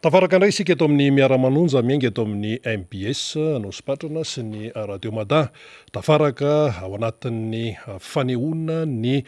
Tafaraka indray isika eto amin'ny Miara Manonja miainga eto amin'ny MBS no sipatrana sy ny radio Mada. Tafaraka ao anatin'ny fanehoana ny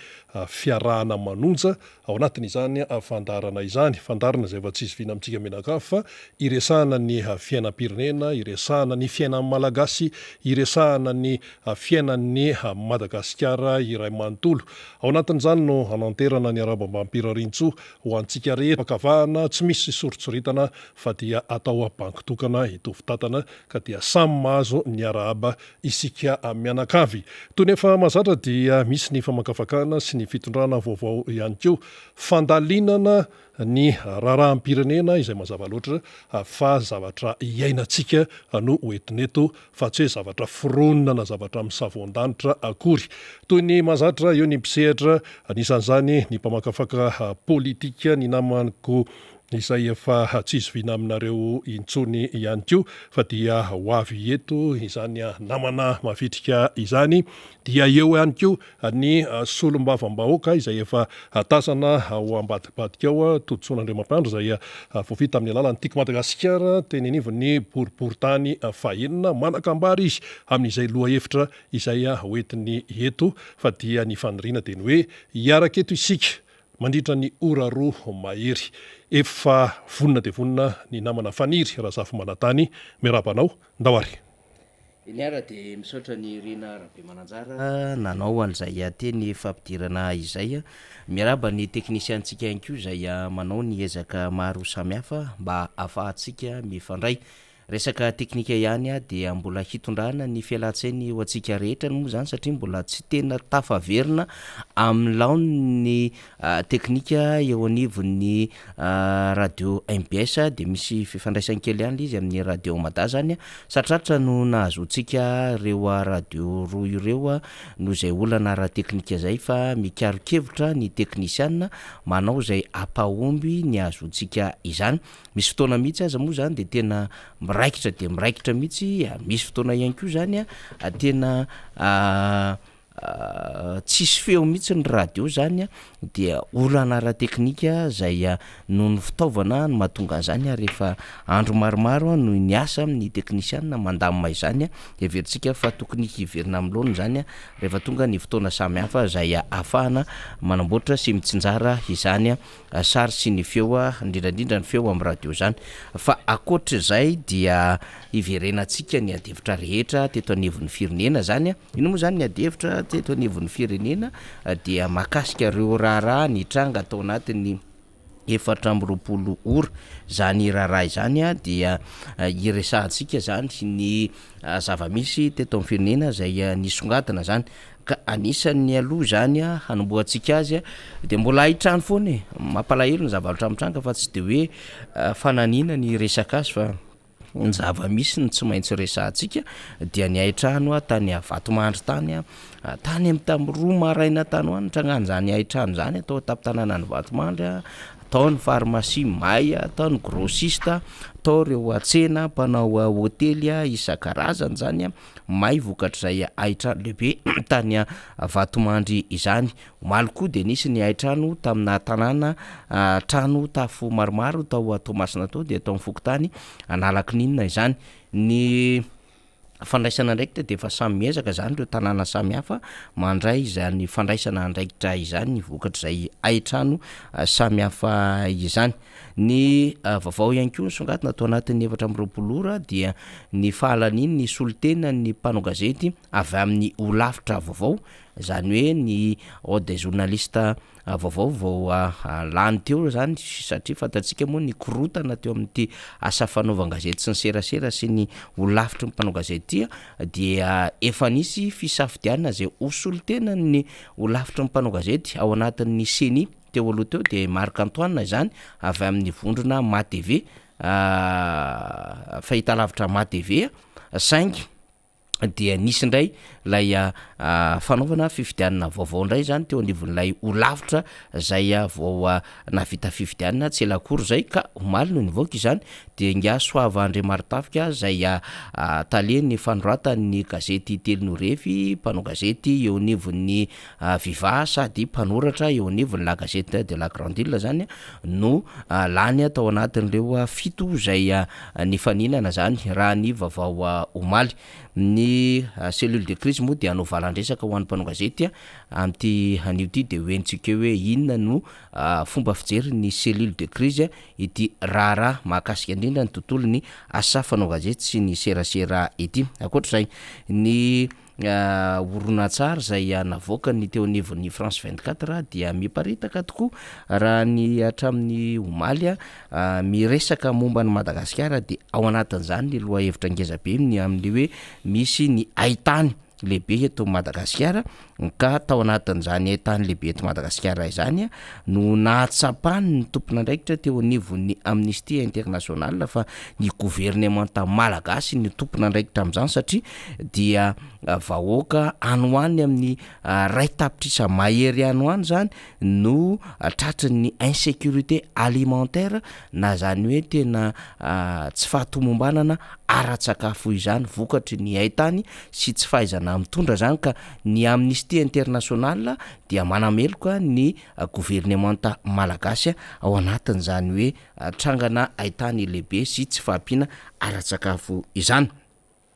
fiarahana manonja ao anatin'izany fandarana izany. Fandarana izay efa tsisy vina amintsika menakafo fa iresahana ny fiainam-pirenena, iresahana ny fiainan'ny malagasy, iresahana ny fiainan'ny Madagasikara iray manontolo. Ao anatin'izany no hananterana ny arabam-bampirarintso ho antsika rehetra pakavahana tsy misy soritsoritana fa dia atao abanky-tokana itovy tatana ka dia samy mahazo ny arahaba isika mianakavy. Toy ny efa mazatra dia misy ny famakafakana sy ny fitondrana vaovao ihany koa, fandalinana ny raraham-pirenena izay mazava loatra fa zavatra iainantsika no oentineto fa tsy hoe zavatra foronina na zavatra misavon-danitra akory. Toy ny mazatra eo ny mpisehatra anisan'izany ny mpamakafaka politika ny namanko izay efa tsisy vina aminareo intsony ihany koa fa dia ho avy eto izany namana mavitrika izany, dia eo ihany koa ny solombavam-bahoaka izay efa tasana ho ambadikabadika ao totsoan'Andriamampandro izay voavita amin'ny alalan'ny Tiako Madagasikara teny anivon'ny boriboritany fahenina, manakambary izy amin'izay loha hevitra izay hoentiny eto fa dia ny faniriana dia ny hoe hiaraka eto isika mandritra ny ora roa mahery. Efa vonina dia vonina ny namana faniry Razafy Manatany miarabanao ndawary. Niara dia misaotra ny Rina Rabe Mananjara nanao an'izay teny fampidirana izay, miaraba ny teknisiantsika ihany koa izay manao ny ezaka maro samihafa mba ahafahantsika mifandray. Resaka teknika ihany dia mbola hitondrana ny fialan-tsainy ho antsika rehetra moa zany satria mbola tsy tena tafaverina amin'ny laon'ny teknika eo anivon'ny radio MBS dia misy fifandraisan-kely ihany izy amin'ny radio Mada zany satratra no nahazoantsika reo radio roa ireo no izay olana ara-teknika zay fa mikarokevitra ny teknisianina manao izay ampahomby ny ahazoantsika izany. Misy fotoana mihitsy aza moa zany dia tena miraikitra dia miraikitra mihitsy, misy fotoana ihany koa zany tena tsisy feo mihitsy ny radio zany dia olana ara-teknika izay noho ny fitaovana no mahatonga an'izany rehefa andro maromaro no ny asa amin'ny teknisianina mandamina izany dia veritsika fa tokony hiverina amin'ny laona zany rehefa tonga ny fotoana samihafa izay ahafahana manamboatra sy mitsinjara izany sary sy ny feo indrindrandrindra ny feo amin'ny radio zany. Fa akoatr'izay dia iverenantsika ny adevitra rehetra teto anivon'ny firenena zany. Ino moa zany ny adevitra teto anivon'ny firenena dia makasika ireo raharaha ny tranga atao anatin'ny 420 ora zany raharaha izany dia iresahantsika zany ny zava-misy teto amin'ny firenena izay nisongadina zany ka anisan'ny aloha zany hanombohantsika azy dia mbola hitrano foana mampalahelo ny zavatra mitranga fa tsy dia hoe fananina ny resaka azy fa ny zava-misy ny tsy maintsy resahantsika dia ny haitrano tany Vatomandry tany amin'ny tamroa maraina tany hoany trangan' zany haitrano zany atao taptanana ny Vatomandry, atao ny farmasia may, atao ny grossiste, atao reo tsena mpanao hotely isan-karazany zany may vokatr'izay haitrano lehibe tany Vatomandry izany. Omaly koa dia nisy ny haitrano tamina tanàna trano tafo maromaro tao Toamasina tao dia atao amin'ny Fokotany Analak'ninona izany. Ny fandraisana andraikitra dia efa samy miezaka zany ireo tanàna samy hafa mandray izany fandraisana andraikitra izany ny vokatr'izay haitrano samy hafa izany. Ny vaovao ihany koa nisongadina atao anatin'ny 420 ora dia ny fahalaniny ny solitena ny mpanao gazety avy amin'ny olavitra vaovao, zany hoe ny ode journaliste vaovao vao lany teo zany satria fantatsika moa ny korotana teo amin'ity asa fanaovan-gazety sy ny serasera sy ny olavitry ny mpanao gazety dia efa nisy fisafidianana zay hosolitena ny olavitry ny mpanao gazety ao anatin'ny CENI teo aloha teo dia Marc Antoine izany avy amin'ny vondrona MATV fahitalavitra MATV 5 dia nisy indray lay fanaovana fifidianana vaovao indray zany teo anivon'ilay olavitra zay vao navita fifidianana tsy elakory zay ka omaly no nivoaka izany de nga soava andre maritafika zay taleny fanoratany gazety telonorefy mpanao gazety eo anivon'ny viva sady mpanoratra eo anivon'ny la gazete de la grande ile zany no lany tao anatin'ireo fito zay nifaninana zany raha ny vaovao omaly ny cellule de crise moa de anao valandresaka ho an'ny mpanao gazety amty anio ty de hoentsika hoe inona no fomba fijery ny cellule de crise ity raharaha mahakasika indrindra ny tontolo ny asa fanao gazety sy ny serasera ity akoatr'izay ny horonatsara zay navoaka ny teo anivon'ny France 24 dia miparitaka tokoa raha ny hatramin'ny omaly miresaka momba ny Madagasikara de ao anatin'izany ny loha hevitra ngezabe ny amin'le hoe misy ny haitany lehibe eto Madagasikara ka tao anatin'izany haitany lehibe eto Madagasikara izany no nahatsapany ny tompona andraikitra teo anivon'ny Amnesty International fa ny gouvernemanta malagasy ny tompona andraikitra amin'izany satria dia vahoaka anoany amin'ny ray tapitrisa mahery anoany zany no tratrin'ny insécurité alimentaire na zany hoe tena tsy fahatomombanana ara-tsakafo izany vokatry ny haitany sy tsy fahaizana mitondra zany ka ny Amnesty International dia manameloka ny gouvernemanta malagasy ao anatin'izany hoe trangana haitany lehibe sy tsy fahampiana ara-tsakafo izany.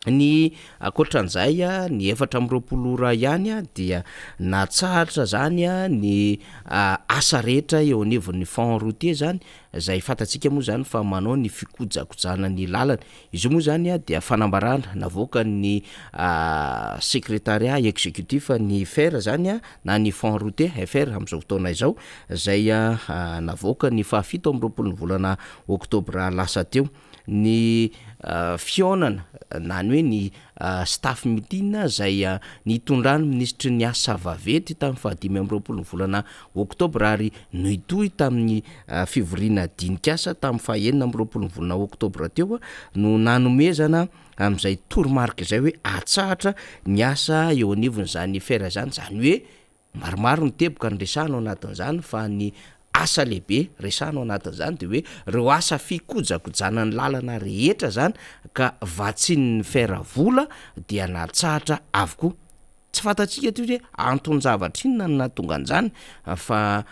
Ny akoatran'izay ny 420 ora ihany dia natsahatra zany ny asa rehetra eo anivon'ny fond routier zany zay fantatsika moa zany fa manao ny fikojakojana ny lalana izy moa zany dia fanambarana navoaka ny secrétariat exécutif ny FR zany na ny fond routier FR am'izao fotoana izao zay navoaka ny fahafito amby 20 volana Oktobra lasa teo ny fionana na ny hoe ny staff meeting zay nitondrany ministry ny asa vavety tamin'ny fahadimy amby 20 volana Oktobra ary noitohy tamin'ny fivoriana dinikasa tamin'ny fahaenina amby 20 volana Oktobra teo no nanomezana am'izay toromarika zay hoe atsahatra ny asa eo anivon'izany fera zany zany hoe maromaro ny teboka ny resahana ao anatin'izany fa ny asa lehibe resahana ao anatin'izany de hoe reo asa fikojakojana ny lalana rehetra zany ka vatsin'ny fera vola dia natsahatra avokoa tsy fantatsika ty hoe antony zavatra inona no nahatonga an'izany fa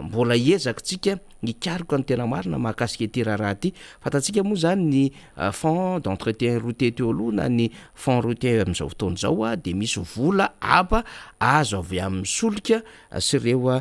mbola hiezaka tsika nikaroka ny tena marina mahakasika ity raharaha ty fantatsika moa zany ny fond d'entretien routier teo aloha na ny fond routier amin'izao fotoana izao de misy vola aba azo avy amin'ny solika sy ireo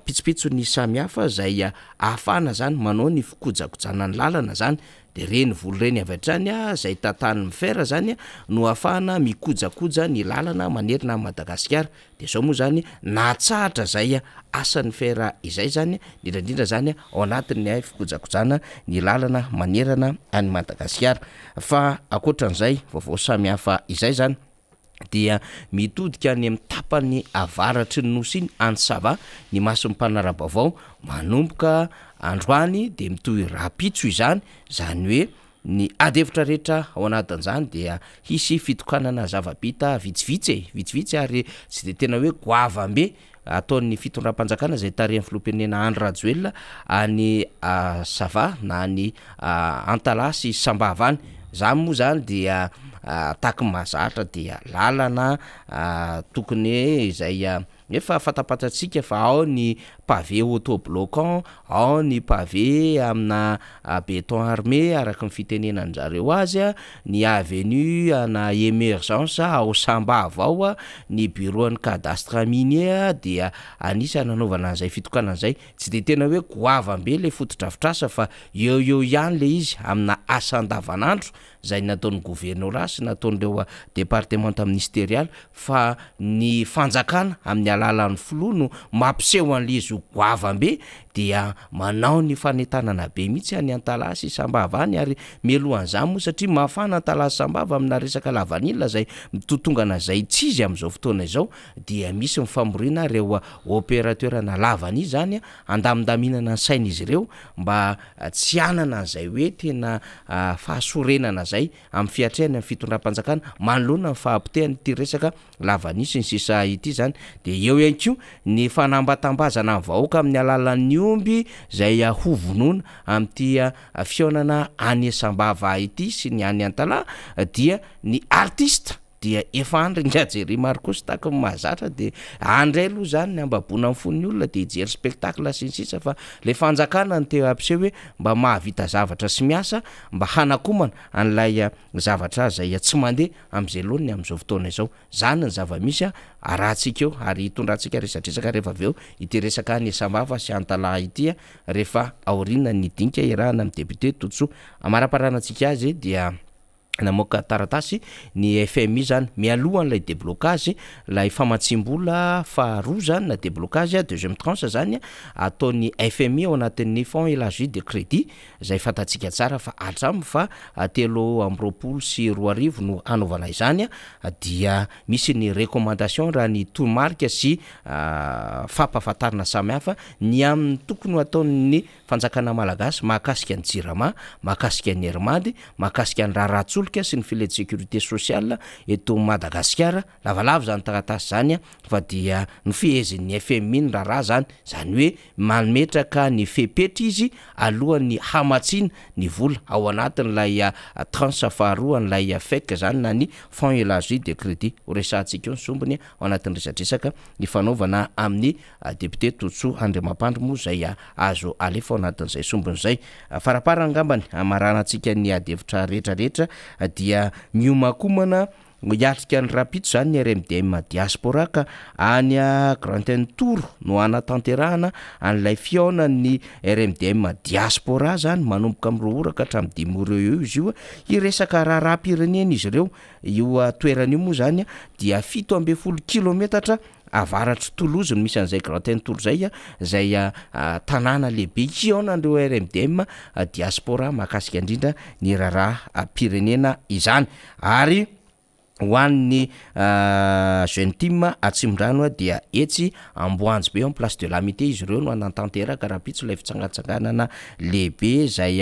pitsopitso ny samihafa zay ahafahana zany manao ny fikojakojana ny lalana zany de reny volo reny avy hatrany zay tantan'ny fera zany no ahafahana mikojakoja ny lalana manerina Madagasikara de zao moa zany natsahatra zay asan'ny fera izay zany indrindrindra zany ao anatin'ny fikojakojana ny lalana manerana any Madagasikara fa akoatran'izay vaovao samihafa izay zany dia mitodika any amin'ny tapany avaratry ny nosy iny Antsava ny masompanara-baovao manomboka androany de mitohy rapitso izany zany hoe ny adevitra rehetra ao anatin'izany dia hisy fitokanana zavabita vitsivitsy ary tsy de tena hoe goavambe ataon'ny fitondram-panjakana zay tarehan'ny filoham-pirenena Andry Rajoelina any Sava na ny Antala sy Sambavany zany moa zany dia taky mahazatra dia lalana tokony izay efa fatapatratsika fa ao ny pavé autobloquant ao ny pavé amina béton armé araky ny fitenenany zareo azy ny avenue na émergence ao Samba avao ny bureau ny cadastre minier dia anisany nanaovana an'izay fitokana an'izay tsy de tena hoe goavambe le fotodrafitrasa fa eo ihany le izy amina asa andavanandro zay nataon'ny gouvernorat sy nataon'ireo département ministériel fa ny fanjakana amin'ny alalan'ny filoha no mampiseho an'le izy goavambe dia manao ny fanetanana be mihitsy any Antalasy Sambava any, ary mialohan'izany moa satria mafana Antalasy Sambava amina resaka lavanila zay mitotongana zay tsy izy am'izao fotoana izao, dia misy mifamorina reo opérateur na lavany zany andamindaminana ny sain'izy ireo mba tsy anana an'izay hoe tena fahasorenana zay amin'ny fiatrehany amin'ny fitondram-panjakana manoloana ny fahampotehany ity resaka lavanisy ny sisa ity zany. De eo ihany koa ny fanambatambazana ny vahoaka amin'ny alalan'ny omby zay hovonoina amin'ity fihaonana any Sambava ity sy ny any Antala, dia ny artiste dia efa andry ny ajery maro kosa tahaka ny mahazatra, de andray aloha zany ny ambabona amin'ny fon'ny olona de hijery spectacle sy ny sisa, fa le fanjakana ny teo ampiseho hoe mba mahavita zavatra sy miasa mba hanakomana an'ilay zavatra zay tsy mandeha am'izay loany am'izao fotoana izao. Zany ny zava-misy arahantsika eo ary hitondrantsika resatresaka rehefa avy eo ity resaka ny Sambava sy Antala ity rehefa aoriana ny dinika irahana amin'ny député Totsoa. Amara-paranantsika azy dia namoaka taratasy ny FMI zany mialohan'ilay déblocage, lay famatsimbola faharoa zany na déblocage deuxième tranche zany ataon'ny FMI ao anatin'ny fonds élargi de crédit zay fantatsika tsara fa hatramy fa 3 sy 4 no anaovana izany, dia misy ny recommandation raha ny tomarika sy fampahafantarana samihafa ny amin'ny tokony ho ataon'ny fanjakana malagasy mahakasika ny jirama, mahakasika ny hermandy, mahakasika ny rahatsolika sy ny filet de sécurité sociale eto Madagasikara. Lavalava zany taratasy zany fa dia ny fihezin'ny FMI ny raha zany hoe mametraka ny fepetra izy alohan'ny hamatsina ny vola ao anatin'ilay tranche faharoa an'ilay FEC zany na ny fonds élargi de crédit. Horesantsika ny sombony ao anatin'ny resatresaka ny fanaovana amin'ny député Totsoa Andriamampandry moa zay azo alefa ao anatin'izay sombony zay. Farapara ngambany amaranantsika ny adevitra rehetrarehetra dia miomakomana hiatrika ny rapitso zany ny RMDM diaspora ka any Grand Tour no anatanterahana an'ilay fihaonan'ny RMDM diaspora zany manomboka amin'ny 2 ora ka hatramin'ny 5 ora eo izy io hiresaka raharaham-pirenena izy ireo. Io toerana io moa zany dia 17 kilometatra avaratry Toulouse no misy an'izay Grand Tour zay tanàna lehibe hihaonan'ireo RMDM diaspora mahakasika indrindra ny raharaham-pirenena izany. Ary hoan'ny jeune team Atsimbrano dia etsy Amboanjo be en place de l'amitié izy ireo no anatanteraka rapitso ilay fitsangatsanganana lehibe zay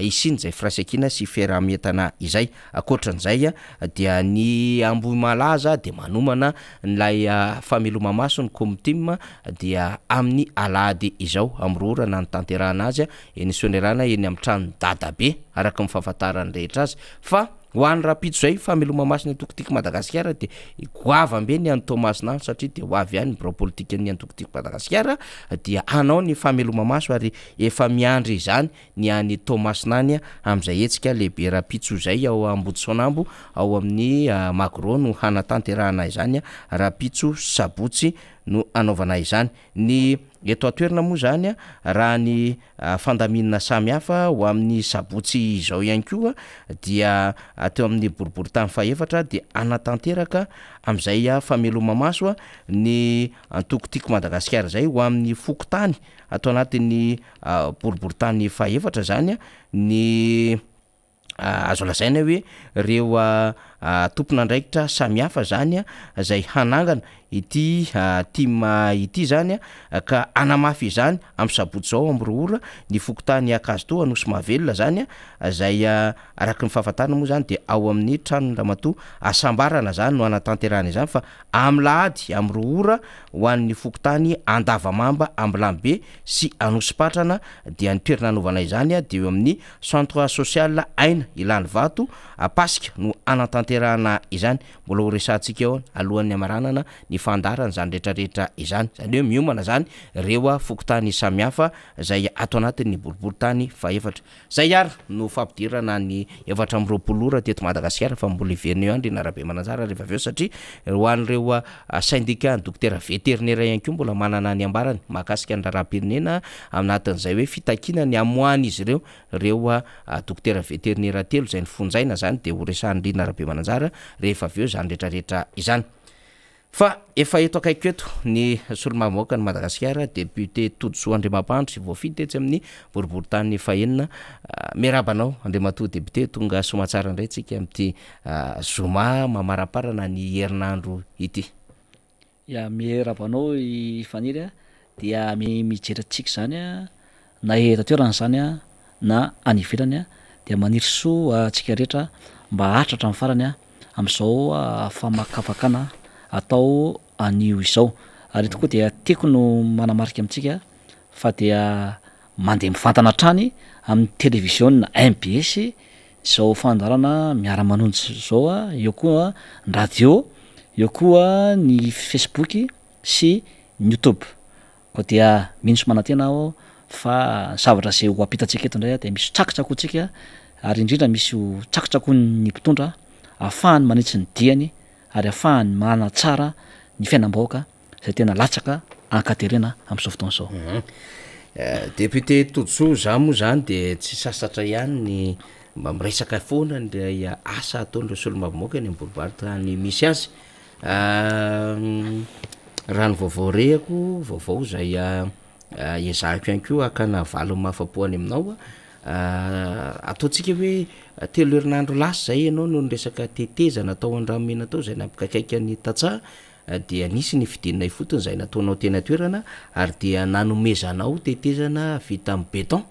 isiny zay firaisankina sy fiaraha-mientana izay. Akoatran'izay dia ny Ambohimalaza de manomana nylay famelomamaso ny Comteam dia amin'ny alahady izao amin'ny 2 ora nanatanterahana azy eny sonerana eny amin'ny trano dadabe araka ny fahafantarany rehetra azy. Fa ho an'ny rapitso zay fameloma-masina atokotiky Madagasikara de goavambe ny any Tomasina satria de ho avy any politika ny antokotiky Madagasikara dia anao ny fameloma-maso ary efa miandry izany ny any Tomasina any am'izay etsika lehibe rapitso zay ao Ambodisonambo ao amin'ny Magro no hanatanterahana izany rapitso sabotsy no anaovana izany. Ny eto atoerana moa zany raha ny fandaminana samihafa ho amin'ny sabotsy izao ihany koa dia teo amin'ny boribory tany faefatra dia anatanteraka am'izay fameloma-maso ny antokotiky Madagasikara zay ho amin'ny fokotany atao anatin'ny boribory tany faefatra zany ny azo lazaina hoe reo tompon'andraikitra samihafa zany zay hanangana ity team ity zany ka anamafy izany amin'ny sabotsy zao amin'ny 2 ora ny fokotany Akazotoa Nosy Mavelona zany zay araky ny fahafantarana moa zany de ao amin'ny tranony Ramatoa Asambarana zany no anatanterahana izany, fa amin'ny lahady amin'ny 2 ora ho an'ny fokotany Andavamamba Ambilambe sy Anosipatrana dia ny toerana anaovana izany de eo amin'ny centre social Aina Ilany Vato Pasika no anatanterahana izany. Mbola horesantsika eo alohan'ny amaranana ny fandarana zany rehetrarehetra izany, zany hoe miomana zany reo fokotany samihafa zay atao anatin'ny boribory tany faefatra. Zay ary no fampidirana ny 4 ora teto Madagasikara fa mbola iverina eo andry narabe mananjara rehefa aveo satria ho an'ireo syndicat dokotera vétérinaire ihany koa mbola manana ny ambarany mahakasika ny raharaham-pirenena anatin'izay hoe fitakina ny amoany izy reo dokotera vétérinaire 3 zay ny fonjaina zany de ho resan'ny narabe mananjara rehefa aveo zany rehetrarehetra izany. fa efa eto akaiky eto ny solomamoaka ny Madagasikara député Tojosoa Andriamampandry voafidy tetsy amin'ny boriboritany fahenina miarabanao Andriamatoa député tonga somatsara indray tsika amty Zoma mamaraparana ny herinandro ity. Ya miarabanao Faniry dia mijeratsika zany na eto toerana zany na any ivelany dia maniry soa atsika rehetra mba hatratra amin'ny farany amin'izao famakafakana atao anio izao ary tokoa dia tiako no manamarika amintsika fa dia mandeha mifantana hatrany amin'ny télévision MBS izao fandarana Miara Manonja zao eo koa ny radio, eo koa ny Facebook sy ny YouTube. Koa dia mihintsy manantena aho fa zavatra zay ho ampitatsika eto indray dia misy tsakitsakotsika ary indrindra misy ho tsakitsakon'ny mpitondra ahafahany manitsy ny diany ary ahafahany manatsara ny fiainam-bahoaka zay tena latsaka ankaterena amin'izao fotoana izao. Député Tojosoa za moa zany de tsy sasatra ihany ny mba miresaka foana ndray asa ataon'ireo solomamoaka ny amboribaritra ny misy azy. Raha ny vaovao rehako vaovao zay ezahako ihany koa akana valo mafapoany aminao ataontsika hoe telo herinandro lasa zay ianao no niresaka tetezana atao an-dramena atao zay nampikakaiky ny tatsaha dia nisy ny fidinina ifotony zay nataonao tena toerana ary dia nanomezanao tetezana vita amin'ny beton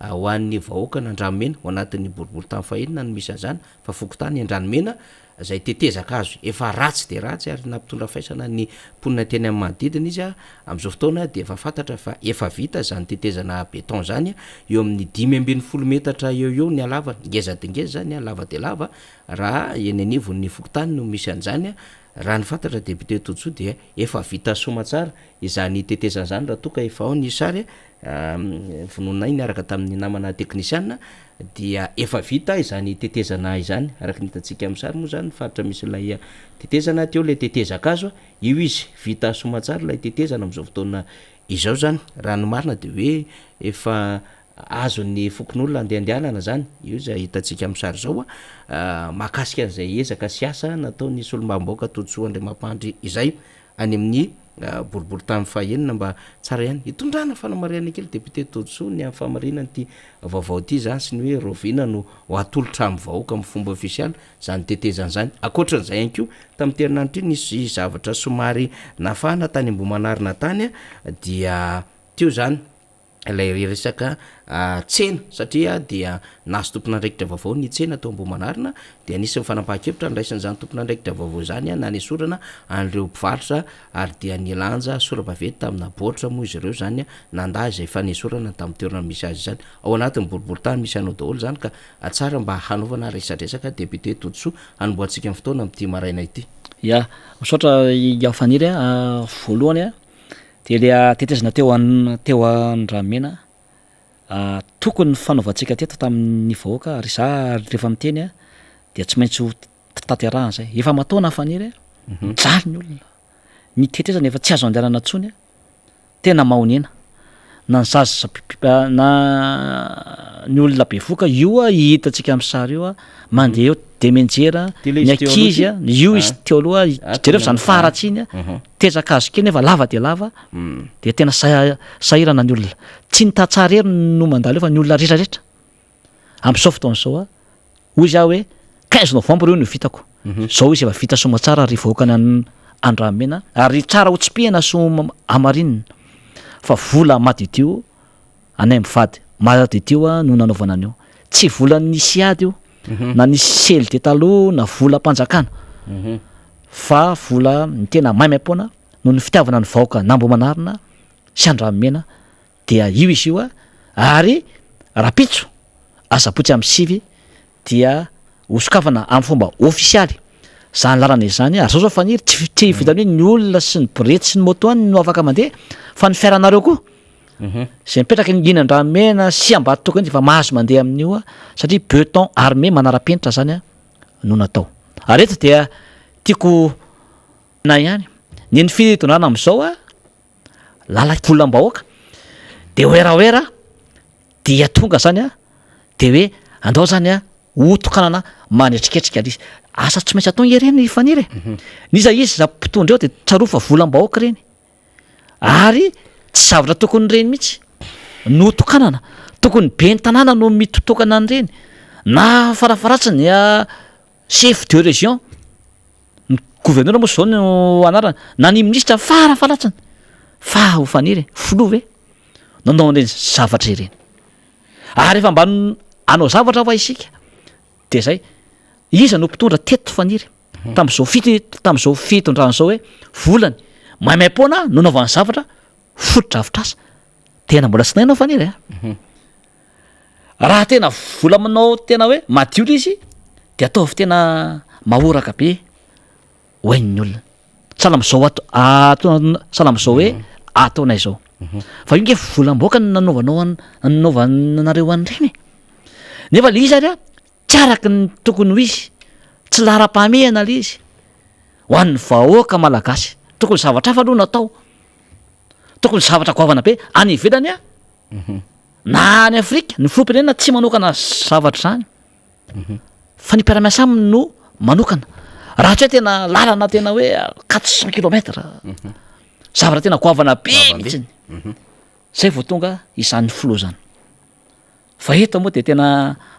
ho an'ny vahoaka an-dranomenaa ao anatin'ny boriboritany fahenina no misy an'izany fa fokotany an-dranomena zay tetezaka azo efa ratsy de ratsy ary nampitondra faisana ny mponina teny amin'ny manodidina izy amin'izao fotoana de efa fantatra fa efa vita zany tetezana beton zany eo amin'ny 5.10 metatra eo ny alavany ngeza de ngeza zany lava de lava raha eny anivon'ny fokotany no misy an'izany raha ny fantatra député Tojosoa dia efa vita somatsara izany tetezana zany raha toka efa ao ny sary vononay niaraka tamin'ny namana teknisiana dia efa vita izany tetezana izany araka ny hitantsika amin'ny sary moa zany faritra misy ilay tetezana teo le tetezaka azo io izy vita somatsara ilay tetezana amin'izao fotoana izao zany raha ny marina de hoe efa azo ny fokon'olona andehandehanana zany io zay hitantsika amin'ny sary zao mahakasika an'izay ezaka sy asa nataon'ny solomamoaka Tojosoa Andriamampandry izay any amin'ny boriboritany fahenina mba tsara ihany hitondrana fanamariana kely député Tojosoa ny amin'ny famarinany ty vaovao ty zany sy ny hoe rovina no ho atolotra amin'ny vahoaka amin'ny fomba ofisialy zany tetezana zany akoatran'izay ihany koa tamin'ny terinandro ty nisy zavatra somary nafana tany Ambohimanarina tany dia teo zany ilay resaka tsena satria dia naso tompon'andraikitra vaovao ny tsena tao Ambohimanarina dia nisy mifanapahan-kevitra ndraisany zany tompon'andraikitra vaovao zany na ny sorana an'ireo mpivarotra ary dia nilanja sora-baventy tamina baoritra moa izy ireo zany nanda zay fa nisorana tamin'ny toerana misy azy zany ao anatin'ny boriboritany misy anao daholo zany ka tsara mba hanaovana resadresaka député Tojosoa hanomboantsika amin'ny fotoana amin'ity maraina ity. Ya misaotra Faniry voalohany de le tetezana teo an-dramena tokony fanaovantsika teto tamin'ny vahoaka ary za rehefa miteny dia tsy maintsy tanterahana zay efa mataona Faniry mijaly ny olona ny tetezana efa tsy azo andehanana tsony tena mahonena na ny zaza na ny olona be voka io hitantsika amin'ny sary io mandeha eo de menjera ny ankizy io izy teo aloha jereo zany faratsiny tezaka azo kely nefa lava de lava de tena sahirana ny olona tsy nitatsara ery no mandalo eo fa ny olona rehetrarehetra amin'izao fotoana izao hoy za hoe 15 novembre io no vitako zao izy efa vita somatsara ary vahoakany andramena ary tsara ho tsipihana so amarinina fa vola maditio anay mivady maditio no nanaovana anio tsy vola nisy ady io na nisy sely de taloha na vola mpanjakana fa vola ny tena maimaimpona no ny fitiavana ny vahoaka n'Ambohimanarina sy Andramena dia io izy io ary rapitso asabotsy amin'ny sivy dia hosokafana amin'ny fomba ofisialy zany larana izany ary zao Faniry tsy vitany hoe ny olona sy ny borety sy ny moto any no afaka mandeha fa ny fiaranareo koa zay mipetraka ny Andramena sy Ambatoka iny fa mahazo mandeha amin'io satria beton armé manara-penitra zany no natao ary eto dia tiako na ihany ny fitondrana amin'izao lalakolam-bahoaka de oeraoera dia tonga zany de hoe andao zany hotokanana manetriketrika izy asa tsy maintsy atao ereny Faniry niza izy za mpitondra eo de tsarofa volam-bahoaka reny ary tsy zavatra tokony reny mihitsy no tokanana tokony be ny tanàna no mitotokana an' reny na farafaratsiny chef de région ny gouverneur moa zao no anarana na ny ministra farafaratsiny fa ho faniry filoha ve nanao an'ireny zavatra ireny ary efa mba anao zavatra ho isika de zay iza no mpitondra teto faniry tam'izao fitondrana zao hoe volany maimaimpona no naovany zavatra fotodrafitrasa tena mbola sy nainao faniry raha tena vola manao tena hoe madio izy de ataovy tena mahoraka be hoen'ny olona salam'zao salam'zao hoe ataonay zao fa io nge volam-boaka ny nanaovanareo an'ireny nefa le izy ary tsy araky ny tokony ho izy tsy lara-pahmehana le izy ho an'ny vahoaka malagasy tokony zavatra hafa aloha natao tokony zavatra goavana be any ivelany na any Afrika ny filoam-pirenena tsy manokana zavatra zany fa ny mpiara-miasa aminy no manokana raha tsy hoe tena lalana tena hoe 400 kilometre zavatra tena goavana be mihitsiny zay vao tonga izany filoha zany fa eto moa de tena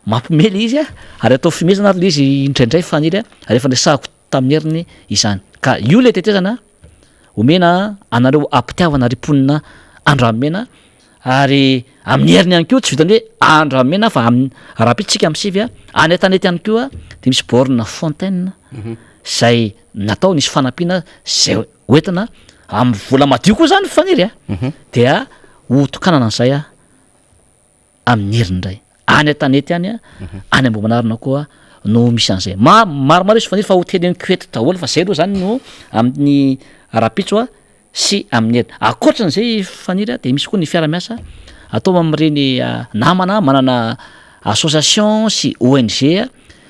mampimely izy ary atao fimezana ary le izy indraindray faniry ary efa resahako tamin'ny heriny izany ka io le tetezana omena anareo ampitiavana riponina andramena ary amin'ny heriny ihany koa tsy vitany hoe andramena fa raha-pitsika am'sivy any an-tanety ihany koa de misy borne fontaine zay natao nisy fanampiana zay hoentina amin'ny vola madio koa zany faniry dia ho tokanana an'izay amin'ny heriny indray any an-tanety any any ambom-anarina koa no misy an'izay maromaro izy faniry fa hotely koeto daholo fa zay aloha zany no amin'ny rapitso sy amin'ny heriny akoatran'izay faniry de misy koa ny fiara-miasa atao am'ireny namana manana association sy ONG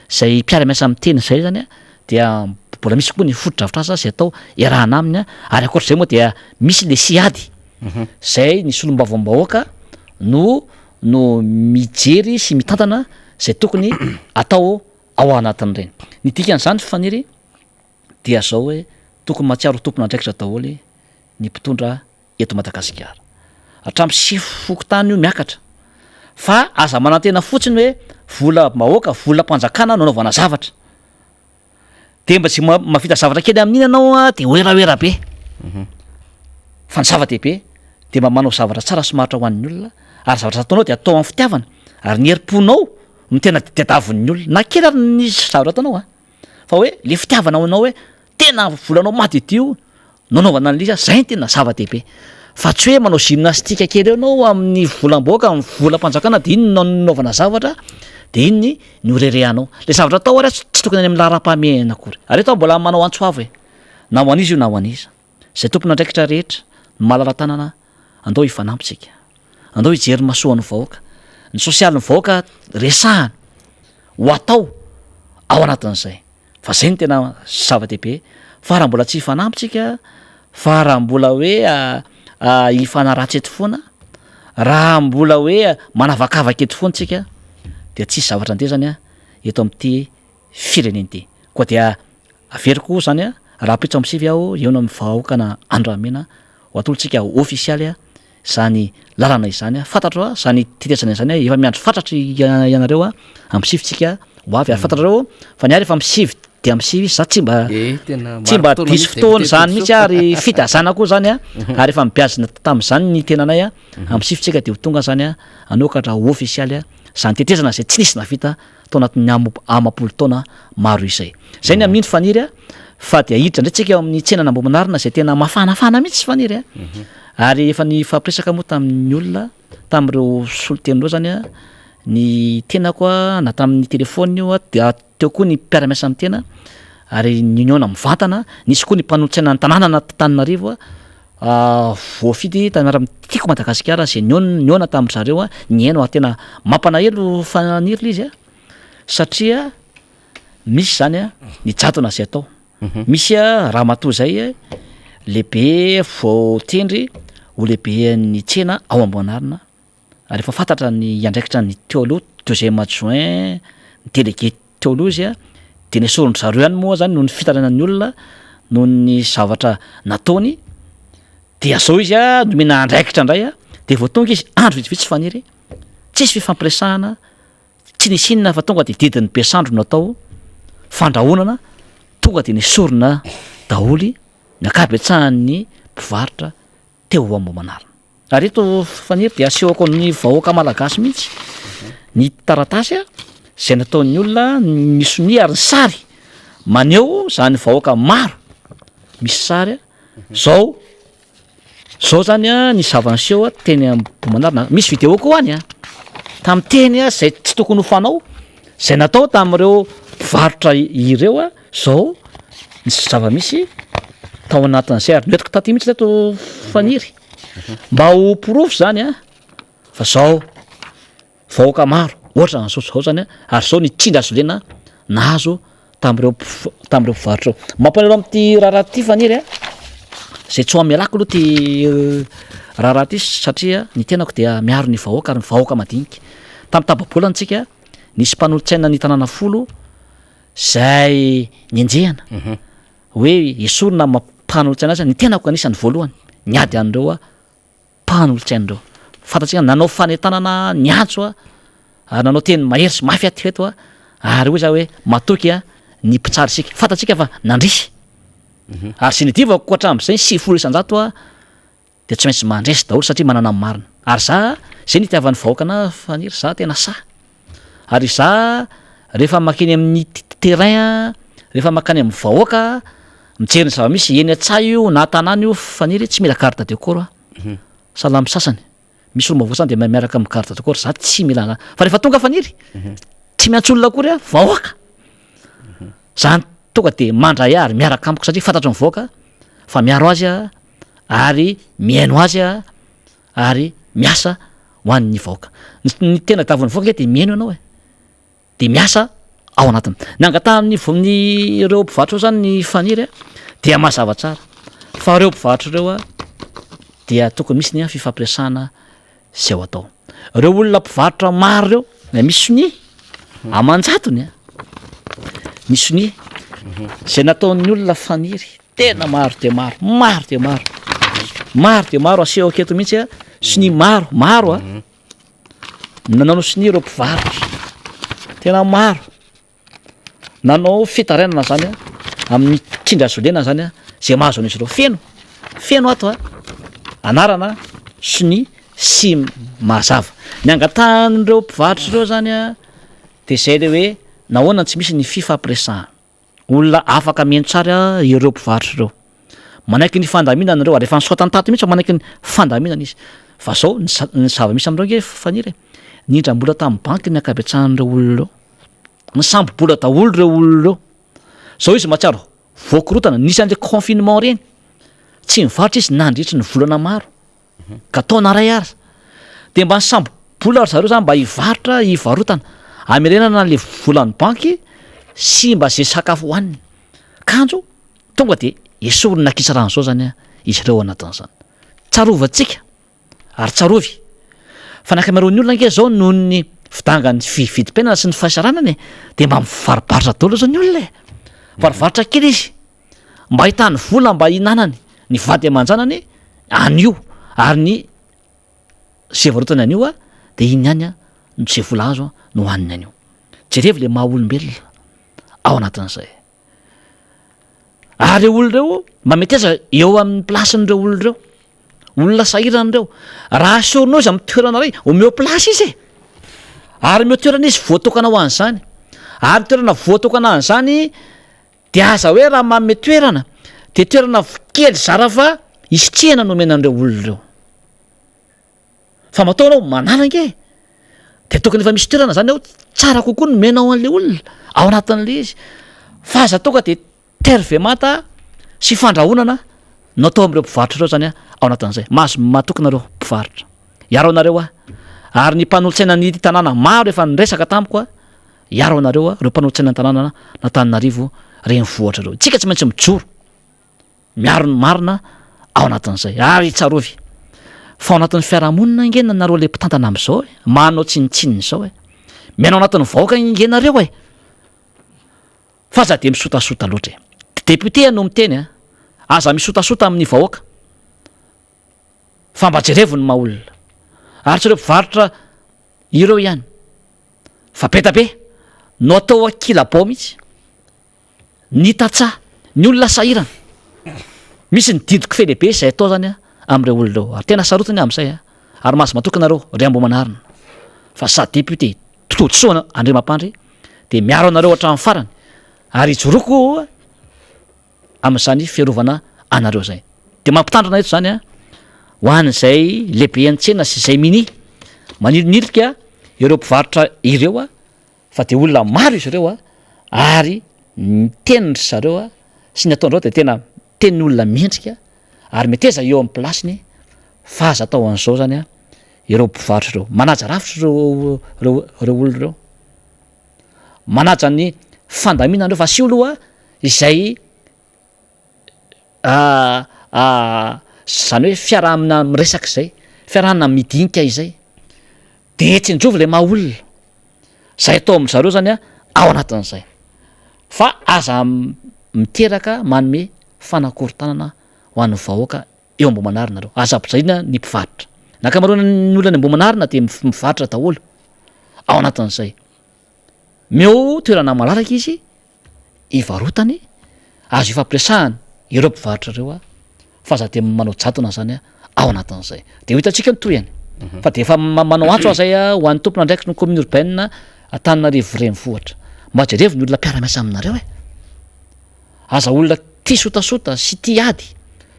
zay mpiara-miasa amin'ny teny zay zany dia mbola misy koa ny fotodrafitrasa zay atao iarahana aminy ary akoatr'izay moa dia misy le siady zay ny solom-bavam-bahoaka no mijery sy mitantana zay tokony atao ao anatin'ireny ny dikan'izany faniry dia zao hoe tokony matsiaro tompona andraikitra daholy ny mpitondra eto Madagasikara hatramy sy fokotany io miakatra fa aza manantena fotsiny hoe vola mahoaka vola mpanjakana no anaovana zavatra de mba tsy mavita zavatra kely amin'iny ianao de oeraoera be fa ny zava-dehibe de mba manao zavatra tsara sy maharitra ho an'ny olona ary zavatra ataonao de atao amin'ny fitiavana ary ny herim-ponao no tena diadavin'ny olona na kely ary nisy zavatra ataonao fa hoe le fitiavana anao hoe tena volanao madidio no anaovana an'le zay ny tena zava-dehibe fa tsy hoe manao gymnastika kely eo anao amin'ny volam-boaka amin'ny volam-panjakana de iny no nanaovana zavatra de iny ny orereanao le zavatra atao ary tsy tokony any amin'ny lara-pahamehana akory ary atao mbola manao antsoavo na ho an'izy io na ho an'iza zay tompona andraikitra rehetra ny malala-tanana andao hifanampitsika andao hijery masoa ny vahoaka ny sosialy ny vahoaka resahana ho atao ao anatin'izay fa zay ny tena zava-dehibe fa raha mbola tsy hifanampitsika fa raha mbola hoe hifanaratsy eto foana raha mbola hoe manavakavaka eto foana tsika de tsisy zavatra andezany eto amin'ity fireneny ty koa dia averiko zany raha pitso am'sivy aho eo no amin'ny vahoakana andramena ho atolotsika ofisialy zany lalana izany fantatro zany titezana izany efa miandro fantatry ianareo am'sivitsika ho avy ary fantatrareo fa niary efa am'sivy de am'sivy za tsy mba disy fotoana zany mihitsy ary fitazana koa zany ary efa mibiazina tam'zany ny tenanay am'sivitsika de ho tonga zany anokatra ofisialy zany tetezana zay tsy nisy navita tao anatin'ny amapolo taona maro izay zay ny amin'iny faniry fa de ahiditra ndray tsika eo amin'ny tsenana ambom-anarina zay tena mafanafana mihitsy faniry ary efa ny fampiresaka moa tamin'ny olona tamin'ireo solotenireo zany ny tena koa na tamin'ny telefona io de teo koa ny mpiara-miasa amin'ny tena ary ny uniona mivantana nisy koa ny mpanolo-tsaina ny tanàna na Tananarivo voafidy tanara tiako Madagasikara zay niona tamin'ny zareo ny haino ary tena mampanahelo faniry le izy satria misy zany ny jadona zay atao misy raha matoa zay lehibe voatendry ho lehibe ny tsena ao ambonarina ary efa fantatra ny andraikitra ny teoloha deuxième adjoint ny délégué teoloha izy de ny esorony zareo ihany moa zany no ny fitaranan'ny olona noho ny zavatra nataony dia zao izy a nomena andraikitra indray a de vao tonga izy andro vitsivitsy faniry tsisy fifampiresahana tsy nisinina fa tonga de didin'ny besandro natao fandrahonana tonga de nisorona daholy ny akabetsahan'ny mpivarotra teo ambomanarina ary eto faniry de asehoko ny vahoaka malagasy mihitsy ny taratasy a zay nataon'ny olona misy ny ary ny sary maneho zany vahoaka maro misy sary a zao zany a ny zavanseho a teny ambomanarina misy vidéo koa any a tamin'ny teny a zay tsy tokony ho fanao zay natao tamin'ireo mpivarotra ireo a zao ny zava-misy tao anatin'izay ary noetiko taty mihitsy leto faniry mba ho porofo zany a fa zao vahoaka maro ohatra n'zao zany a ary zao ny tsindra azolena nahazo tamin'ireo mpivarotra reo mampanareo am'ty raharaha ty faniry a zay tsy ho amialako aloha ty raharaha ty satria ny tenako dia miaro ny vahoaka ary ny vahoaka madinika tamin'ny tababola antsika nisy mpanolotsaina ny tanàna folo zay nienjehana hoe esorina mpanolotsaina azy ny tenako anisan'ny voalohany niady an'ireo a mpanolotsain'ireo fantatsika nanao fanetanana niantso a ary nanao teny mahery sy mafy aty feto a ary hoe za hoe matoky a ny mpitsary sika fantatsika fa nandrisy ary sy nidivako hatram'izay 7 isan-jato a de tsy maintsy mandresy daholo satria manana ny marina ary za zay nitiavan'ny vahoakana faniry za tena sa ary za rehefa makeny amin'ny terrain a rehefa makany amin'ny vahoaka mijery ny zava-misy eny an-tsay io na tanàna io faniry tsy mila carte de corps salamy sasany misy olo mavoasany de miaraka amin'ny carte de corps za tsy mila fa rehefa tonga faniry tsy miantso olona akory a vahoaka zany tonga de mandray ary miaraka amiko satria fantatro ny vahoaka fa miaro azy a ary miaino azy a ary miasa ho an'ny vahoaka ny tena davon'ny vahoaka de miaino ianao e de miasa ao anatiny ny angatamin'ny ireo mpivarotra reo zany ny faniry a dia mazava tsara fa ireo mpivarotra reo a dia tokony misy ny fifampiresahana zay ho atao ireo olona mpivarotra maro reo misy ny amanjatony a misy ny zay nataon'ny olona faniry tena maro de maro aseho aketo mihitsy a sy ny maro a nanao sy ny ireo mpivarotra tena maro nanao fitarainana zany a amin'ny tsindra azolena zany a zay mahazo an'izy ireo feno ato a anarana sy ny sy mazava ny angatan'ireo mpivarotra ireo zany a de zay le hoe nahoana tsy misy ny fifampiresahana olona afaka mihaino tsara ireo mpivarotra ireo manaiky ny fandaminana ireo ary efa nisaotany tato mihitsy manaiky ny fandaminana izy fa zao ny zava-misy am'ireo nge faniry ny indram-bola tamin'ny banky ny akabetsahan'ireo olona ireo ny sambo-bola daholo ireo olona ireo zao izy matsiaro voakorotana nisy an'le confinement reny tsy mivarotra izy nandritry ny volana maro ka taona ray ary de mba ny sambo-bola ary zareo zany mba hivarotana amerenana le volan'ny banky sy mba zay sakafo hohaniny kanjo tonga de esorina nakisa rano zao zany a izy ireo anatin'izany tsarovantsika ary tsarovy fa nakamaroan'ny olona nge zao noho ny fidangany fividim-piainana sy ny fahasaranany de mba mivaribaritra daholo zao ny olona varivaritra kely izy mba hitany vola mba hinanany ny vady aman-janany anio ary ny zay varotany anio a de iny ihany a no zay vola azo no hohaniny anio jerevy le maha olombelona ao anatin'izay ary reo olona reo mba mety aza eo amin'ny plasin'ireo olona reo olona sahiran'ireo raha sorinao izy amin'ny toerana ray omeo plasy izy ary meo toerana izy voatokana ho an'izany ary toerana voatokana an'izany de aza hoe raha manome toerana de toerana kely zara fa isitrihana no omenan'ireo olona reo fa mataonao mananange de tokony efa misy toerana zany ao tsara kokoa no menao an'le olona ao anatin'le izy fa aza tonga de tervemata sy fandrahonana no atao am'ireo mpivarotra reo zany a ao anatin'izay mahazo matokana reo mpivarotra iaro anareo a ary ny mpanolotsaina ny tanàna maro efa niresaka tamiko a iaro anareo a reo mpanolotsaina ny tanàna natanynarivo renivohatra reo tsika tsy maintsy mijoro miaro ny marina ao anatin'izay ary tsarovy fa ao anatin'ny fiarahamonina ingena nareo le mpitantana am'izao manao tsinitsininy zao mianao anatin'ny vahoaka ingenareo fa za de misotasota loatra député no miteny aza misotasota amin'ny vahoaka fa mba jerevony maolona ary tsy ireo mpivarotra ireo ihany fa betabe no atao akilabao mihitsy ny tatsaha ny olona sahirana misy ny didiko fe lehibe izay atao zany a am'ireo olona reo ary tena sarotany amin'izay a ary mahazo matokana reo ry ambo manarina fa sa député totsoana Andriamampandry de miaro anareo hatramin'ny farany ary ijoroko amin'izany fiarovana anareo zay de mampitandrina eto zany a ho an'izay lehibe an-tsena sy izay mini manilonilika ireo mpivarotra ireo a fa de olona maro izy ireo a ary ny tenindry zareo a sy ny ataondrao de tena teniny olona mendrika ary meteza eo amin'ny plasiny fa aza atao an'izao zany a ireo mpivarotra ireo manaja rafitra reo olona ireo manaja ny fandaminanareo fa sy oloha izay zany hoe fiarahana miresaka izay fiarahana midinika izay de tsinjovy le maha olona zay atao amin'zareo zany a ao anatin'izay fa aza miteraka manome fanakorontanana ho an'ny vahoaka eo ambo manarina reo aza ampijaina ny mpivarotra nakamaroana ny olona ny ambo manarina de mivarotra daholo ao anatin'izay meo toerana malalaka izy ivarotany azo ifampiresahany ireo mpivarotra reo a fa za de manao jatona zany a ao anatin'izay de ho hitantsika ny toyany fa de efa manao antso azay a ho an'ny tompona ndraiky ny commune urbaine Antananarivo renivohitra mba jerevy ny olona mpiara-miasa aminareo aza olona tia sotasota sy tia ady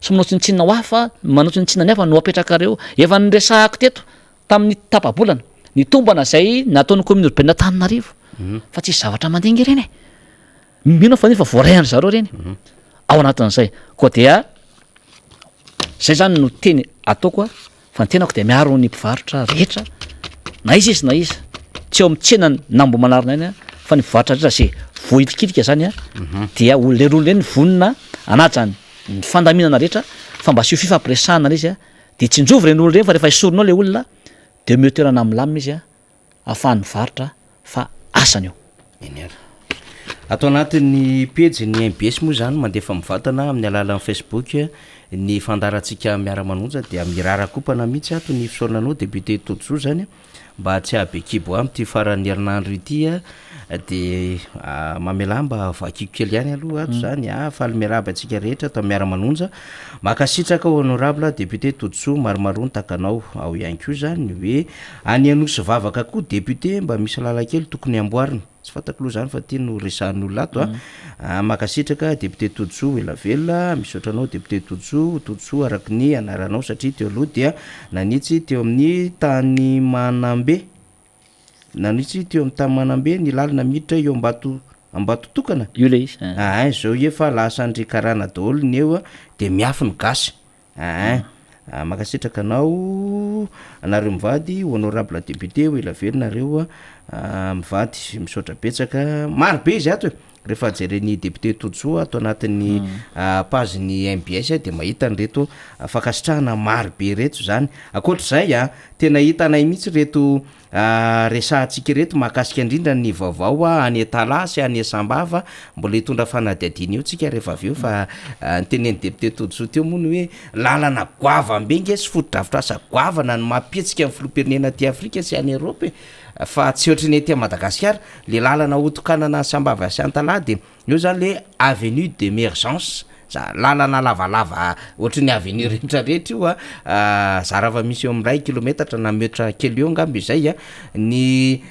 sy manao tsinitsinina ho hafa manao tsinitsinina ny hafa no apetraka reo efa nyresahako teto tamin'ny tapabolana ny tombana zay nataon'ny commune urbaine Antananarivo fa tsisy zavatra mandingy ireny mino fa nefa voarehany zareo reny ao anatin'izay koa dia zay zany no teny ataoko a fa ny tenako de miaro ny mpivarotra rehetra na izy na izy tsy eo amitsena nambo manarina iny a fa ny mpivarotra rehetra zay voilikilika zany a dia leroa ny vonina anajany ny fandaminana rehetra fa mba sy ho fifampiresahana izy a de tsinjovy reny olona reny fa rehefa isorinao le olona de meo toerana milamina izy a ahafahany mivarotra fa asany eo atao anatin'ny pejy ny MBS moa zany mandefa mivatana amin'ny alalan'ny Facebook ny fandarantsika Miara Manonja dia mirara kopana mihitsy ato ny fisaorananao député Totso zany mba tsy abekibo amty faran'ny herinandro ity de mamelamba vakiko kely ihany aloha ato zany fa miaraba antsika rehetra atao Miara Manonja makasitraka honorable député Totso maromaro ny takanao ao ihany koa zany hoe any anosy vavaka koa député mba misy lalakely tokony amboarina tsy fatako loha zany fa tiano resahan'olona ato makasitraka député Totso elavelona misaotranao député Totso araky ny anaranao satria teo aloha dia nanitsy teo amin'ny tany Manambe nanitsy teo amin'ny tany Manambe ny lalina miditra eo ambato tokana io le izy zao efa lasa ndrikarana daholo ny eo de miafy ny gasy makasitraka anao anareo mivady honorable député ho elavelona nareo mivady misaotra betsaka maro be izy ato rehefa jereny député Totso atao anatin'ny pageny MBS de mahita nyreto fakasitrahana maro be reto zany akoatr'izay tena hitanay mihitsy reto resahantsika reto mahakasika indrindra ny vaovao any Etalasy any Sambava mbola hitondra fanadihadiana eo tsika rehefa aveo fa nyteneny député Totso teo moa ny hoe lalana goavambengy sy fotodrafitrasa goavana ny mampihetsika amin'ny filoham-pirenena ty Afrika sy any Europe fa tsy ohatrany ety Madagasikara le lalana otokanana Sambava sy Antala de io zany le avenue d'émergence za lalana lavalava ohatrany avenue rehetrarehetra io zarava misy eo amin'ny 1 kilometatra na metra kely eo ngamby izay ny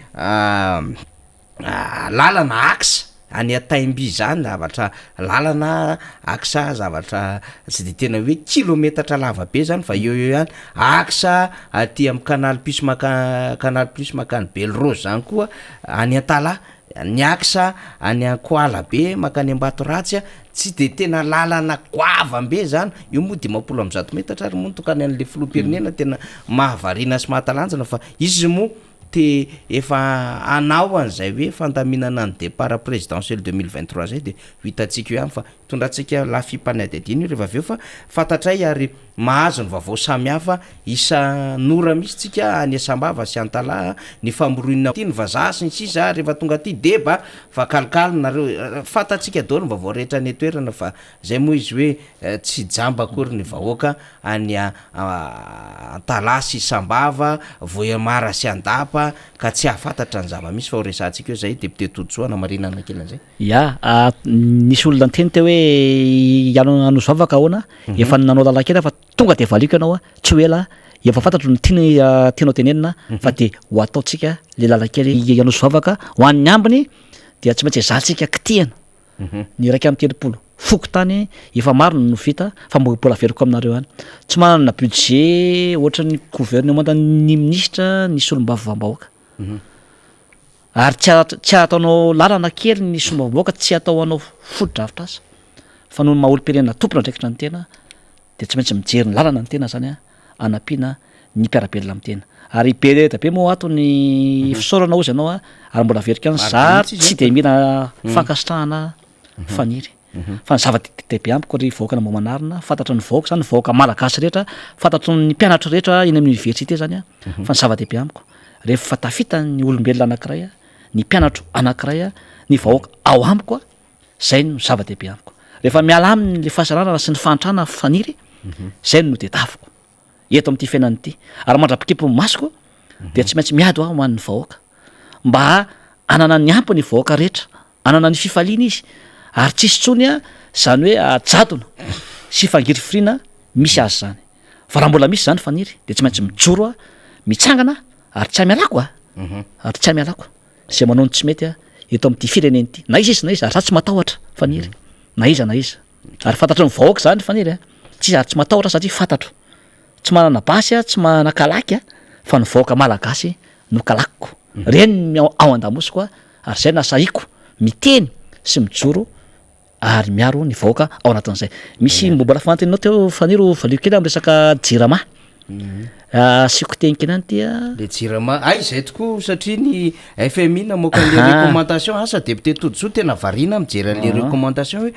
lalana axe any Ataimby zany zavatra lalana aksa zavatra tsy de tena hoe kilometatra lava be zany fa eo ihany aksa aty amin'ny canal plus makany Belrose zany koa any Antala ny aksa any Ankoala be makany Ambatoratsy tsy de tena lalana goavambe zany io moa 100 metatra ary moa tokany an'le filoham-pirenena tena mahavarina sy mahatalanjana fa izy moa te efa anao an'izay hoe fandaminana ny départ présidentiel 2023 zay de hitantsika io ihany fa tondratsika lafimpanadidiny rehefa aveo fa fantatray ary mahazo ny vaovao samihafa isan'ora misy tsika any asambava sy antalaha ny famoroina ty ny vazaha sy ny sisa rehefa tonga ty deba fa kalikaly nareo fantatsika daholo ny vaovao rehetra ny toerana fa zay moa izy hoe tsy jamba akory ny vahoaka any antalaha sy sambava voemara sy andapa ka tsy ahafantatra ny zava misy fa ho resantsika eo zay député Todsoana marinana kelan'zay ya nisy olona nteny te hoe anosavaka ahoana efa nanao lalakely fa tonga de valiko ianao tsy hoe la efa fantatro ny tianao tenenina fa de ho ataotsika le lalakely anosavaka ho an'ny ambiny dia tsy maintsy zahantsika kitihana ny raiky amin'ny telopolo foko tany efa maro no vita fa mbola veriko aminareo any tsy manana budget ohatra ny gouvernement ny ministre ny solombavambahoaka ary tsy ataonao lalana kely ny sombavambahoaka tsy atao anao foto-dravitra azy fa noho ny maha-olo-pirenena tompona ndraikitra ny tena de tsy maintsy mijery ny lalana ny tena zany anampiana ny mpiarabelona amin'ny tena ary be da be moa ato ny fisaorana ozy ianao ary mbola verika any za tsy de mila fankasitrahana faniry fa ny zava-dehibe ampiko ry vahoaka na mbo manarina fantatra ny vahoaka zany vahoaka malagasy rehetra fantatro ny mpianatra rehetra eny amin'ny université zany fa ny zava-dehibe amiko rehefa tafita ny olombelona anankiray ny mpianatro anankiray ny vahoaka ao amiko zay no zava-dehibe amiko rehefa miala aminy le fahasararana sy ny fantrana faniry zay no dedaviko eto amin'ity fiainany ity ary mandrapikipo masiko de tsy maintsy miady ho an'ny vahoaka mba anana ny ampy ny vahoaka rehetra anana ny fifaliana izy ary tsisy tsony zany hoe ajadona sy fangirifirina misy azy zany fa raha mbola misy zany faniry de tsy maintsy mijoro mitsangana ary tsy amialako ary tsy amialako zay manao ny tsy mety eto amin'ity fireneny ity na iza izy na izy ary za tsy matahotra faniry na iza ary fantatro ny vahoaka zany faniry tsy ary tsy matahotra satria fantatro tsy manana basy tsy manana kalaky fa ny vahoaka malagasy no kalakiko reny ao an-damosiko ary zay nasaiko miteny sy mijoro ary miaro ny vahoaka ao anatin'izay misy mbola fantanao teo faniry valio kely amin'ny resaka jirama siko tenikena ty le jirama zay tokoa satria ny FMI namoaka le recommandation asa député Todsoa tena variana mijery le recommandation hoe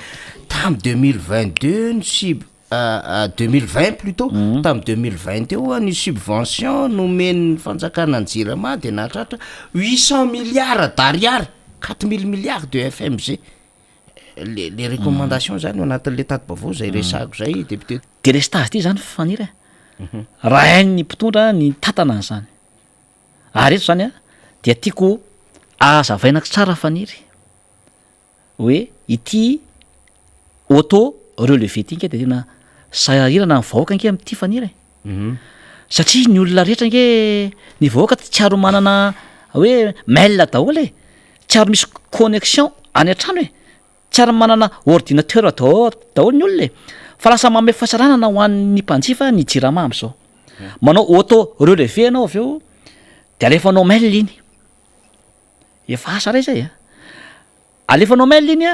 tam 2022 ny sub 2020 plutôt tam 2020 eo ny subvention nomeny fanjakana ny jirama de nahatratra 800 milliards d'ariary 4000 milliards de FMG les recommandations zany anatin'le tati-baovao zay resako zay député de le stage ty zany faniry raha hainy mpitondra ny tatana zany ary eto zany dia tiako azavainako tsara faniry hoe ity auto relevé ty nge de tena sahirana ny vahoaka nge amin'ity faniry satria ny olona rehetra nge ny vahoaka tsy aro manana hoe mail daholo tsy aro misy connexion any an-trano tsy ary manana ordinateur daholo ny olona fa lasa mame fahasaranana ho an'ny mpanjifa ny jirama am'izao manao auto relevé anao avy eo de alefanao mail iny efa asa ray zay alefanao mail iny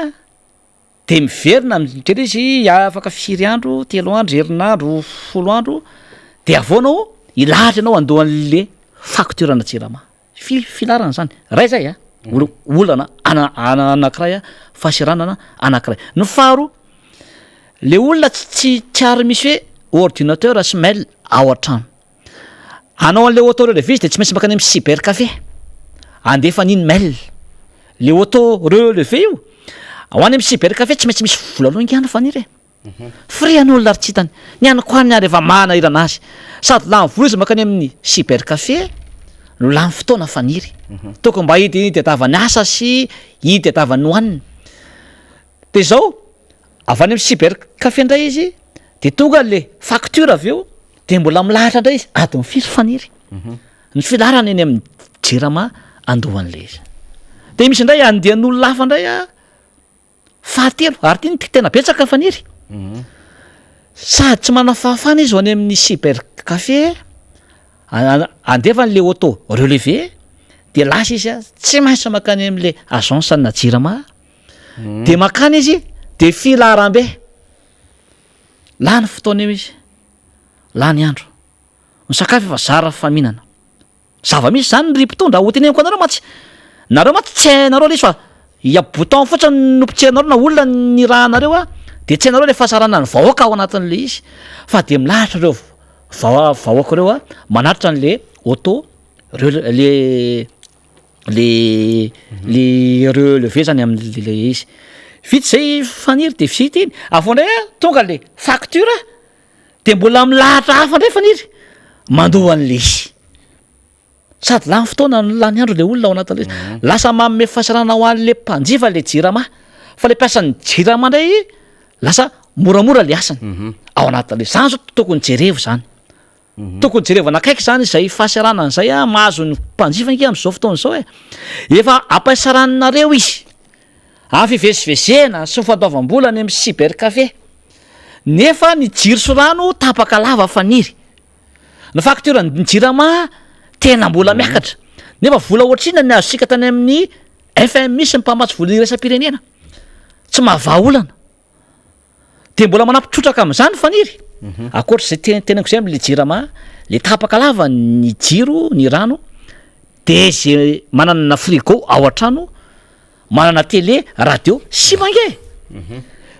de miverina mijery izy afaka 4 andro 3 andro herinandro 10 andro de avoanao ilahatra ianao andohan'le facture na jirama filarana zany ray zay olana anankiray fahasiranana anankiray no faro le olona tsy ary misy hoe ordinateur sy mail ao an-trano anao an'le auto relevé de tsy maintsy makany amin'ny cyber café andefa niny mail le auto relevé io ho any amin'ny cyber café tsy maintsy misy vola aloha ingana faniry free an'olona ary tsy hitany ny anako any ary efa manahirana azy sady la vola izy makany amin'ny cyber café no la ny fotoana faniry toko mba hidetavany asa sy hidetavany hoaniny de zao avy any amin'ny cyber café indray izy de tonga le facture avy eo de mbola milahatra indray izy ady mifiry faniry ny filarana eny amin'ny jirama andohan'le izy de misy indray andehan'olona hafa indray fahatelo ary ty ny tena betsaka faniry sady tsy manana fahafana izy ho any amin'ny cyber café andefany le auto relevé de lasa izy tsy maintsy makany amin'le agence na jirama de makany izy de filaram-be la ny fotoana eo izy la ny andro ny sakafo efa zara faminana zava-misy zany ry mpitondra hoteneniko anareo matsy nareo matsy tsy hainareo le izy fa ia bouton fotsiny no pitsihanareo na olona ny raha anareo de tsy hainareo le fahasarana ny vahoaka ao anatin'le izy fa de milahatra reo vahoaka reo a manaritra n'le auto reo le relevé zany am'le izy vita zay faniry de visita iny avondray tonga le facture de mbola milahatra hafa ndray faniry mandoa an'le izy sady lany fotoana lany andro le olona ao anatin'le izy lasa manome fahasarana ho an'le mpanjifa le jirama fa le mpiasan'ny jirama ndray lasa moramora le asany ao anatin'le zany zao tokony jerevo zany tokony jerevo anakaiky zany zay fahasarana an'izay a mahazo ny mpanjifa nge am'izao fotoana zao efa ampasaranareo izy fivezivezena sy fataovam-bola any amin'ny cyber café nefa ny jiro sy rano tapaka lava faniry ny facture ny jirama tena mbola miakatra nefa vola ohatrina ny azosika tany amin'ny FMI sy ny mpamatsy vola iraisam-pirenena tsy mahavaolana de mbola manampitrotraka am'izany faniry akoatra zay tenako zay am'le jirama le tapaka lava ny jiro ny rano de zay manana frigo ao an-trano manana télé radio simba nge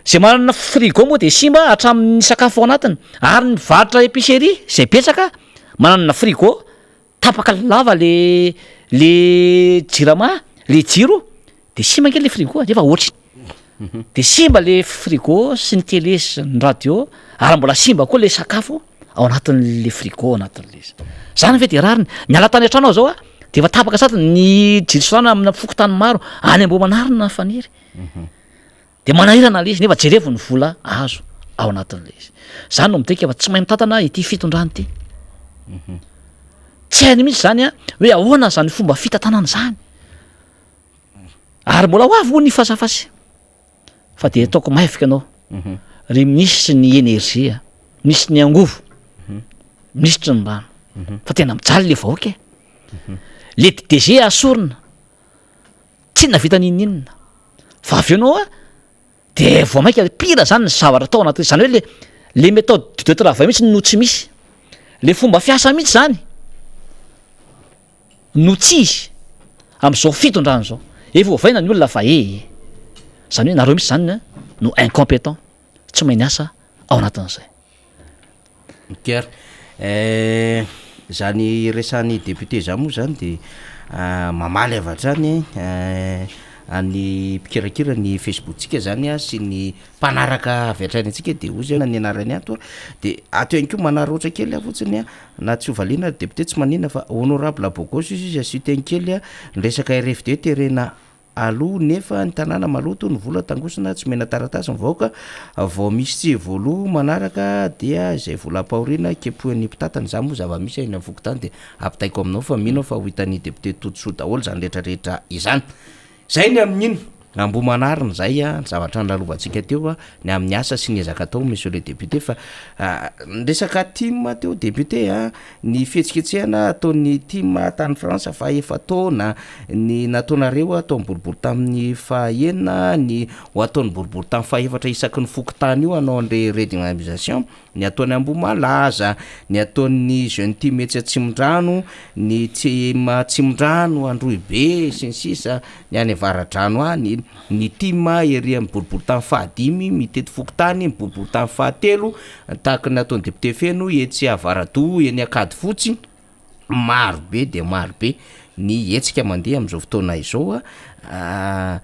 zay manana frigo moa de simba hatramin'ny sakafo ao anatiny ary ny varotra épicerie zay betsaka manana frigo tapaka lava le jirama le jiro de simba nge le frigo nefa ohatry de simba le frigo sy ny télé sy ny radio ary mbola simba koa le sakafo ao anatin'le frigo ao anatin'le izy zany ve de rariny miala tany an-trano ao zao a de efa tapaka sady ny jirosorana amina fokotany maro any ambo manarina faniry de manahirana le izy nefa jerevo ny vola azo ao anatin'le izy zany no midika fa tsy mahay mitantana ity fitondrany ity tsy hainy mihitsy zany a hoe ahoana zany fomba fitantanana zany ary mbola ho avy ho ny fasafasy fa de ataoko maifika anao ry misy ny energia misy ny angovo misitry ny rano fa tena mijaly le vahoaka le DDG asorina tsy navita ninninona fa avy anao a de vao maika pira zany ny zavatra tao anaty zany hoe le méthode de travail mihitsy no tsy misy le fomba fiasa mihitsy zany no tsy izy am'izao fitondrano zao efa ovaina ny olona fa zany hoe nareo mihitsy zany no incompétent tsy mahay ny asa ao anatin'izay ker zany resan'ny député za moa zany de mamaly avatrany any mpikirakira ny facebooksika zany a sy ny mpanaraka avy atrany atsika de ozy ny anarany ato de ato ihany ko manara ohatra kely a fotsiny a na tsy hovaliana député tsy manina fa honorable bogos izy asiteny kely a resaka RFD terena aloha nefa ny tanàna maloto ny vola tangosina tsy mena taratasy ny vahoaka vao misy tsy voalo manaraka dia zay vola ampahoriana kepohan'ny mpitatany za moa zava-misy eny am'voko tany de ampitaiko aminao fa mino fa ho hitan'ny député totoso daholo zany rehetrarehetra izany zay ny amin'ino ambo manarina zay a ny zavatra ny lalovantsika teo a ny amin'ny asa sy ny ezaka tao monsieur le député fa resaka team teo député a ny fihetsiketsehana ataon'ny team tany France fa efa taona ny nataonareo atao boribory tamin'ny fahaenina ny ho ataon'ny boribory tamin'ny fahaefatra isaky ny fokontany io anao an'le redynamisation ny ataony ambo malaza ny ataon'ny jeune team etsy atsimon-drano ny team atsimon-drano androibe sy ny sisa ny any avaradrano any ny team ery amin'ny boribory tany fahadimy mitety fokontany boribory tany fahatelo tahaka ny ataon'ny député feno etsy avarado eny akady fotsy marobe de marobe ny etsika mandeha am'izao fotoana izao a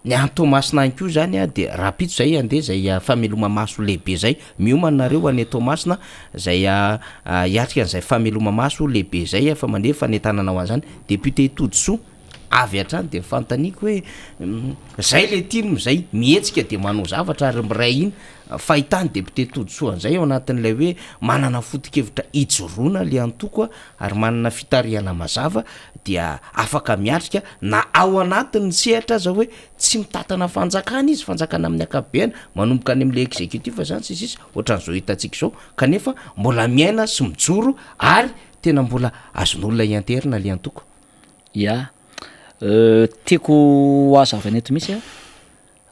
ny Antomasina ko zany a de rapito zay andeha zay fameloma maso lehibe zay miomanareo any Tomasina zay hiatrika an'izay fameloma maso lehibe zay fa mandeha fanetanana ho an'izany député Todoso avy atrany de fantaniko hoe zay le team zay mihetsika de manao zavatra ary miray iny fahitany député Todoso an'izay ao anatin'ilay hoe manana foto-kevitra ijoroana le antoko ary manana fitariana mazava dia afaka miatrika na ao anatin'ny sehatra aza hoe tsy mitatana fanjakana izy fanjakana amin'ny akabeana manomboka any am'le exécutif zany sisy ohatran'izao hitantsika zao kanefa mbola miaina sy mijoro ary tena mbola azon'olona ianterina le antoko tiako azavana eto mihitsy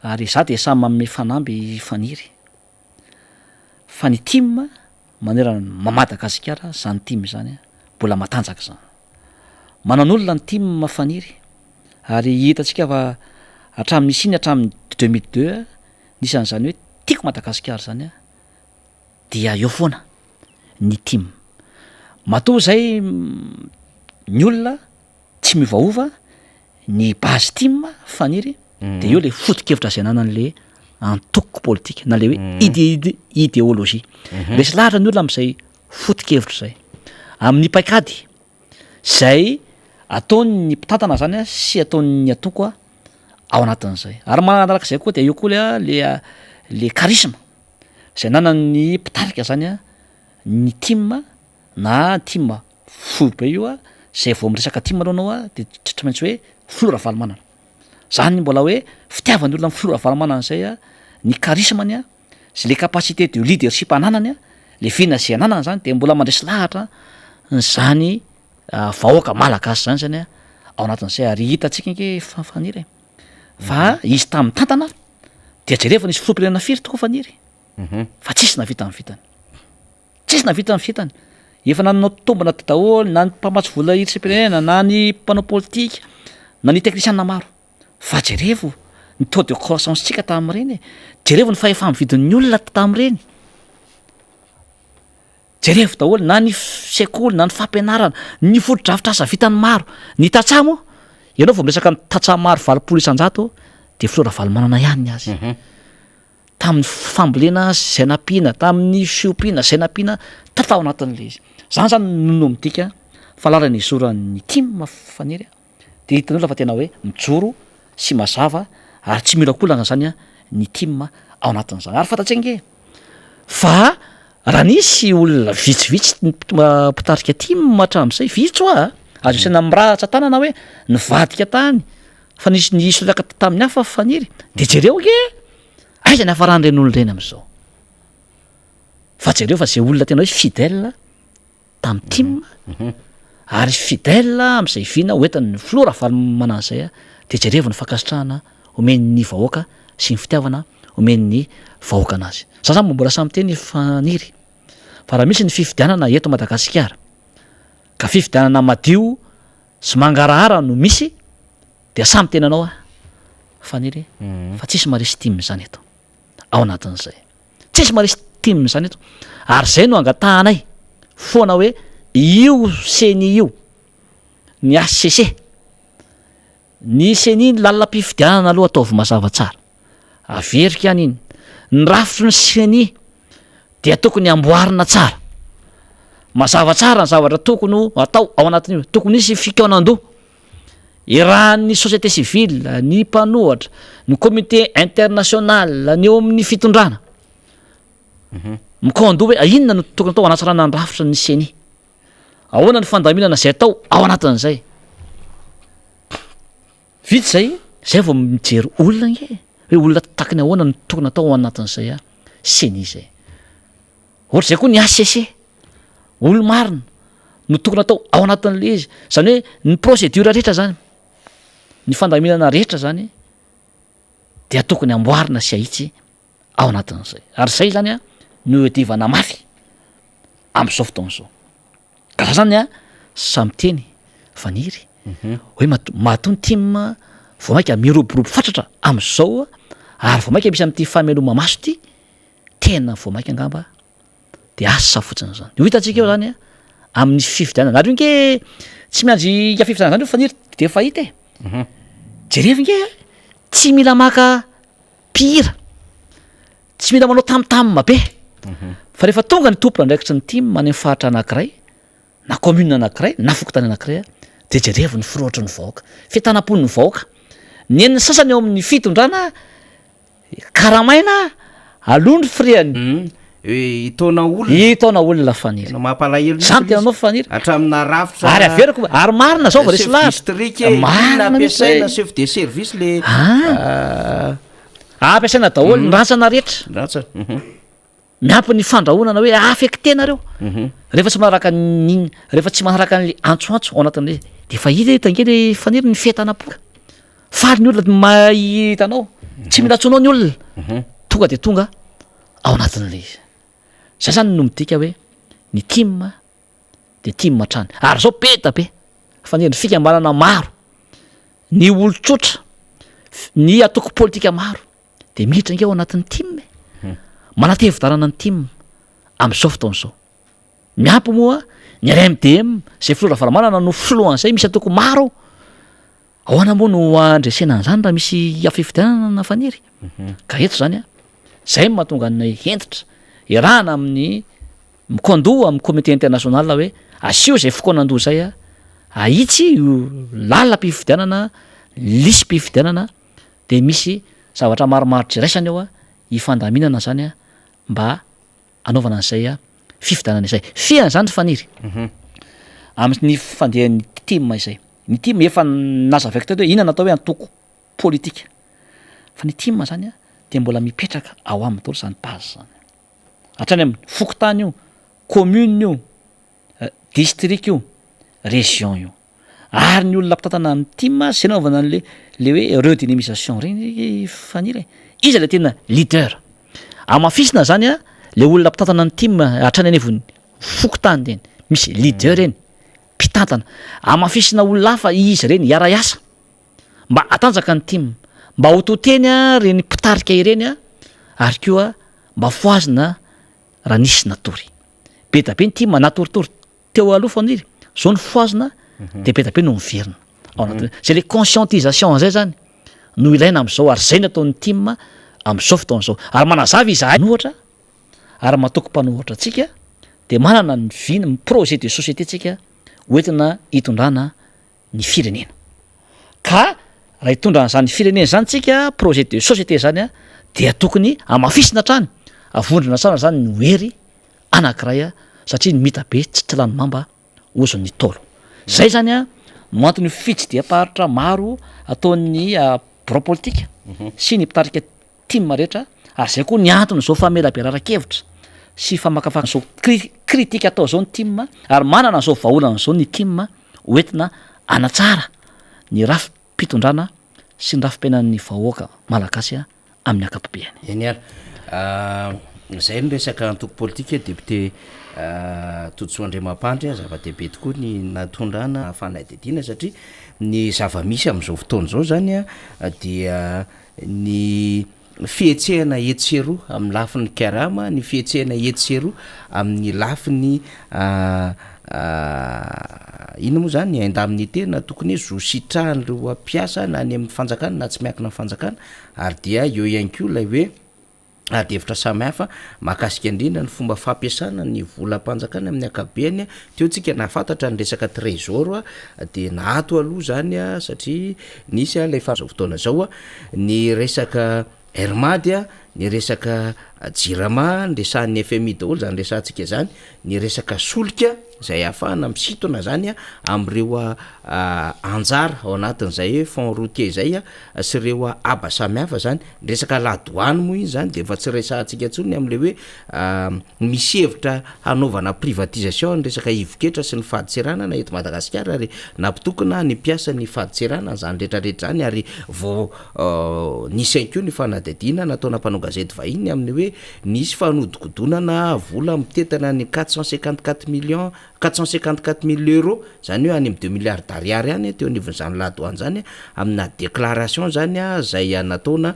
ary za de samy manome fanamby faniry fa ny team manerana Madagasikara zany team zany mbola matanjaka zany manan'olona ny team faniry ary hitantsika fa hatramin'ny isiny hatramin'ny 2002 nisan'izany hoe tiako Madagasikara zany a dia eo foana ny team matoa zay ny olona tsy mivaova ny base team faniry de eo le foto-kevitra zay nanan'le antoko politika na le hoe idéologie resy lahatra ny olona am'izay foto-kevitra zay amin'ny paikady zay ataony ny mpitantana zany a sy ataony atoko a ao anatin'izay ary manaraka zay koa de eo koa le charisme zay nanany mpitarika zany a ny team na team foibe io a zay vao miresaka team alohanao a de tsy maintsy hoe flora valomanana zany mbola hoe fitiavany olona flora valomanana zay a ny charisme-ny a sy le capacité de leadership ananany a le finazay ananana zany de mbola mandresy lahatra zany vahoaka malagasy zany a ao anatin'izay ary hitatsika nke faniry fa izy tamin'ny tantana dia jereva nisy filoam-pirenena firy tokoa faniry fa tsisy navita amin'ny vitany tsisy navita amin'ny vitany efa nananao tombona daholo na ny mpamatsy vola iritsam-pirenena na ny mpanao politika na ny teknisianina maro fa jerevo ny taux de croissance tsika tamin'ireny jerevo ny fahefa mividin'ny olona tamin'ireny jerevo daholo na ny sekoly na ny fampianarana ny foto-dravitra asa vitany maro ny tatsamo ianao vao miresaka tatsamo maro 20% de flora valomanana ihany ny azy tamin'ny fambolena zay nampiana tamin'ny fiompiana zay nampiana tatao anatin'le izy zany nono midika fa lalany izoran'ny team faniry de hitan'olona fa tena hoe mijoro sy mazava ary tsy mila kolana zany a ny team ao anatin'izany ary fantatsika fa raha nisy olona vitsivitsy mpitarika team hatramin'izay vitso azo isaina miratsa tanana hoe nivadika tany fa nisy nisolaka tamin'ny hafa faniry de jereo ke aiza ny hafaran'ireny olona ireny am'izao fa jereo fa zay olona tena hoe fidèle tamin'ny team ary fidèle am'izay vina hoentan'ny flora valomanan'izay de jerevo ny fankasitrahana omen'ny vahoaka sy ny fitiavana omen'ny vahoaka anazy za zany mbola samy teny faniry fa raha misy ny fifidianana eto Madagasikara ka fifidianana madio sy mangarahara no misy de samy tenanao faniry fa tsisy maresy team zany eto ao anatin'izay tsisy maresy team zany eto ary zay no angatahanay foana hoe io seny io ny ACC ny seny ny lalam-pifidianana aloha ataovy mazava tsara averika any iny ny rafitry ny seny dia tokony amboarina tsara mazava tsara ny zavatra tokony atao ao anatin'io tokony isy fikaonan-doha irahan'ny société civile ny mpanohatra ny comité international ny eo amin'ny fitondrana mikaondo hoe inona no tokony atao anatsarana ny rafitra ny seny ahoana ny fandaminana zay atao ao anatin'izay vitsy zay vao mijery olona nge hoe olona takiny ahoana no tokony atao ao anatin'izay seny zay ohatra zay koa ny ACC olo marina no tokony atao ao anatin'le izy zany hoe ny procédure rehetra zany ny fandaminana rehetra zany dia tokony amboarina sy ahitsy ao anatin'izay ary zay zany no edivana mafy am'izao fotoana zao ka za zany samy teny faniry hoe mahaton'ny team vao maika miroborobo fatratra am'izao ary vao maika misy am'ty fameloma maso ty tena vao maika angamba de asa fotsiny zany ho hitantsika eo zany amin'ny fifidianana ary nke tsy miandry fifidianana zany faniry de fahita jerevy nke tsy mila maka pira tsy mila manao tamtamma be fa rehefa tonga ny tompona ndraikitry ny team many faritra anankiray na commune anankiray na fokotany anankiray de jerevo ny firohatry ny vahoaka fitanam-pony ny vahoaka ny eniny sasany eo amin'ny fitondrana karamaina alondry friany itaona olona faniry mampalahelo zany tenanao faniry hatramina rafitra ary averiko ary marina zao va resy laharina chef de service le ampiasaina daholo ny rantsana rehetra miampy ny fandrahonana hoe affectenareo rehefa tsy manaraka n'iny rehefa tsy manaraka n'le antsoantso ao anatin'le de fa hitangely faniry ny fietana-poka faly ny olona mahitanao tsy mila tsonao ny olona tonga de tonga ao anatin'le izy zay zany no midika hoe ny team de team matrany ary zao peta be faniry ny fikambanana maro ny olo-tsotra ny atoko politika maro de miditra inge ao anatin'ny tim manatevidarana ny tim am'izao fotoana zao miampy moa ny RMDM zay filora faramanana no filohan'izay misy atoko maro ahoana moa no andresena an'izany raha misy afifidianana na faniry ka eto zany a zay mahatonga ny hentitra irahana amin'ny mikondoa amin'ny comité international hoe asio zay fokoanandoha zay a ahitsy lalam-pifidianana lisy mpifidianana de misy zavatra maromaro tsiraisany eo a hifandaminana zany a mba anaovana an'izay a fifidianana izay fiana zany faniry amin'ny fandehan'ny tim izay ny tim efa nazavaiko teto hoe inona natao hoe antoko politika fa ny tim zany a de mbola mipetraka ao amin'ny tolo zany base zany hatrany amin'ny fokotany io commune io district io région io ary ny olona mpitatana amin'ny tim sy naovana an'le hoe redynamisation reny faniry izy le tena leader amafisina zany a le olona mpitatana ny tim hatrany anevony fokotany reny misy leader reny mpitantana amafisina olona hafa izy reny iara-iasa mba atanjaka ny tim mba hototeny a reny mpitarika ireny a ary koa mba foazina raha nisy natory be da be ny tim natoritory teo aloha faniry zao ny foazina de be da be no miverina ao anatin'ny zay le conscientisation zay zany no ilaina am'izao ary zay no ataon'ny tim am'izao fotoana zao ary manazava izahay nohatra ary matoko mpanohatra atsika de manana ny vina ny projet de société tsika hoentina hitondrana ny firenena ka raha hitondran'izany firenena zany tsika projet de société zany a dia tokony amafisina trany avondrina tsara zany ny hoery anankiray a satria ny mita be tsy tilano mamba ozony tolo zay zany a no antony fitsidiam-paritra maro ataon'ny bureau politika sy ny mpitarika tim rehetra ary zay koa ny antony zao famelaberara-kevitra sy famakafaka zao kritika atao zao ny tim ary manana zao vaolana zao ny tim hoentina anatsara ny rafim-pitondrana sy ny rafim-piainan'ny vahoaka malagasy a amin'ny akapobeany eny ary zay no resaka antoko politika député Totsoandriamampandry zava-dehibe tokoa ny natondrana fanadidina satria ny zava-misy am'izao fotoana zao zany a dia ny fihetsehana etseroa amin'ny lafin'ny karama ny fihetsehana etseroa amin'ny lafin'ny ina moa zany ny indemnité na tokony hoe zo sitrahan'reo ampiasa na any amin'ny fanjakana na tsy miakina ny fanjakana ary dia eo ihany ko lay hoe adevitra samihafa mahakasika indrindra ny fomba fampiasana ny volam-panjakana amin'ny akabeany teo tsika nafantatra ny resaka trésor de nahato aloha zany a satria nisy a lay fazao fotoana zao a ny resaka hermady a ny resaka jirama ny resahan'ny FMI daholo zany resantsika zany ny resaka solika zay ahafahana misitona zany a am'ireo anjara ao anatin'izay hoe fond routier zay a sy ireo aba samihafa zany resaka ladoany moa iny zany de efa tsy resantsika ntsony am'le hoe misy hevitra hanaovana privatisation ny resaka ivoketra sy ny faditserana na eto Madagasikara ary nampitokona ny mpiasa ny faditserana zany rehetrarehetra zany ary vao nisy ainko ny fanadidina nataona mpanao gazety vahiny amin'ny hoe nisy fanodikodonana vola mitetana ny 454 millions 454 000 euros zany hoe any amin'ny 2 milliards d'ariary any teo anivon'izany ladoany zany amina déclaration zany a zay nataona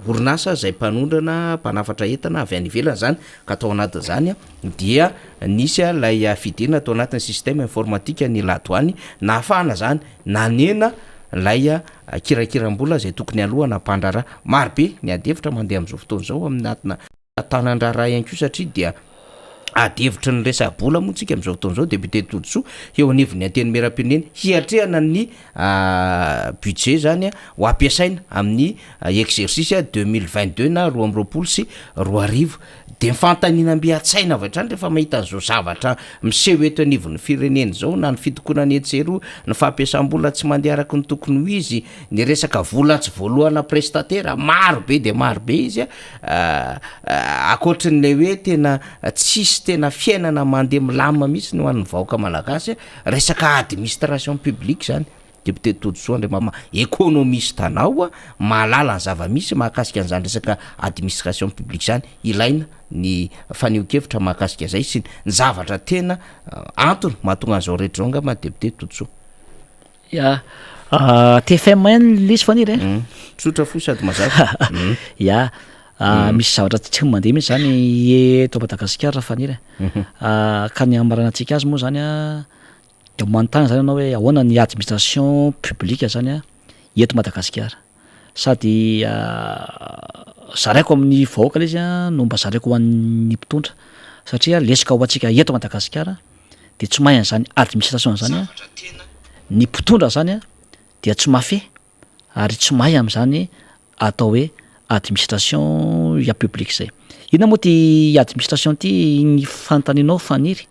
orinasa zay mpanondrana mpanafatra entana avy any ivelany zany ka atao anatin'izany dia nisy a lay fidina atao anatin'ny système informatique ny ladoany nahafahana zany nanena lay kirakiram-bola zay tokony aloha nampandrara marobe ny adevitra mandeha am'izao fotoana zao aminatina tanandrara ihany ko satria dia adevitra ny resa-bola moa tsika am'izao fotoana zao député Todsoa eo anivony anteny meram-pirenena hiatrehana ny budget zany ho ampiasaina amin'ny exercice 2022 na 2020 sy 2021 de mifantaninam-be atsaina avy hatrany rehefa mahita an'izao zavatra miseho eto anivon'ny firenena zao na ny fitokonana etsero ny fampiasam-bola tsy mandeha araky ny tokony ho izy ny resaka vola tsy voalohana prestataire maro be de maro be izy akoatrin'le hoe tena tsisy tena fiainana mandeha milamina mihitsy ny ho an'ny vahoaka malagasy resaka administration publique zany député Todsoa Andriamama économiste anao mahalala ny zava-misy mahakasika an'izany resaka administration publique zany ilaina ny fanio-kevitra mahakasika zay sy ny zavatra tena antony mahatonga an'izao rehetra zao nga ma député Todsoa ya TFM le izy faniry tsotra fo sady mazava ya misy zavatra tsy mandeha mihitsy zany eto Madagasikara raha faniry ka ny amaranantsika azy moa zany a de manontany zany ianao hoe ahoana ny administration publique zany a eto Madagasikara sady zaraiko amin'ny vahoaka le izy a no mba zaraiko ho an'ny mpitondra satria lesika ho antsika eto Madagasikara de tsy mahay an'zany administration zany a ny mpitondra zany a dia tsy mafy ary tsy mahay am'zany atao hoe administration ya publique zay ina moa ty administration ty ny fantaninao faniry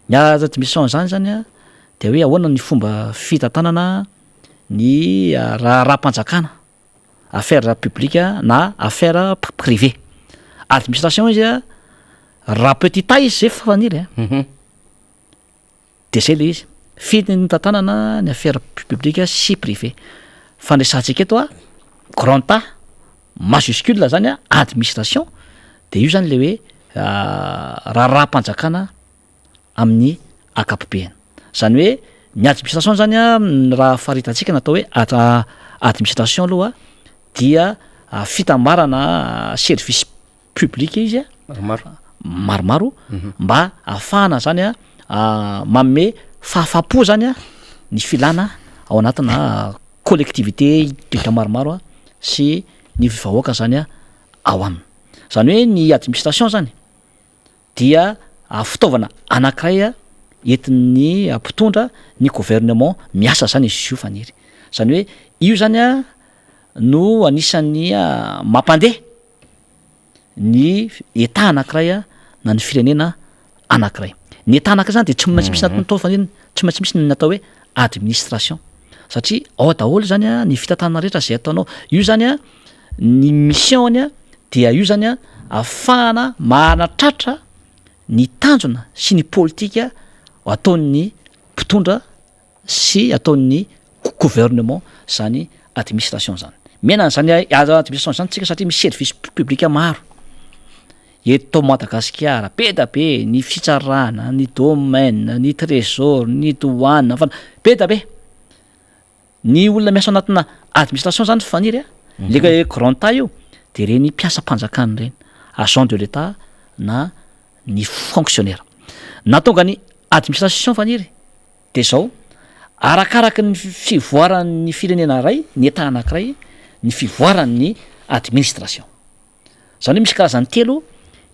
ny administration zany a de hoe ahoana ny fomba fitantanana ny raha-panjakana affaire publique na affaire privé administration izy a raha petit taille izy zay faniry de zay le izy fitantanana ny affaire publique sy privé fandraisantsika eto a grand A majuscule zany a administration de io zany le hoe raha-panjakana amin'ny ankapobeny zany hoe ny administration zany a raha faritantsika natao hoe administration aloha dia fitambarana service public izy a maromaro mba ahafahana zany a manome fahafapo zany a ny filana ao anatina collectivité de maromaro a sy ny vahoaka zany a ao aminy zany hoe ny administration zany dia fitaovana anankiray a entin'ny mpitondra ny gouvernement miasa zany izy io faniry zany hoe io zany a no anisan'ny mampandeha ny état anankiray a na ny firenena anankiray ny état anankiray zany de tsy maintsy misy natao faniriny tsy maintsy misy natao hoe administration satria ao daholo zany a ny fitantanana rehetra zay ataonao io zany a ny mission-ny a dia io zany a ahafahana manatratra ny tanjona sy ny politika ataon'ny mpitondra sy ataon'ny gouvernement zany administration zany menana zany administration zany tsika satria misy service public maro eto Madagasikara be da be ny fitsarana ny domaine ny trésor ny douane fa be da be ny olona miasa anatina administration zany faniry a le grand A io de reny mpiasa-panjakana reny agent de l'État na ny fonctionnaire natonga ny administration faniry de zao arakaraky ny fivoaran'ny firenena ray ny état anankiray ny fivoaran'ny administration zany hoe misy karazany telo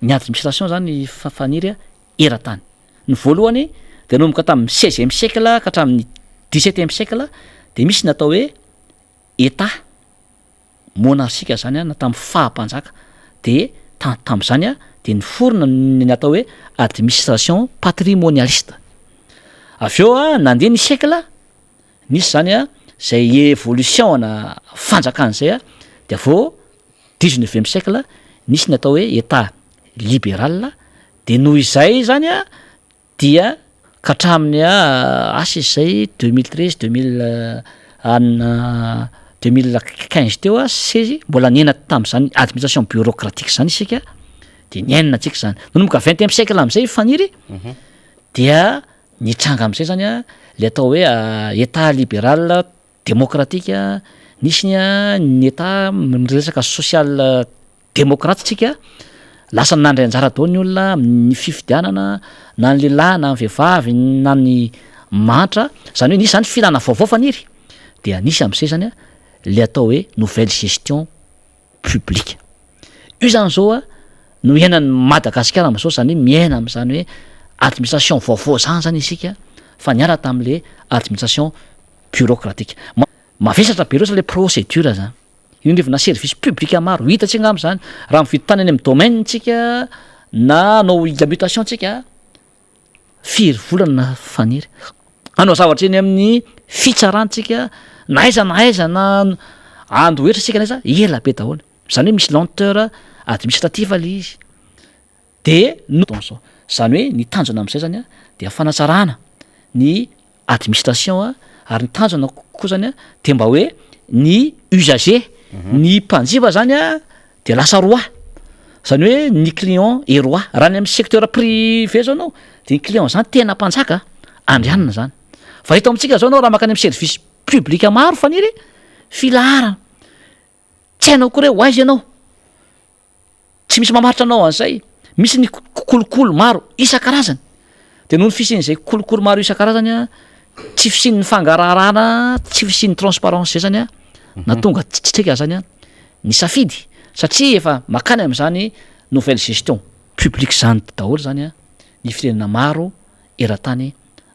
ny administration zany faniry a eran-tany ny voalohany de nomboka tamin'ny 16e siècle ka hatramin'ny 17e siècle de misy natao hoe état monarchika zany a na tamin'ny fahampanjaka de tam'zany a de ny forona ny atao hoe administration patrimonialiste avy eo a nandeha ny siècle nisy zany a zay évolution na fanjakana zay a de aveo 19e siècle nisy ny atao hoe état libéral de noho izay zany a dia ka hatramin'ny asa izay 2013 2015 teo a sezy mbola niaina tam'zany administration bureaucratique zany isika de niainana antsika zany nanomboka 20e siècle am'izay faniry dia nitranga am'izay zany a le atao hoe état libéral démocratique nisy ny état miresaka social démocrate tsika lasa nandray anjara dao ny olona ny fifidianana na ny lehilahy na ny vehivavy na ny mantra zany hoe nisy zany filana vaovao faniry de anisy am'izay zany a le atao hoe nouvelle gestion publique io zany zao a no iainany Madagasikara am'zao zany hoe miaina am'zany hoe administration vaovao zany isika fa niara tam'le administration bureaucratique mavesatra be loatra le procédure zany io ndrevana service public maro hitatsika angamba zany raha mividy tany any amin'ny domaine tsika na anao mutation tsika firy volana faniry anao zavatra eny amin'ny fitsarantsika na aiza na ando hetra sika naiza ela be daholo zany hoe misy lenteur administrative le izy de zao zany hoe ny tanjona am'izay zany a de fanatsarana ny administration ary ny tanjona koa zany a de mba hoe ny usager ny mpanjifa zany a de lasa roi zany hoe ny client et roi raha ny amin'ny secteur privé zao anao de ny client zany tena mpanjaka andrianina zany fa hito amintsika zao anao raha makany amin'ny service publika maro faniry filarana tsy hainao koa re ho aizy ianao tsy misy mamaritra anao an'izay misy ny kolokolo maro isan-karazany de noho ny fisian'izay kolokolo maro isan-karazany a tsy fisian'ny fangararana tsy fisian'ny transparence zay zany a na tonga tsitsika zany a ny safidy satria efa makany am'izany nouvelle gestion publique zany daholo zany a ny firenena maro eran-tany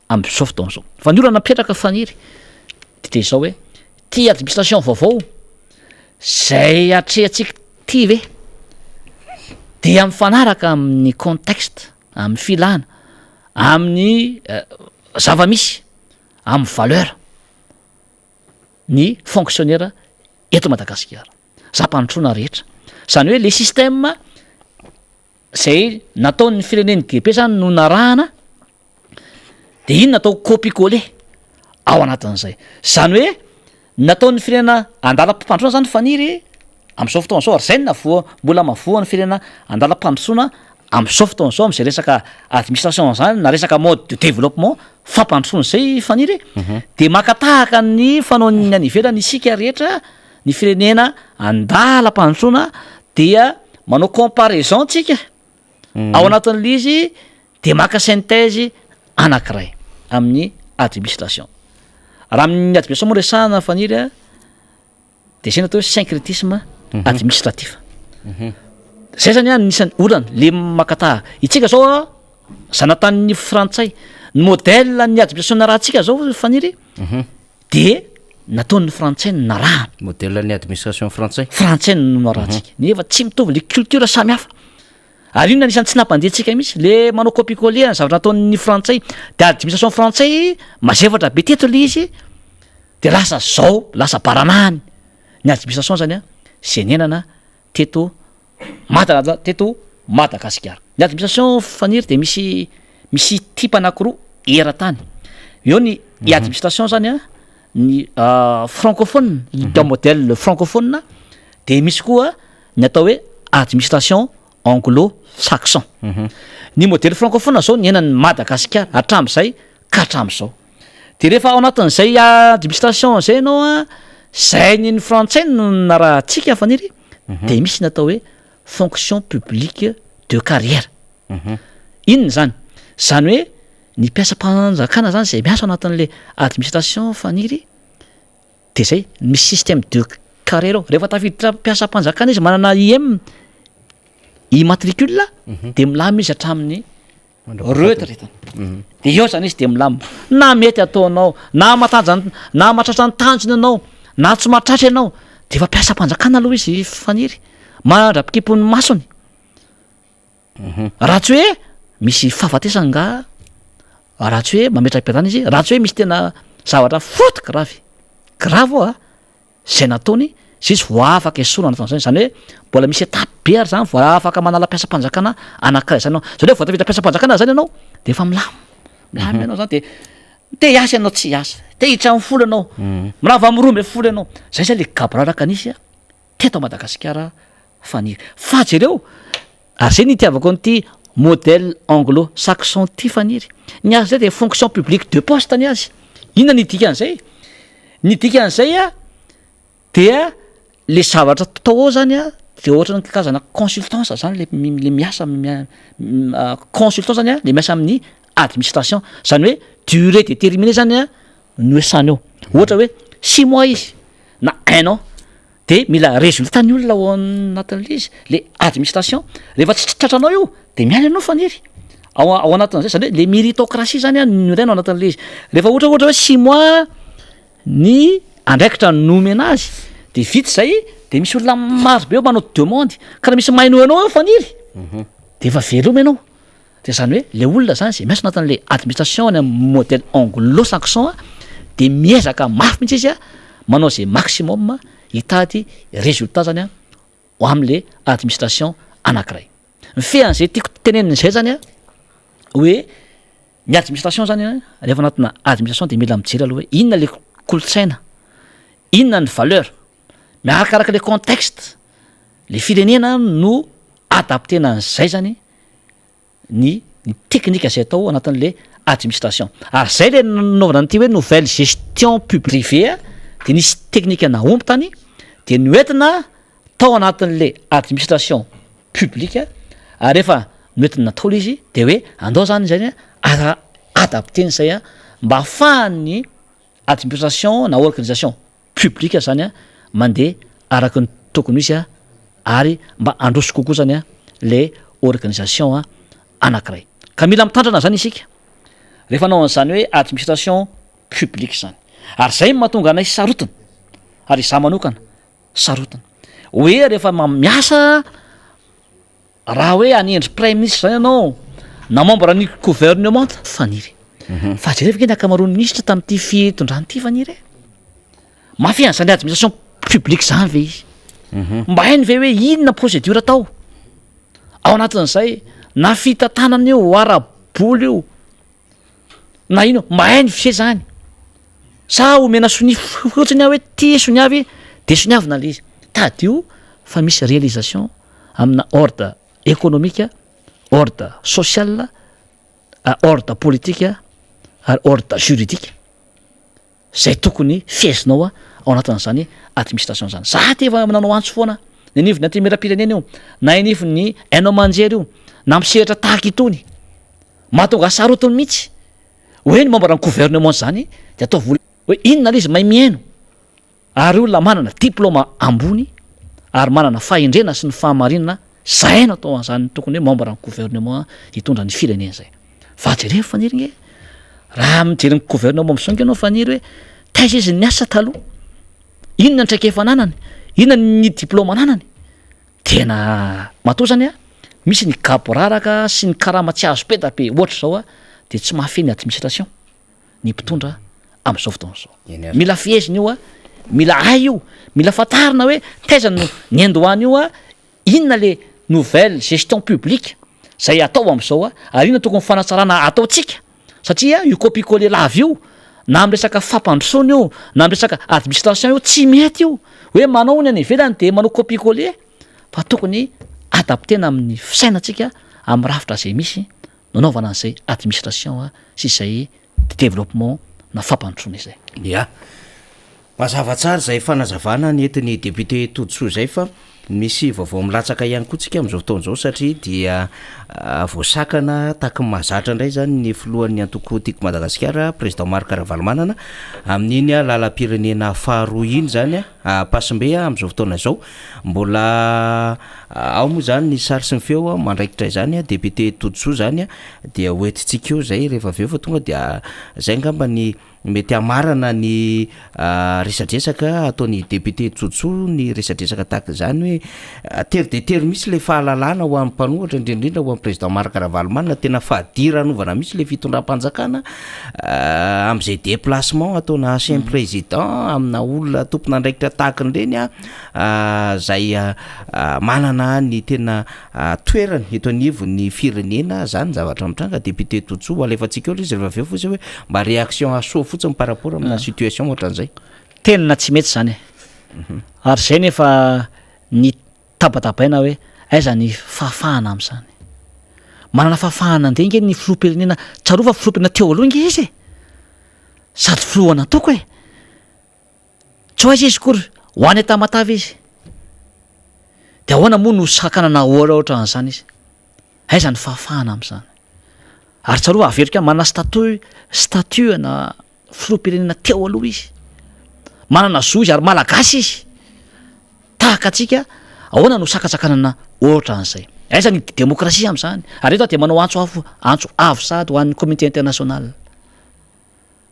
am'izao fotoana zao fa ny olana mipetraka faniry de zao hoe ty administration vaovao zay atrehantsika ty ve de mifanaraka amin'ny contexte amin'ny filana amin'ny zava-misy amin'ny valeur ny fonctionnaire eto Madagasikara zampanontroana rehetra zany hoe le système zay nataon'ny fireneny GP zany no narahana de iny natao copie-coller ao anatin'izay zany hoe nataon'ny firenena andalam-pampantroana zany faniry am'izao fotoana zao ary zay ny navoa mbola mavoan'ny firenena andalam-pampantroana am'izao fotoana zao am'izay resaka administration zany na resaka mode de développement fampantroana zay faniry de makatahaka ny fanaony any ivelany isika rehetra ny firenena andalam-pampantroana dia manao comparaison tsika ao anatin'le izy de maka synthèse anankiray amin'ny administration raha amin'ny administration moa resahana faniry a de zay natao hoe syncrétisme administratif zay zany a nisan'ny olana le makataha itsika zao a zanatany frantsay ny modèle ny administration narahantsika zao faniry de nataon'ny frantsay narahana modèle ny administration frantsay no narahantsika nefa tsy mitovy le culture samy hafa ary io anisany tsy nampandehantsika mihitsy le manao copie-coller ny zavatra nataon'ny frantsay de administration frantsay mazevatra be teto le izy de lasa zao lasa baranahany ny administration zany a zay nenana teto Madagasikara ny administration faniry de misy type anankiroa eran-tany eo ny administration zany a ny francophone de modèle francophone de misy koa ny atao hoe administration anglo-saxon ny modèle francophone zao ny enan'ny Madagasikara hatram'izay ka hatram'izao de rehefa ao anatin'izay administration zay anao a zay ny frantsay no narahantsika faniry de misy natao hoe fonction publique de carrière inona zany hoe ny mpiasa-panjakana zany zay miasa anatin'le administration faniry de zay misy système de carrière ao rehefa tafiditra mpiasa-panjakana izy manana IM immatricule de milamy izy hatramin'ny retraite de eo zany izy de milamy na mety ataonao na matratra ny tanjona anao na tsy mahatratra ianao de efa mpiasa-panjakana aloha izy faniry mandrapikipon'ny masony raha tsy hoe misy fahafatesana nga raha tsy hoe mametra-piadana izy raha tsy hoe misy tena zavatra foty grave a zay nataony zay izy voa afaka esorana anatin'izany zany hoe mbola misy étape be ary zany voa afaka manala mpiasa-panjakana anankiray zany anao zany hoe voatafita mpiasa-panjakana zany ianao de efa milamy ianao zany de te hiasa ianao tsy hiasa te hiditra amin'ny folo ianao mirava miroa mbe folo ianao zay zay le gabraraka anisy a teto Madagasikara faniry fa jereo ary zay ny itiavako an'ity modèle anglo-saxon ty faniry ny azy zay de fonction publique de poste ny azy inona ny dikan'izay ny dikan'izay a dia le zavatra tao ao zany a de ohatra ny karazana consultance zany le miasa consultant zany a le miasa amin'ny administration zany hoe durée déterminée zany a no esany eo ohatra hoe 6 mois izy na 1 an de mila résultat ny olona ao anatin'le izy le administration rehefa tsy tratranao io de miala ianao faniry ao anatin'zay zany hoe le méritocratie zany a nyrena ao anatin'le izy rehefa ohatra hoe 6 mois ny andraikitra nome anazy de vita zay de misy olona maro be eo manao demande ka raha misy maino ianao eo faniry de efa veloma ianao de zany hoe le olona zany zay miasa anatin'le administration ny modèle anglo-saxon de miezaka mafy mihitsy izy a manao zay maximum hitady résultat zany a ho am'le administration anankiray mifehan'zay tiako tenen'zay zany a hoe ny administration zany a rehefa anatina administration de mila mijery aloha hoe inona le kolotsaina inona ny valeur miarakaraka le contexte le firenena no adaptena an'zay zany ny teknika zay atao anatin'le administration ary zay le nanaovana nyity hoe nouvelle gestion publique privé de nisy teknika naomby tany de noentina tao anatin'le administration publique ary rehefa noentina natao le izy de hoe andao zany zany adapteny zay mba ahafahany administration na organisation publique zany mandeha araka ny tokony izy ary mba androso kokoa zany le organisation anankiray ka mila mitandrana zany isika rehefa anao an'izany hoe administration publique zany ary zay mahatonga anay sarotana ary za manokana sarotana hoe rehefa miasa raha hoe anendry prime ministre zany ianao na membre ny gouvernement faniry fa jerevaka ny akamaroan'ny ministre tamin'ity fitondrany ity faniry mafy an'izany administration publique zany ve izy mba hainy ve hoe inona procédure atao ao anatin'izay na fitantanana io araboly io na ino mba hainy fise zany sa omena sony fotsiny hoe ty soniavy de soniavina le izy tadio fa misy réalisation amina ordre économique ordre social ordre politique ary ordre juridique zay tokony fiezinao ao anatin'izany administration zany za ty efa nanao antso foana ny anivony antemera-pirenena io na inivony ainao manjery io na miseratra tahaka itony mahatonga sarotiny mihitsy hoe ny membre ny gouvernement zany de atao voly hoe inona le izy mahay miaino ary olona manana diplôma ambony ary manana fahendrena sy ny fahamarinana zay no atao an'izany tokony hoe membre ny gouvernement hitondra ny firenena zay fa jereo faniry raha mijery ny gouvernement misonga ianao faniry hoe taiza izy ny asa taloha inona ny traikefa ananany inona ny diplôma ananany tena matoa zany misy ny gaboraraka sy ny karama tsy azo petabe ohatra zao de tsy mahafeny administration ny mpitondra am'izao fotoana zao mila fieziny io mila ay io mila fatarina hoe taiza no ny andohany io inona le nouvelle gestion publique zay atao am'izao ary inona tokony fanatsarana ataotsika satria io copie-coller lavy io na amresaka fampandrosony io na amresaka administration io tsy mety io hoe manao ny any ivelany de manao copie-coller fa tokony adaptena amin'ny fisainatsika amin'ny rafitra zay misy nanaovana an'izay administration sy zay développement na fampandrosony izay ia mazava tsara zay fanazavana ny entiny député todosoa zay fa misy vaovao milatsaka ihany koa tsika am'izao fotoan'izao satria dia voasakana tahaky ny mahazatra indray zany ny filohan'ny antoko tiako Madagasikara président Marc Ravalomanana amin'iny lalam-pirenena faharoa iny zany Pasimbe am'izao fotoana zao mbola ao moa zany ny sary sy ny feo mandraikitra izany député todosoa zany dia hoentitsika eo zay rehefa aveo fa tonga dia zay ngamba ny mety amarana ny resadresaka ataon'ny député todosoa ny resadresaka tahaka zany hoe tery de tery misy le fahalalana ho amin'ny mpanohatra indrindrindra ho amin'ny président Marc Ravalomanana tena fahadiranovana misy le fitondram-panjakana am'izay déplacement ataona ancien président amina olona tompona andraikitra tahaka nireny zay manana ny tena toerany eto anivo ny firenena zany zavatra mitranga député todosoa alefatsika eo izy rehefa aveo fotsy hoe mba réaction asoa fotsiny par rapport amina situation ohatran'izay tenina tsy mety zany ary zay nefa ny tabatabaina hoe aiza ny fahafahana am'izany manana fahafahana nde nge ny filoam-pirenena tsarova filoam-pirenena teo aloha nge izy sady filohana toko tsy ho aiza izy kory ho any atamatavy izy de ahoana moa no sakanana ohatraohatra an'izany izy aiza ny fahafahana am'izany ary tsarova averika manana statut na filoam-pirenena teo aloha izy manana zo izy ary malagasy izy tahaka atsika ahoana no sakatsakanana ohatra an'izay aiza ny démocratie am'izany ary eto de manao antso avo sady ho an'ny communauté internationale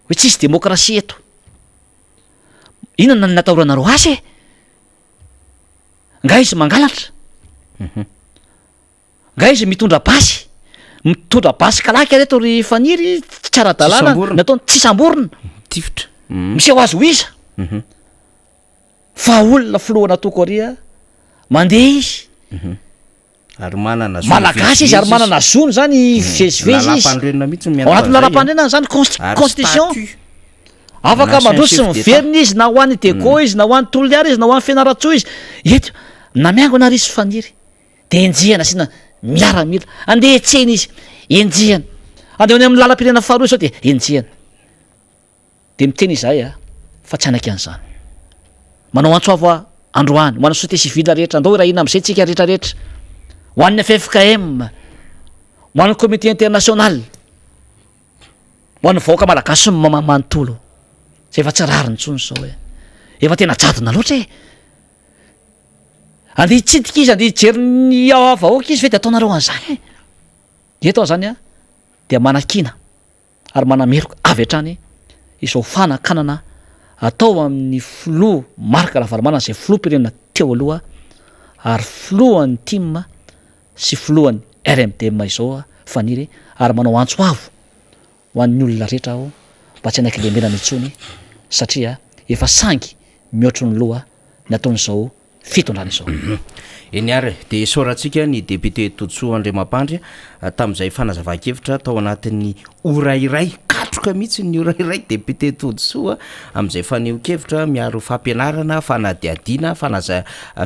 hoe tsisy démocratie eto inona ny natahoranareo asy nga izy mangalatra nga izy mitondra basy kalaky reto ry faniry tsara dalàna nataony tsy samborona tifitra misy ho azy ho iza fa olona filohana toko aria mandeha izy ary manana malagasy izy ary manana zony zany vezivezy izy ao anatin'ny lalam-pandrenana zany constitution afaka mandroso sy miverina izy na ho an'ny dego izy na ho an'ny toliara izy na ho an'ny fianaratsoa izy eto na miango ana risy faniry de enjihana sina miaramila andeha etsena izy enjihana andeony amin'ny lalam-pirenena faharoa sao de entsihana de miteny izahay fa tsy anaky an'izany manao antsoavo a androany ho ana société civile rehetra andao raha ina am'izay tsika rehetrarehetra ho an'ny FFKM ho an'ny comité international ho an'ny vahoaka malagasy manontolo zay efa tsy rariny ntsony zao efa tena jadona loatra andeha hitsitika izy andeha hijery ny vahoaka izy ve de ataonareo an'izany de atao zany de manakina ary manameroka avy hatrany izao fanakanana atao amin'ny filoha marika lavalomana zay filoham-pirenena teo aloha ary filohan'ny team sy filohan'ny RMDM izao faniry ary manao antso avo ho an'ny olona rehetra aho mba tsy anaiky lemenana itsony satria efa sangy mihoatro ny loha ny ataon'izao fitondrana izao eny ary de soratsika ny député Totsoa Andriamampandry tamin'izay fanazava-kevitra tao anatin'ny ora iray katroka mihitsy ny ora iray député Totsoa amin'izay faneho-kevitra miaro fampianarana fanadiadiana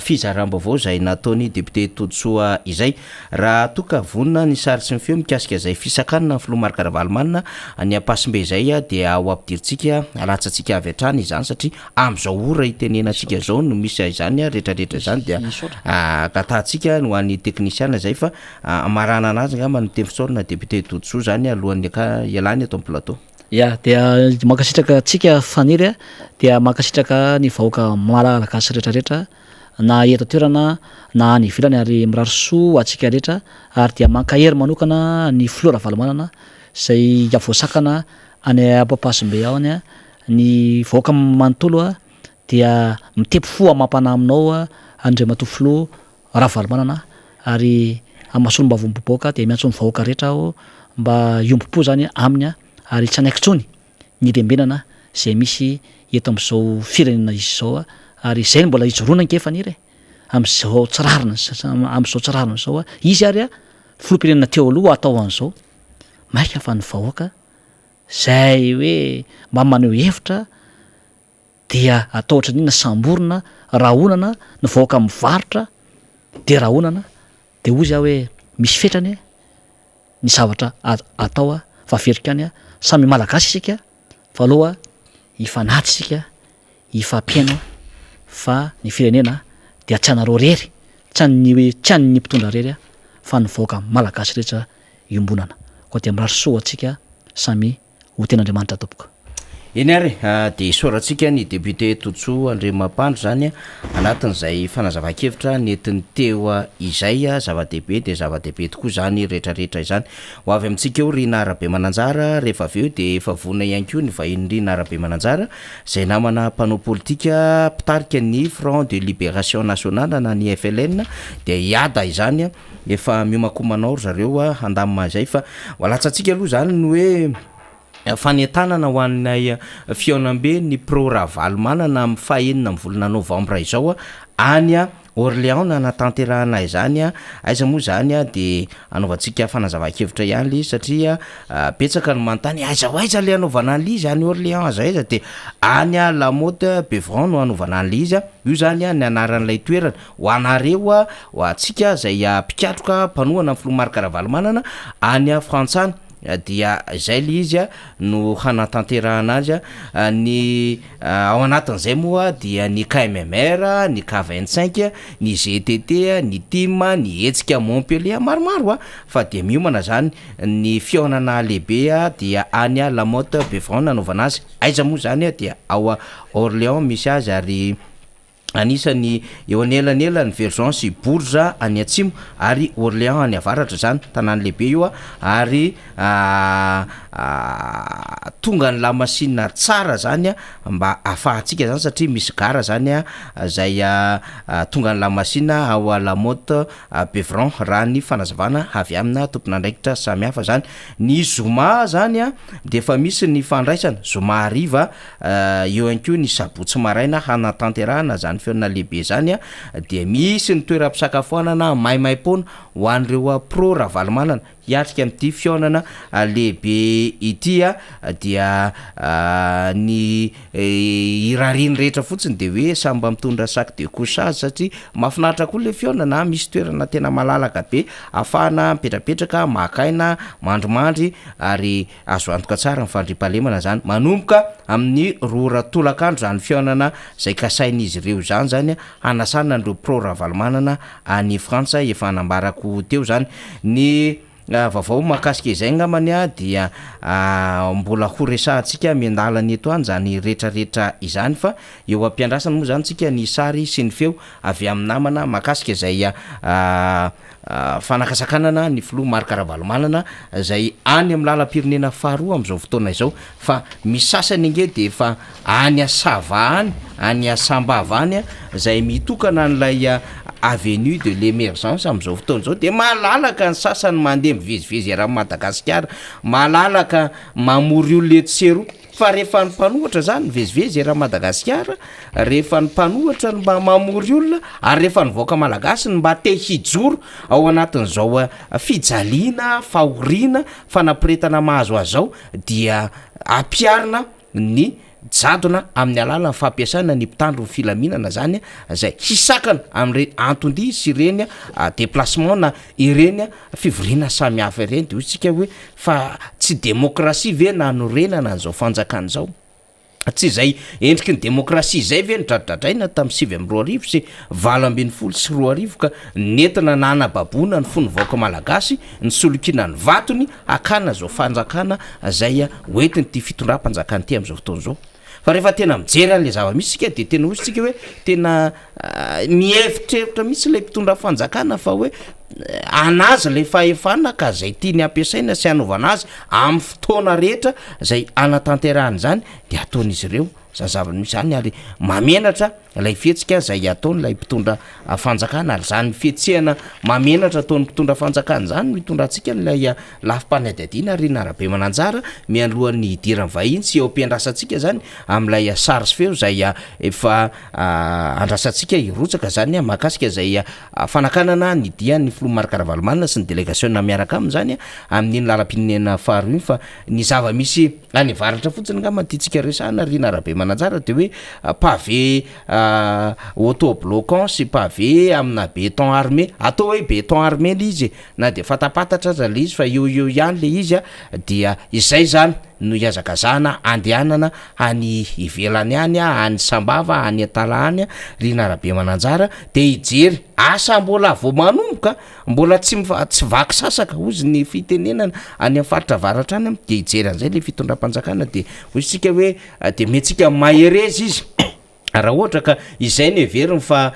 fizaram-baovao zay nataony député Totsoa izay raha toka vonina ny sary sy ny feo mikasika zay fisakanana ny filoha Marc Ravalomanina ny ampasimbe izay dia ao ampidiritsika alatsatsika avy hatrany izany satria amin'izao ora itenenantsika zao no misy izany rehetrarehetra izany dia katatsika no an'ny teknisiana zay fa marana anazy ngamba ny temisorina député Totsoa zany alohan'ny ialany ato amin'ny plateau ya dia mankasitraka atsika faniry dia mankasitraka ny vahoaka malagasy rehetrarehetra na eto toerana na any ivelany ary mirarosoa atsika rehetra ary dia mankahery manokana ny filoha Ravalomanana zay avoasakana any ampapasimbe ao any ny vahoaka manontolo dia mitepy fo amampana aminao Andriamatoa filoha Ravalomanana ary amasolo mba vomboboaka de miantso ny vahoaka rehetra aho mba iombopo zany aminy ary tsy anaiky tsony ny lembenana zay misy eto am'izao firenena izy zao ary zay ny mbola hijoroana nkefaniry am'izao tsirarina am'izao tsirarina zao izy ary filoham-pirenena teo aloha atao an'izao maika fa ny vahoaka zay hoe mba maneho hevitra dia atao ohatra nina samborona rahonana ny vahoaka mivarotra de rahonana de ozy hoe misy fetrany ny zavatra atao fa verikany samy malagasy isika fa aloha ifanaty isika ifampiaina fa ny firenena dia tsy anareo rery tsy any ny mpitondra rery fa ny vahoaka malagasy rehetra iombonana koa dia mirarosoa atsika samy ho ten'Andriamanitra topoka eny ary de soratsika ny député Totsoa Andriamampandry zany anatin'izay fanazava-kevitra netiny teo izay zava-dehibe de zava-dehibe tokoa zany rehetrarehetra izany ho avy amintsika eo Rina Arabe Mananjara rehefa avy eo de efa vonina ihany koa ny vahiny Rina Arabe Mananjara zay namana mpanao politika mpitarika ny Front de Libération Nationale na ny FLN de iada izany efa miomakomanao zareo andamina izay fa walatsatsika aloha zany ny hoe fanetanana ho annay fiaonambe ny pro Ravalomanana amin'ny fahaenina amin'ny volana novambra izao any Orléans natanterahana izany aiza moa zany de anaovantsika fanazava-kevitra ihany le satria betsaka ny manontany aiza le anaovana an'le izy any Orléans aiza de any La Motte Beuvron no anaovana an'le izy io zany ny anaran'ilay toerana ho anareo ho atsika zay mpikatroka mpanohana amin'ny filoha Marc Ravalomanana any Frantsana dia izay le izy no hanatanterahana azy ny ao anatin'izay moa dia ny KMMR, ny K25, ny GTT, ny TIM, ny hetsika Montpellier maromaro fa dia miomana zany ny fiaonana lehibe dia any La Motte Beuvron nanaovana azy aiza moa zany dia ao Orléans misy azy ary anisany eo anelanela ny Vergence Bourges any atsimo ary Orléans any avaratra zany tanàna lehibe io ary tonga ny lamasina tsara zany mba afahantsika zany satria misy gara zany zay tonga ny lamasina ao La Motte Beuvron raha ny fanazavana avy amina tompon'andraikitra samihafa zany ny Zoma zany de efa misy ny fandraisana Zoma ariva eo ihany koa ny sabotsy maraina hanatanterahana zany fiainana lehibe zany de misy ny toeram-pisakafoanana maimaim-pona ho an'ireo pro Ravalomanana hiatrika amin'ity fionana lehibe ity dia ny irariny rehetra fotsiny de hoe samba mitondra sac de couchage satria mahafinaritra koa le fionana misy toerana tena malalaka be afahana mipetrapetraka makaina mandromandry ary azo antoka tsara mifandripahalemana zany manomboka amin'ny rora tolakandro zany fionana zay kasain'izy ireo zany anasana ndreo pro ravalomanana any Frantsa efa nambarako teo zany ny vaovao mahakasika izay ngamany dia mbola horesahantsika miandalany eto any zany rehetrarehetra izany fa eo ampiandrasana moa zany tsika ny sary sy ny feo avy amin'ny namana mahakasika izay fanakasakanana ny filoha Marc Ravalomanana zay any amin'ny lalam-pirenena faharoa am'izao fotoana izao fa misy sasany nge de fa any Asava any Asambava any zay mitokana an'ilay avenue de l'émergence am'izao fotoana zao de malalaka ny sasany mandeha mivezivezy raha Madagasikara malalaka mamory olona eto seroa fa rehefa ny mpanohatra zany vezivezy raha Madagasikara rehefa ny mpanohatra ny mba mamory olona ary rehefa nyvoaka malagasy ny mba te hijoro ao anatin'izao fijaliana fahoriana fanapiretana mahazo azao dia ampiarina ny jadona amin'ny alala ny fampiasana ny mpitandro ny filaminana zany zay hisakana amin'ireny antondia sy ireny déplacement na ireny fivoriana samy hafa ireny de hotsika hoe fa tsy demokrasia ve nanorenana an'izao fanjakana zao tsy zay endriky ny demokrasia zay ve nidradradraina tamin'ny 7 sy 20 sy 2 ka nentina nanababoana ny fony vaoaka malagasy ny solokina ny vatony akana zao fanjakana zay hoentiny ty fitondram-panjakana ty am'izao fotoana zao fa rehefa tena mijery an'le zava-misy sika de tena hozy tsika hoe tena mihevitrevitra mihitsy le mpitondra fanjakana fa hoe anazy le fahefana ka zay tiany ampiasaina sy anaovana azy amin'ny fotoana rehetra zay anatanterahany zany de ataon'izy ireo zazavany zany ary mamenatra lay fihetsika zay ataon'lay mpitondra fanjakana ary zany fihetsehana mamenatra ataon'ny mpitondra fanjakana zany mitondra antsika n'lay lafim-panadihadiana Rina Rabe Mananjara mialohan'ny idirany vahiny sy eo ampiandrasantsika zany amin'lay sary sy feo zay efa andrasantsika irotsaka zany mahakasika zay fanakanana ny dia ny filoha Marc Ravalomanana sy ny délégation miaraka aminy zany amin'iny lalam-pirenena faharoa fa ny zava-misy any varatra fotsiny nga matitsika resahana Rina Rabe Mananjara de hoe pavé autobloquant sy pavé amina béton armé atao hoe béton armé le izy na de fatapatatra aza le izy fa eo ihany le izy dia izay zany no iazakazana andehanana any ivelany any any Sambava any Atala any Rina Rabe Mananjara de ijery asa mbola vo manomboka mbola tsy vaky sasaka ozy ny fitenenana any amin'ny faritra varatra any de ijery an'izay le fitondram-panjakana de hozy tsika hoe de metsika maherezy izy raha ohatra ka izay ny everiny fa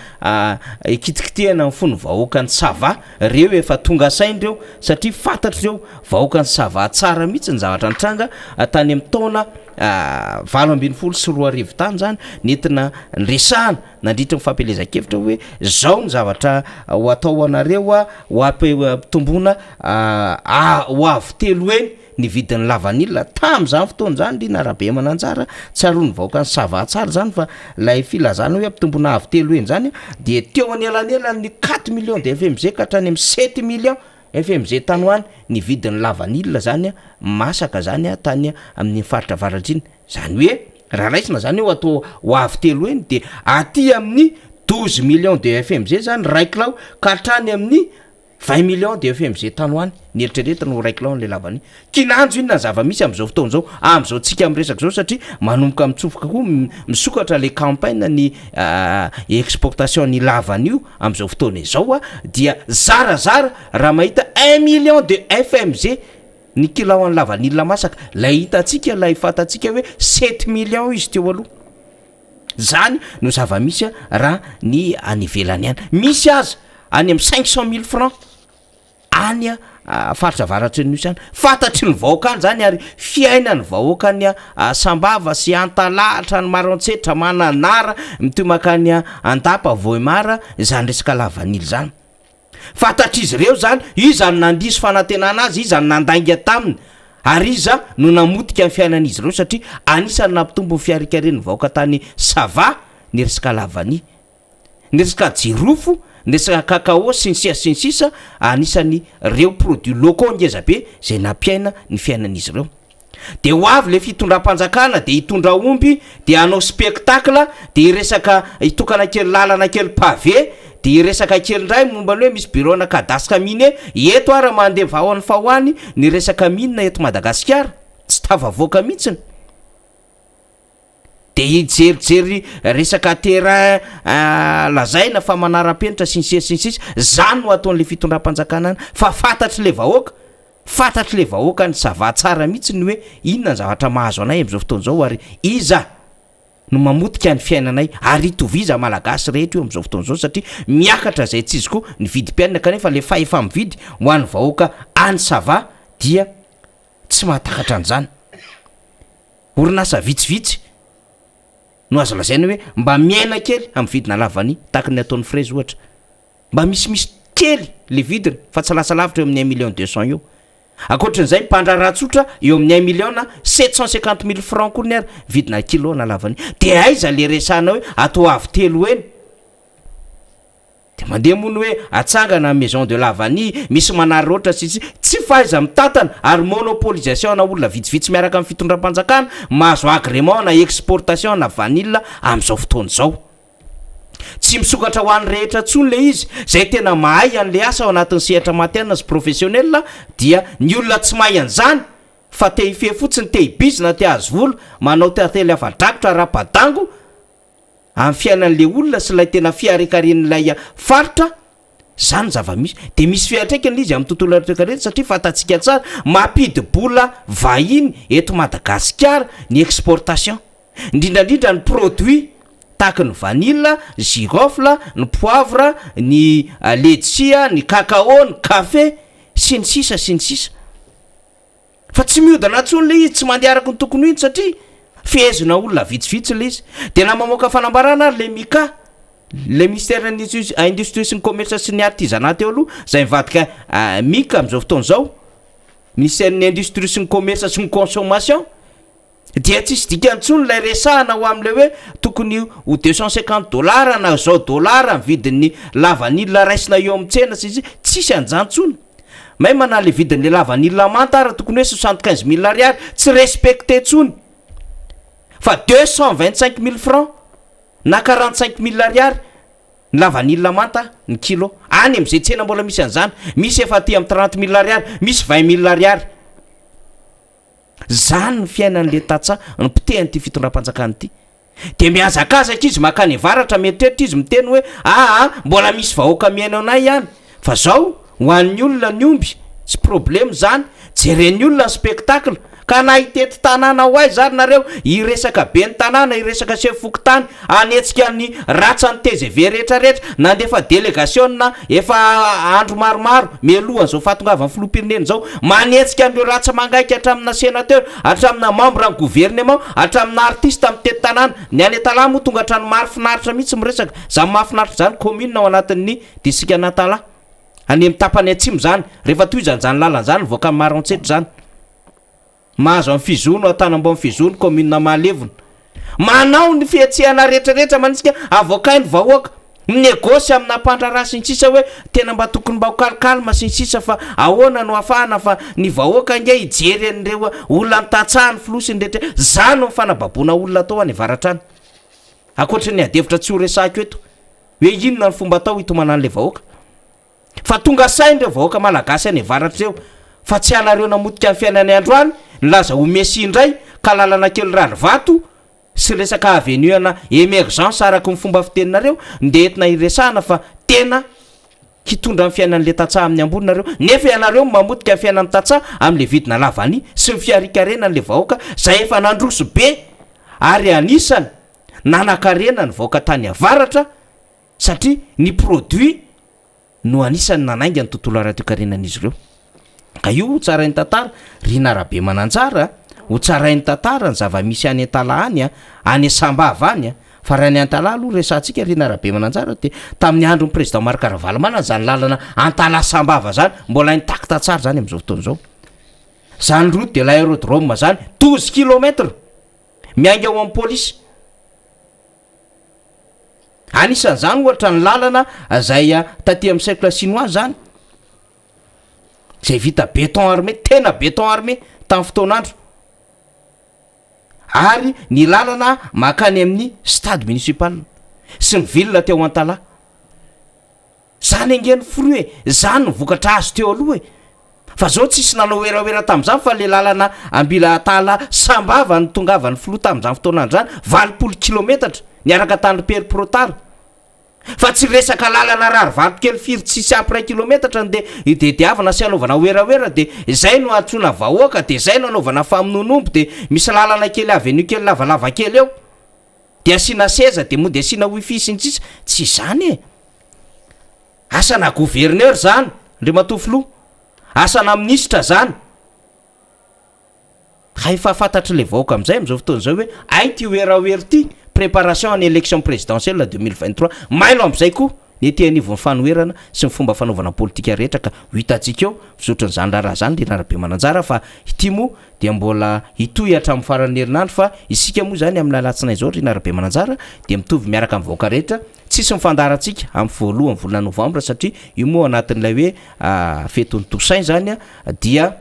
kitikitihana ny fony vahoaka ny Sava reo efa tonga saindreo satria fantatr'ireo vahoaka ny Sava tsara mihitsy ny zavatra nitranga tany amin'ny taona 20 sy 2 tany zany nentina nresahana nandritra ny fampelezan-kevitra hoe zao ny zavatra ho atao anareo ho ampitomboana ho avy telo eny ny vidin'ny lavanila tam'izany fotoana zany Rina Rabe Mananjara tsaroany vahoaka ny Sava tsara zany fa lay filazana hoe ampitomboana avy telo eny zany de teo anelanelany 4 millions de FMZ ka hatrany amin'ny 7 millions FMZ tanoany ny vidin'ny lavanila zany masaka zany tany amin'ny faritra avaratriny zany hoe raha raisina zany ho atao ho avy telo eny de aty amin'ny 12 millions de FMZ zany raiklao ka hatrany amin'ny 20 millions de FMZ tanoany nieritreretra no raiklao le lavany kinanjo inona zava-misy am'izao fotoana zao am'izao tsika am'resaka zao satria manomboka mitsofoka koa misokatra le campagne ny exportation ny lavan'io am'izao fotoana izao dia zarazara raha mahita 1 million de FMZ ny kilao any lavanila masaka lay hitatsika lay fatatsika hoe 7 millions izy teo aloha zany no zava-misy raha ny anivelany any misy aza any amin'ny 500 000 francs any faritra varatra ny zany fantatry ny vahoaka any zany ary fiaina ny vahoaka ny Sambava sy Antalahatra ny Maroantsetra Mananara mitomakany Andapa Vohimara zany resaka lavanily zany fantatry izy ireo zany izany nandiso fanantenana azy izany nandainga taminy ary iza no namotika ny fiainan'izy ireo satria anisany nampitombo ny fiarikaren'ny vahoaka tany Sava ny resaka lavany ny resaka jirofo ny resaka kakao sy ny sisa anisan'ny reo produit locaux ngezabe zay nampiaina ny fiainan'izy ireo. De ho avy le fitondram-panjakana de hitondra omby de anao spectacle de iresaka hitokana kely lalana kely pavé de iresaka kely ndray momba ny hoe misy bureau-na kadasika mine eto ara mandeha vahoan'ny fahoany ny resaka minina eto Madagasikara tsy tafavoaka mihitsiny. De hijerijery resaka terrain lazaina fa manara-penitra sinsis zany no ataon'le fitondram-panjakana fa fantatry le vahoaka ny sava tsara mihitsy ny hoe inona ny zavatra mahazo anay am'izao fotoan'izao ary iza no mamotika ny fiainanay ary itoviza malagasy rehetra io am'izao fotoan'izao satria miakatra zay tsy izy koa ny vidim-piainana kanefa le fahefa mividy ho an'ny vahoaka any sava dia tsy mahatakatra an'izany. Orinasa vitsivitsy no azo lazaina hoe mba miaina kely amin'ny vidina lavany tahaka ny ataon'ny fraise ohatra, mba misimisy kely le vidiny fa tsy lasa lavitra eo amin'ny 1,200,000 eo. Akoatran'izay mpandraratsotra eo amin'ny 1,750,000 francs koa ny ary vidina kilo na lavany. De aiza le resana hoe atao avy telo eny de mandeha moa ny hoe atsangana maison de lavany misy manary ohatra tsy faiza mitantana ary monopolisation na olona vitsivitsy miaraka amin'ny fitondram-panjakana mahazo agrément na exportation na vanille am'izao fotoan'izao. Tsy misokatra ho an'ny rehetra tsony le izy zay tena mahay an'le asa ao anatin'ny sehatra matianina sy professionnel dia ny olona tsy mahay an'izany fa te hife fotsiny te hibizina te azo vola manao tately afadrakotra ara-padango amin'ny fiainan'le olona sy lay tena fiarekaren'ilay faritra zany zava-misy de misy fiatraikany izy amin'ny tontolo aretoekarety satria fatatsika tsara mampidy-bola vahiny eto Madagasikara ny exportation indrindrandrindra ny produit tahaka ny vanille, girofle, ny poivre, ny letchia, ny cacao, ny café sy ny sisa. Fa tsy mihodana tsony le izy tsy mandeha araka ny tokony iny satria fehezona olona vitsivitsy le izy. De na mamoaka fanambarana ary le MICA, le ministère industrie sy ny commerce sy ny artisanat teo aloha zay mivadika MICA am'izao fotoan'izao, ministère ny industrie sy ny commerce sy ny consommation dia tsisy dikantsony lay resahana ho am'le hoe tokony ho $250 na zao dollara ny vidin'ny lavanille raisina eo amin'tsena sy izy tsisy anjantsony. May mana le vidin'le lavanille manta ara tokony hoe 75,000 ariary tsy respecté tsony fa 225,000 francs na 45,000 ariary ny lavanille manta ny kilo any am'izay tsena mbola misy an'izany, misy efa aty amin'ny 30,000 ariary, misy 20,000 ariary. Zany ny fiainan'le tatsa ny mpitehan'ity fitondram-panjakana ity de miazakazaka izy makany avaratra metretra izy miteny hoe mbola misy vahoaka miaina anay ihany fa zao ho an'ny olona ny omby tsy problème zany jeren'ny olona ny spectacle ka na hitety tanàna ho ay zany nareo iresaka be ny tanàna iresaka sefokotany anetsika ny ratsan'ny TGV rehetrarehetra nandefa délégation na efa andro maromaro mialohan'izao fahatongavan'ny filoham-pirenena zao manetsika an'ireo ratsa mangaika hatramina sénateur hatramina membre ny gouvernement hatramina artiste amin'ny tety tanàna ny any Tala moa tonga hatrany mahafinaritra mihitsy miresaka zany mahafinaritra zany commune ao anatin'ny district Natala any amin'ny tapany atsimo zany rehefa toizany zany lalana zany voaka amin'ny Maroantsetra zany mahazo amin'ny fizono Antanambao amin'ny fizono commune Mahalevona manao ny fietsehana rehetrarehetra manisika avoakainy vahoaka negosy amina mpandrara sy ny sisa hoe tena mba tokony mba ho kalikalma sy ny sisa fa ahoana no afahana fa ny vahoaka nge hijery an'ireo olona nitatsaha ny filosiny rehetra zany ny fanababona olona atao any avaratra any akoatra ny adevitra tsy ho resahiko eto hoe inona ny fomba atao hitomanan'le vahoaka fa tonga sain'ireo vahoaka malagasy any avaratra reo fa tsy anareo namotika amin'ny fiainany androany nilaza ho Messi indray ka lalana kely rarivato sy resaka avenue ana émergence araka ny fomba fiteninareo nde entina iresahana fa tena hitondra amin'ny fiainan'le tatsaha amin'ny ambony nareo nefa ianareo mamotika amin'ny fiainan'ny tatsaha amin'le vidina lavany sy ny fiarikarenan'le vahoaka zay efa nandroso be ary anisany nanankarena ny vahoaka tany avaratra satria ny produit no anisany nanainga ny tontolo ara-toekarenan'izy ireo. Ka io tsarain'ny tantara rinarabe mananjara ho tsarain'ny tantara ny zava-misy any Antala any any Sambava any fa raha ny Antala aloha resantsika rinarabe mananjara de tamin'ny andron'ny président Marc Ravalomanana zany lalana Antala Sambava zany mbola intact tsara zany am'izao fotoan'izao zany route de l'aérodrome zany 12 km miainga ao amin'ny polisy anisan'izany ohatra ny lalana zay taty amin'ny cercle chinois zany zay vita béton armé tena béton armé tamin'ny fotoan'andro ary ny lalana makany amin'ny stade municipal sy ny ville teo antala zany angeny fruit zany ny vokatra azo teo aloha fa zao tsisy nanao eraera tamin'izany fa le lalana ambila atala sambava ny tongava ny filoha tamin'izany fotoan'andro zany 20 kilometatra niaraka tany perprotara fa tsy resaka lalana rary vatokely firy tsisy après kilometatra de diavana sy anaovana oeraoera de zay no atsona vahoaka de zay no anaovana famononompo de misy lalana kely avenue kely lavalava kely eo de asina seza de mode asina wifi sintsisa tsy zany asana gouverneur zany ndre matofoloha asana ministra zany efa fantatry le vahoaka am'izay am'izao fotoan'izao hoe ay ty oeraoery ty préparation en élection présidentielle 2023 mailo am'izay koa ny tianivon'ny fanoerana sy ny fomba fanaovana politika rehetra ka hitantsika eo fisotranyzany raha zany le narabe mananjara fa ity mo dia mbola hitoy hatramin'ny farany herinandro fa isika moa zany amin'ny lalatsinay zao ry narabe mananjara dia mitovy miaraka amin'ny vahoaka rehetra tsisy mifandarantsika amin'ny voalohan'ny volana novambra satria io moa anatin'ilay hoe fetony tosain zany dia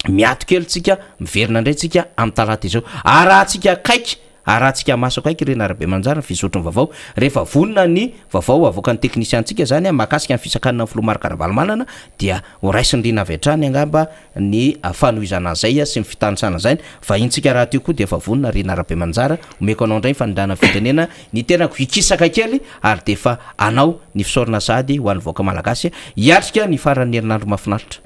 miato kely tsika miverina indray tsika amin'ny talata izao arahantsika kaiky arahantsika masako aiky reny arabe manjara ny fisotrony vaovao rehefa vonina ny vaovao avoaka ny teknisiantsika zany mahakasika ny fisakanina ny filomarikaravalmanana dia horaisindrina avy hatrany angamba ny fanohizana zay sy ny fitanisana zany fa intsika raha teo koa de efa vonina rena arabe manjara omeko anao indray fanindana fitenena ny tenako hikisaka kely ary de efa anao ny fisaorana sady ho an'ny voaka malagasy hiatrika ny faran'ny herinandro mahafinaritra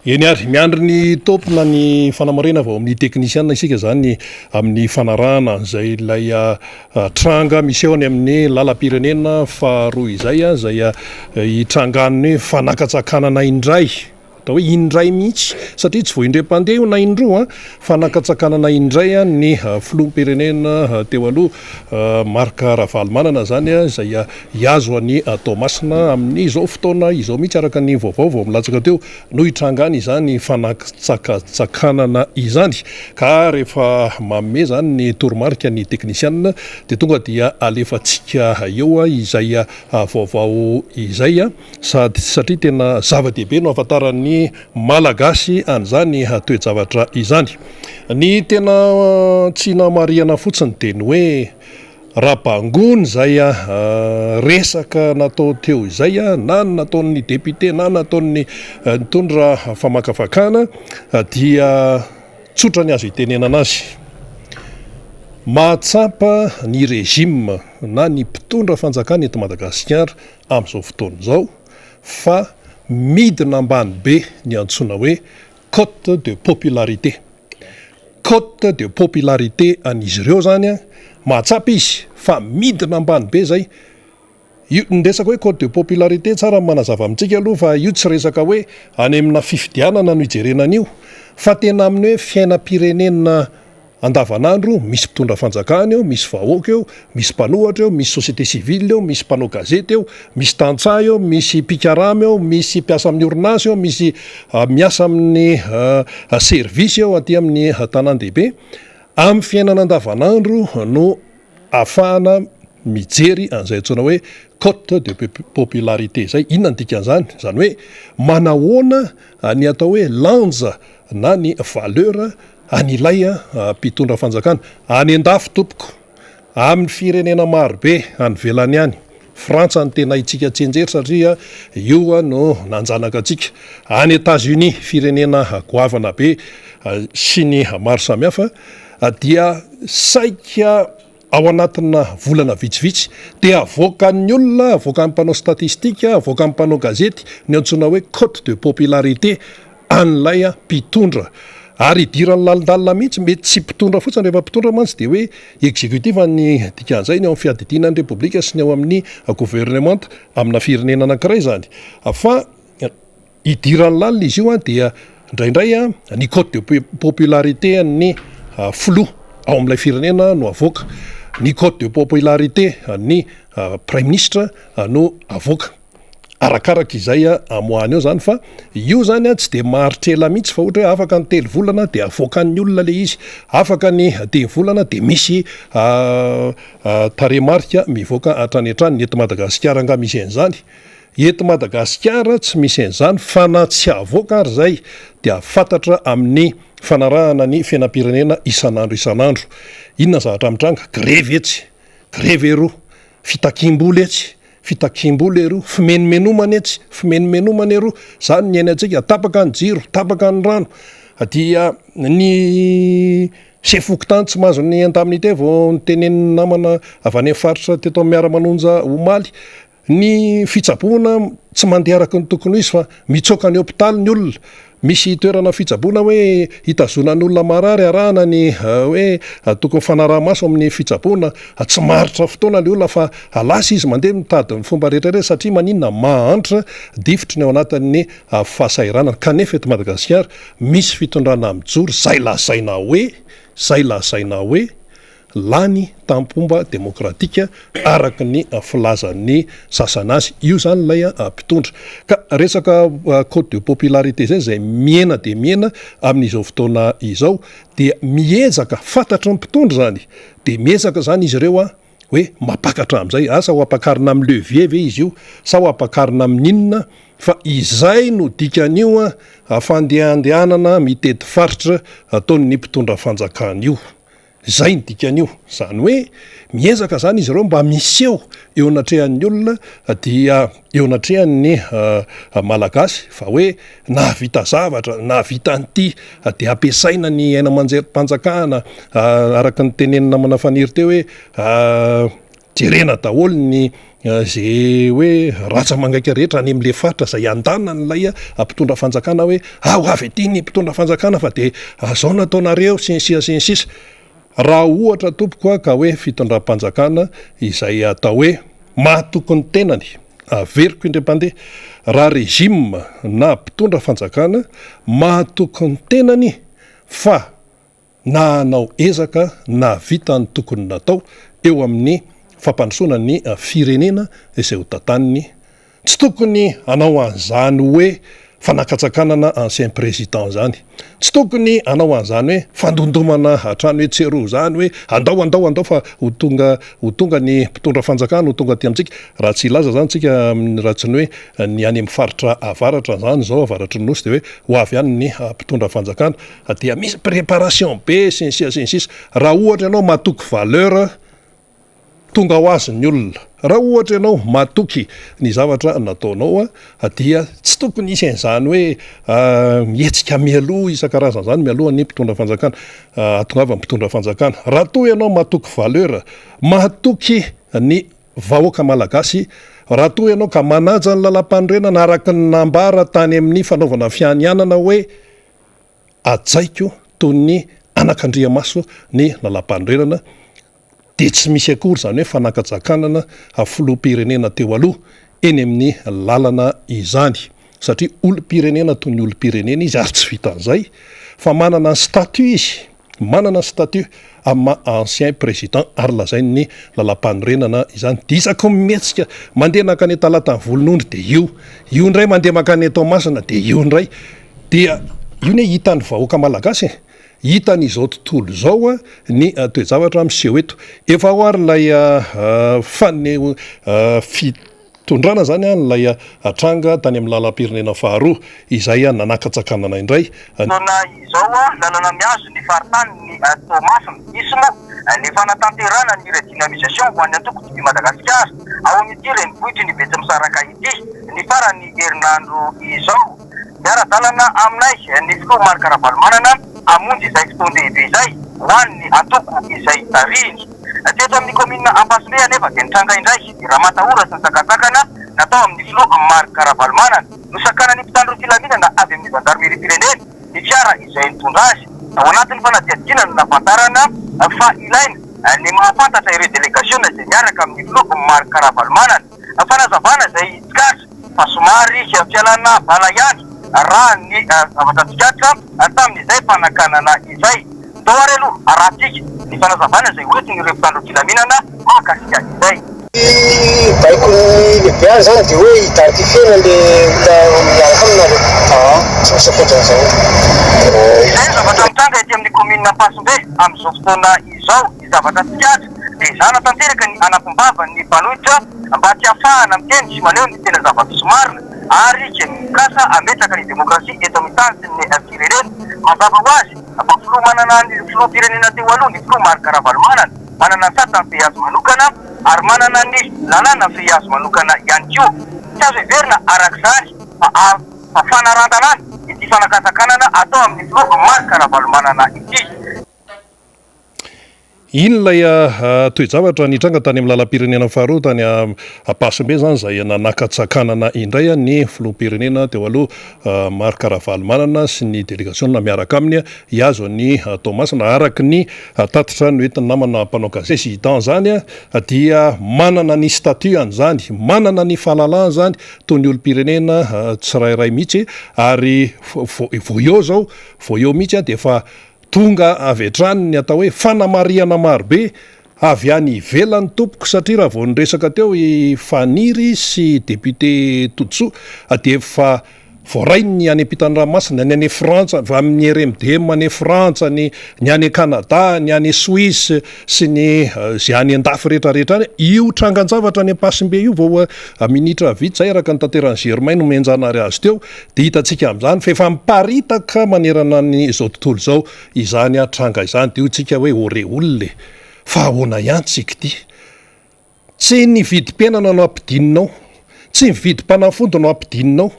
eny ary miandry ny tompona ny fanamarena vao amin'ny teknisiana isika zany amin'ny fanarahana zay ilay tranga misy eo any amin'ny lalam-pirenena faharoa izay zay hitranganony fanakatsakanana indray atao hoe indray mihitsy satria tsy voaindrem-pandeha io na indroa fanakatsakanana indray ny filoham-pirenena teo aloha marka ravalmanana zany zay hiazo any Tomasina amin'ny izao fotoana izao mihitsy araka ny vaovao vao milatsaka teo no hitrangany izany fanakatsakanana izany ka rehefa mamme zany ny toromarika ny teknisianina de tonga dia alefatsika eo izay vaovao izay sady satria tena zava-dehibe no afantaran'ny malagasy an'izany toe-javatra izany ny tena tsy namariana fotsiny de ny hoe rabangony zay resaka natao teo izay na nataon'ny député na nataon'ny nitondra famakafakana dia tsotra ny azo hitenenana azy mahatsapa ny régime na ny mpitondra fanjakana eto Madagasikara amin'izao fotoana izao fa midina ambany be ny antsoina hoe cote de popularité cote de popularité an'izy ireo zany mahatsapa izy fa midina ambany be zay io ndresaka hoe cote de popularité tsara manazava amintsika aloha fa io tsy resaka hoe any amina fifidianana no hijerenan'io fa tena amin'ny hoe fiainam-pirenena andavanandro misy mpitondra fanjakana eo misy vahoaka eo misy mpanohatra eo misy société civile eo misy mpanao gazety eo misy tantsaha eo misy pikarama eo misy mpiasa amin'ny orinasa eo misy miasa amin'ny service eo aty amin'ny tanan-dehibe amin'ny fiainana andavanandro no ahafahana mijery an'izay antsoina hoe cote de popularité zay inona ny dikan'izany zany hoe manahoana ny atao hoe lanja na ny valeur an'ilay mpitondra fanjakana any an-dafy tompoko amin'ny firenena marobe any velany any Frantsa ny tena itsika tsenjery satria io no nanjanaka atsika any États-Unis firenena goavana be sy ny maro samihafa dia saika ao anatina volana vitsivitsy dia avoakan'ny olona avoakan'ny mpanao statistika avoakan'ny mpanao gazety ny antsoina hoe cote de popularité an'ilay mpitondra ary idiran'ny lalindalina mihitsy mety tsy mpitondra fotsiny rehefa mpitondra mantsy de hoe exécutif ny dikan'izay ny ao amin'ny fiadidinan'ny repoblika sy ny ao amin'ny gouvernement amina firenena anankiray zany fa idiran'ny lalina izy io dia indraindray ny cote de popularité ny filoha ao amin'ilay firenena no avoaka ny cote de popularité ny prime ministre no avoaka arakaraka izay amoany eo zany fa io zany tsy de maritrela mihitsy fa ohatra hoe afaka ny telo volana de avoakan'ny olona le izy, afaka ny dimy volana de misy taremarika mivoaka hatrany hatrany. Eto Madagasikara nga misy an'izany, eto Madagasikara tsy misy an'izany fa na tsy avoaka ary zay de afantatra amin'ny fanarahana ny fiainam-pirenena isan'andro. Inona zavatra mitranga? Grevy etsy, grevy ero, fitakimboly etsy, fitakimboly ero, fimenomenomana etsy, fimenomenomana ero, zany ny ainy antsika, tapaka ny jiro, tapaka ny rano. Dia ny sefokotany tsy mahazo ny antaminy te vao nytenen'ny namana avy any faritra teto amin'ny Miara Manonja omaly, ny fitsaboana tsy mandeha araka ny tokony izy fa mitsoka ny hôpitaly ny olona. Misy toerana fitsaboana hoe hitazonan'ny olona marary arahana ny hoe tokony fanaraha-maso amin'ny fitsaboana, tsy maritra fotoana le olona fa alasy izy mandeha mitady ny fomba rehetrarehetra satria maninona mahantra difitry ny ao anatin'ny fahasahiranana. Kanefa eto Madagasikara misy fitondrana mijoro zay lazaina hoe lany tampomba demokratika araka ny filazan'ny sasanazy. Io zany lay mpitondra. Ka resaka cote de popularité zay miena de miena amin'izao fotoana izao, de miezaka fantatra ny mpitondra zany, de miezaka zany izy ireo hoe mapakatra am'izay, asa ho ampakarina amin'ny levier ve izy io, sa ho ampakarina amin'inona, fa izay no dikan'io fandehandehanana mitety faritra ataon'ny mpitondra fanjakana io. Zay ny dikan'io, zany hoe miezaka zany izy ireo mba miseho eo anatrehan'ny olona, dia eo anatrehan'ny malagasy fa hoe nahavita zavatra, nahavita an'ity de ampiasaina ny aina amanjerim-panjakana, araka ny tenenina manafaniry teo hoe jerena daholo ny zay hoe ratsa mangaika rehetra any am'le faritra zay andana n'lay mpitondra fanjakana hoe ho avy ety ny mpitondra fanjakana fa de zao nataonareo sensisa. Raha ohatra tompoko ka hoe fitondram-panjakana izay atao hoe mahatoko ny tenany, averiko indray-pandeha, raha rejima na mpitondra fanjakana mahatoko ny tenany fa na anao ezaka na vita ny tokony natao eo amin'ny fampandrosoana ny firenena izay ho tantaniny, tsy tokony anao an'izany hoe fanakatsakanana ancien président zany, tsy tokony anao an'izany hoe fandondomana hatrany hoe tsero zany hoe andao fa ho tonga ny mpitondra fanjakana ho tonga aty amintsika. Raha tsy ilaza zany tsika raha tsy ny hoe ny any amin'ny faritra avaratra zany zao avaratry ny nosy de hoe ho avy any ny mpitondra fanjakana, dia misy préparation be sensisa. Raha ohatra ianao mahatoky valeur tonga ho azy ny olona, raha ohatra ianao matoky ny zavatra nataonao dia tsy tokony isy an'izany hoe mihetsika mialoha isan-karazana zany mialoha ny mpitondra fanjakana, atongava mpitondra fanjakana. Raha toa ianao matoky valeur, matoky ny vahoaka malagasy, raha toa ianao ka manaja ny lalam-panorenana araka ny nambara tany amin'ny fanaovana fianianana hoe ajaiko toy ny anakandriamaso ny lalam-panorenana, de tsy misy akory zany hoe fanakatsakanana filoham-pirenena teo aloha eny amin'ny lalana izany, satria olom-pirenena toy ny olom-pirenena izy ary tsy vita an'izay fa manana ny statut izy, manana ny statut amin'ny ancien président ary lazainy ny lalam-panorenana izany. De isako mihetsika mandeha nakany talata ny volon'ondry de io ndray mandeha makany Toamasina de io ndray, dia io ne hitan'ny vahoaka malagasy hitan'izao tontolo zao ny toejavatra miseho eto. Efa ho ary lay fitondrana zany lay atranga tany amin'ny lalam-pirenena faharoa izay nanakatsakanana indray. Izao lalana miazo ny faritany ny Toamasina, isy moa ny fanatanterana ny redynamisation ho an'ny antoko ty Madagasikara ao amin'ity renivohitry ny Betsimisaraka ity, ny farany herinandro izao miara-dalana aminay ny filoha Marc Ravalomanana amonjy izay fotoan-dehibe izay ho an'ny antoko izay tariny teto amin'ny komina Ampasime anefa de nitranga indray ny Ramatahora sy ny Sakasakana natao amin'ny filoha Marc Ravalomanana nosakana ny mpitandro filaminana avy amin'ny gendarmerie firenena ny fiara izay nitondra azy. Ao anatin'ny fanadihadihana no nafantarana fa ilaina ny mahafantatra ireo délégation izay miaraka amin'ny filoha Marc Ravalomanana, fanazavana izay tsikatra fa somary fialana bala ihany raha ny zavatra tsikatra tamin'izay fanakanana izay. Tao ary aloha arahatika ny fanazavana izay hoentin'ireo mpitandro filaminana mahakasika izay. baiko ny lehibe any zany de hoe identifiena le miaraka aminareo tsy misy akoatran'izao. Izay zavatra mitranga ety amin'ny commune Ampasimbe amin'izao fotoana izao ny zavatra tsikaritra de izana tanteraka ny anakom-bava ny mpanohitra mba tsy ahafahana miteny sy maneho ny tena zava-pisy marina ary ke mikasa ametraka ny demokrasia eto amin'ny tany sy ny firenena mazava ho azy mba filoha manana ny filoham-pirenena teo aloha ny filoha Marc Ravalomanana manana ny satany fehiazo manokana ary manana ny lalàna fehiazo manokana ihany koa tsy azo iverina arak'izany fa fanarantanany ity fanakasakanana atao amin'ny filoha Marc Ravalomanana ity. Inolay toe-javatra nitranga tany amin'ny lalam-pirenena faharoa tany Ampasimbe zany zay nanakatsakanana indray ny filoham-pirenena teo aloha Marc Ravalomanana sy ny délégation miaraka aminy iazo ny Tomasina araky ny tatitra ny hoentin'ny namana mpanao gazet zany dia manana ny statut zany manana ny fahalalahana zany toy ny olo-pirenena tsirairay mihitsy ary vao eo mihitsy de fa tonga avy hatrany ny atao hoe fanamariana marobe avy any ivelany tompoko satria raha vao nyresaka teo i Faniry sy député Totsoa de fa voarainy ny any ampitany ranomasina ny any Frantsa va amin'ny RMDM any Frantsa ny any Canada ny any Suisse sy ny zay any andafy rehetrarehetra any io trangan-javatra any Ampasimbe io vao minitra vitsy zay araka ny tanteran'ny Germain no menjanary azy teo de hitantsika amin'izany fa efa miparitaka manerana ny izao tontolo izao izany tranga izany de io tsika hoe oreolole fa ahoana ihany tsika ty tsy ny vidim-piainana no ampidininao tsy ny vidim-panafody no ampidininao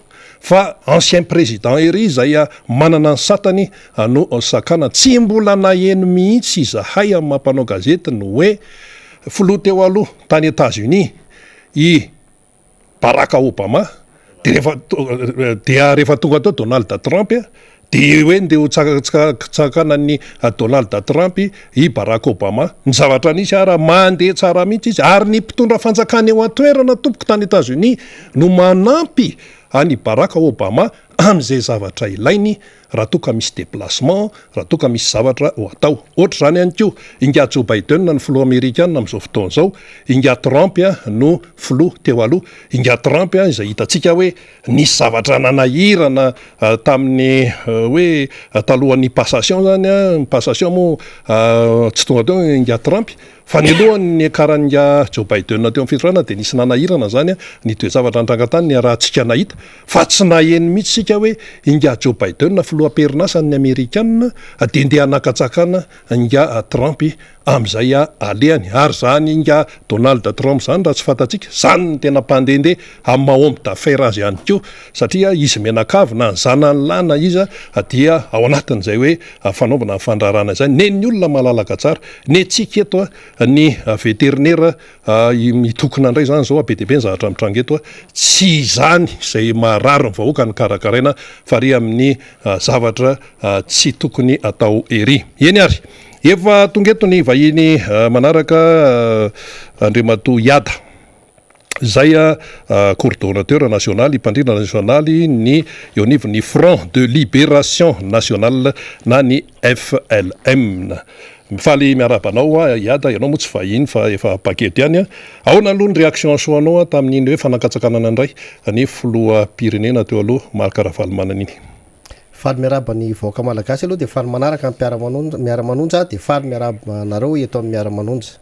fa ancien président ery zay manana ny satany no sakana tsy mbola naheno mihitsy izahay amin'ny mampanao gazety no hoe filoha teo aloha tany États-Unis i Barack Obama dia rehefa tonga teo Donald Trump de hoe nde ho tsakana ny Donald Trump i Barack Obama ny zavatra nisy ara mandeha tsara mihitsy izy ary ny mpitondra fanjakana eo an-toerana tompoko tany États-Unis no manampy any Barack Obama amin'izay zavatra ilainy raha toka misy déplacement raha toka misy zavatra ho atao ohatra zany ihany koa inga Joe Biden ny filoha amerikanina amin'izao fotoana izao inga Trump no filoha teo aloha inga Trump izay hitantsika hoe nisy zavatra nanahirana tamin'ny hoe talohan'ny passation zany passation moa tsy tonga teo inga Trump fa ny alohan'ny karan'inga Joe Biden teo amin'ny fitorana de nisy nanahirana zany ny toe-javatra antranga-tany ny rahantsika nahita fa tsy naheno mihitsy sika hoe inga Joe Biden filoha-perinasa ny Amerikanina de ndeha hanakatsakana inga Trump am'izay alehany ary zany inga Donald Trump zany raha tsy fantatsika zany ny tena mpandehandeha amin'ny mahomby d'affaires azy ihany koa satria izy menakavy na ny zanany lana izy dia ao anatin'izay hoe fanaovana fandrarana izany neny olona malalaka tsara ny tsika eto ny vétérinaire mitokona indray zany zao be deabe ny zavatra mitranga eto tsy zany izay marary ny vahoaka ny karakaraina fa ry amin'ny zavatra tsy tokony atao ery eny ary efa tonga eto ny vahiny manaraka Andriamato Iada zay coordonnateur national mpandrina nationaly ny eo anivon'ny Front de Libération Nationale na ny FLM mifaly miarabanao Iada ianao moa tsy vahiny fa efa pakety ihany ahoana aloha ny réaction soanao tamin'iny hoe fanakatsakanana indray ny filoha-pirenena teo aloha Marc Ravalomanana iny faly miaraba ny vahoaka malagasy aloha de faly manaraka ny Miara Manonja de faly miaraba nareo eto amin'ny Miara Manonja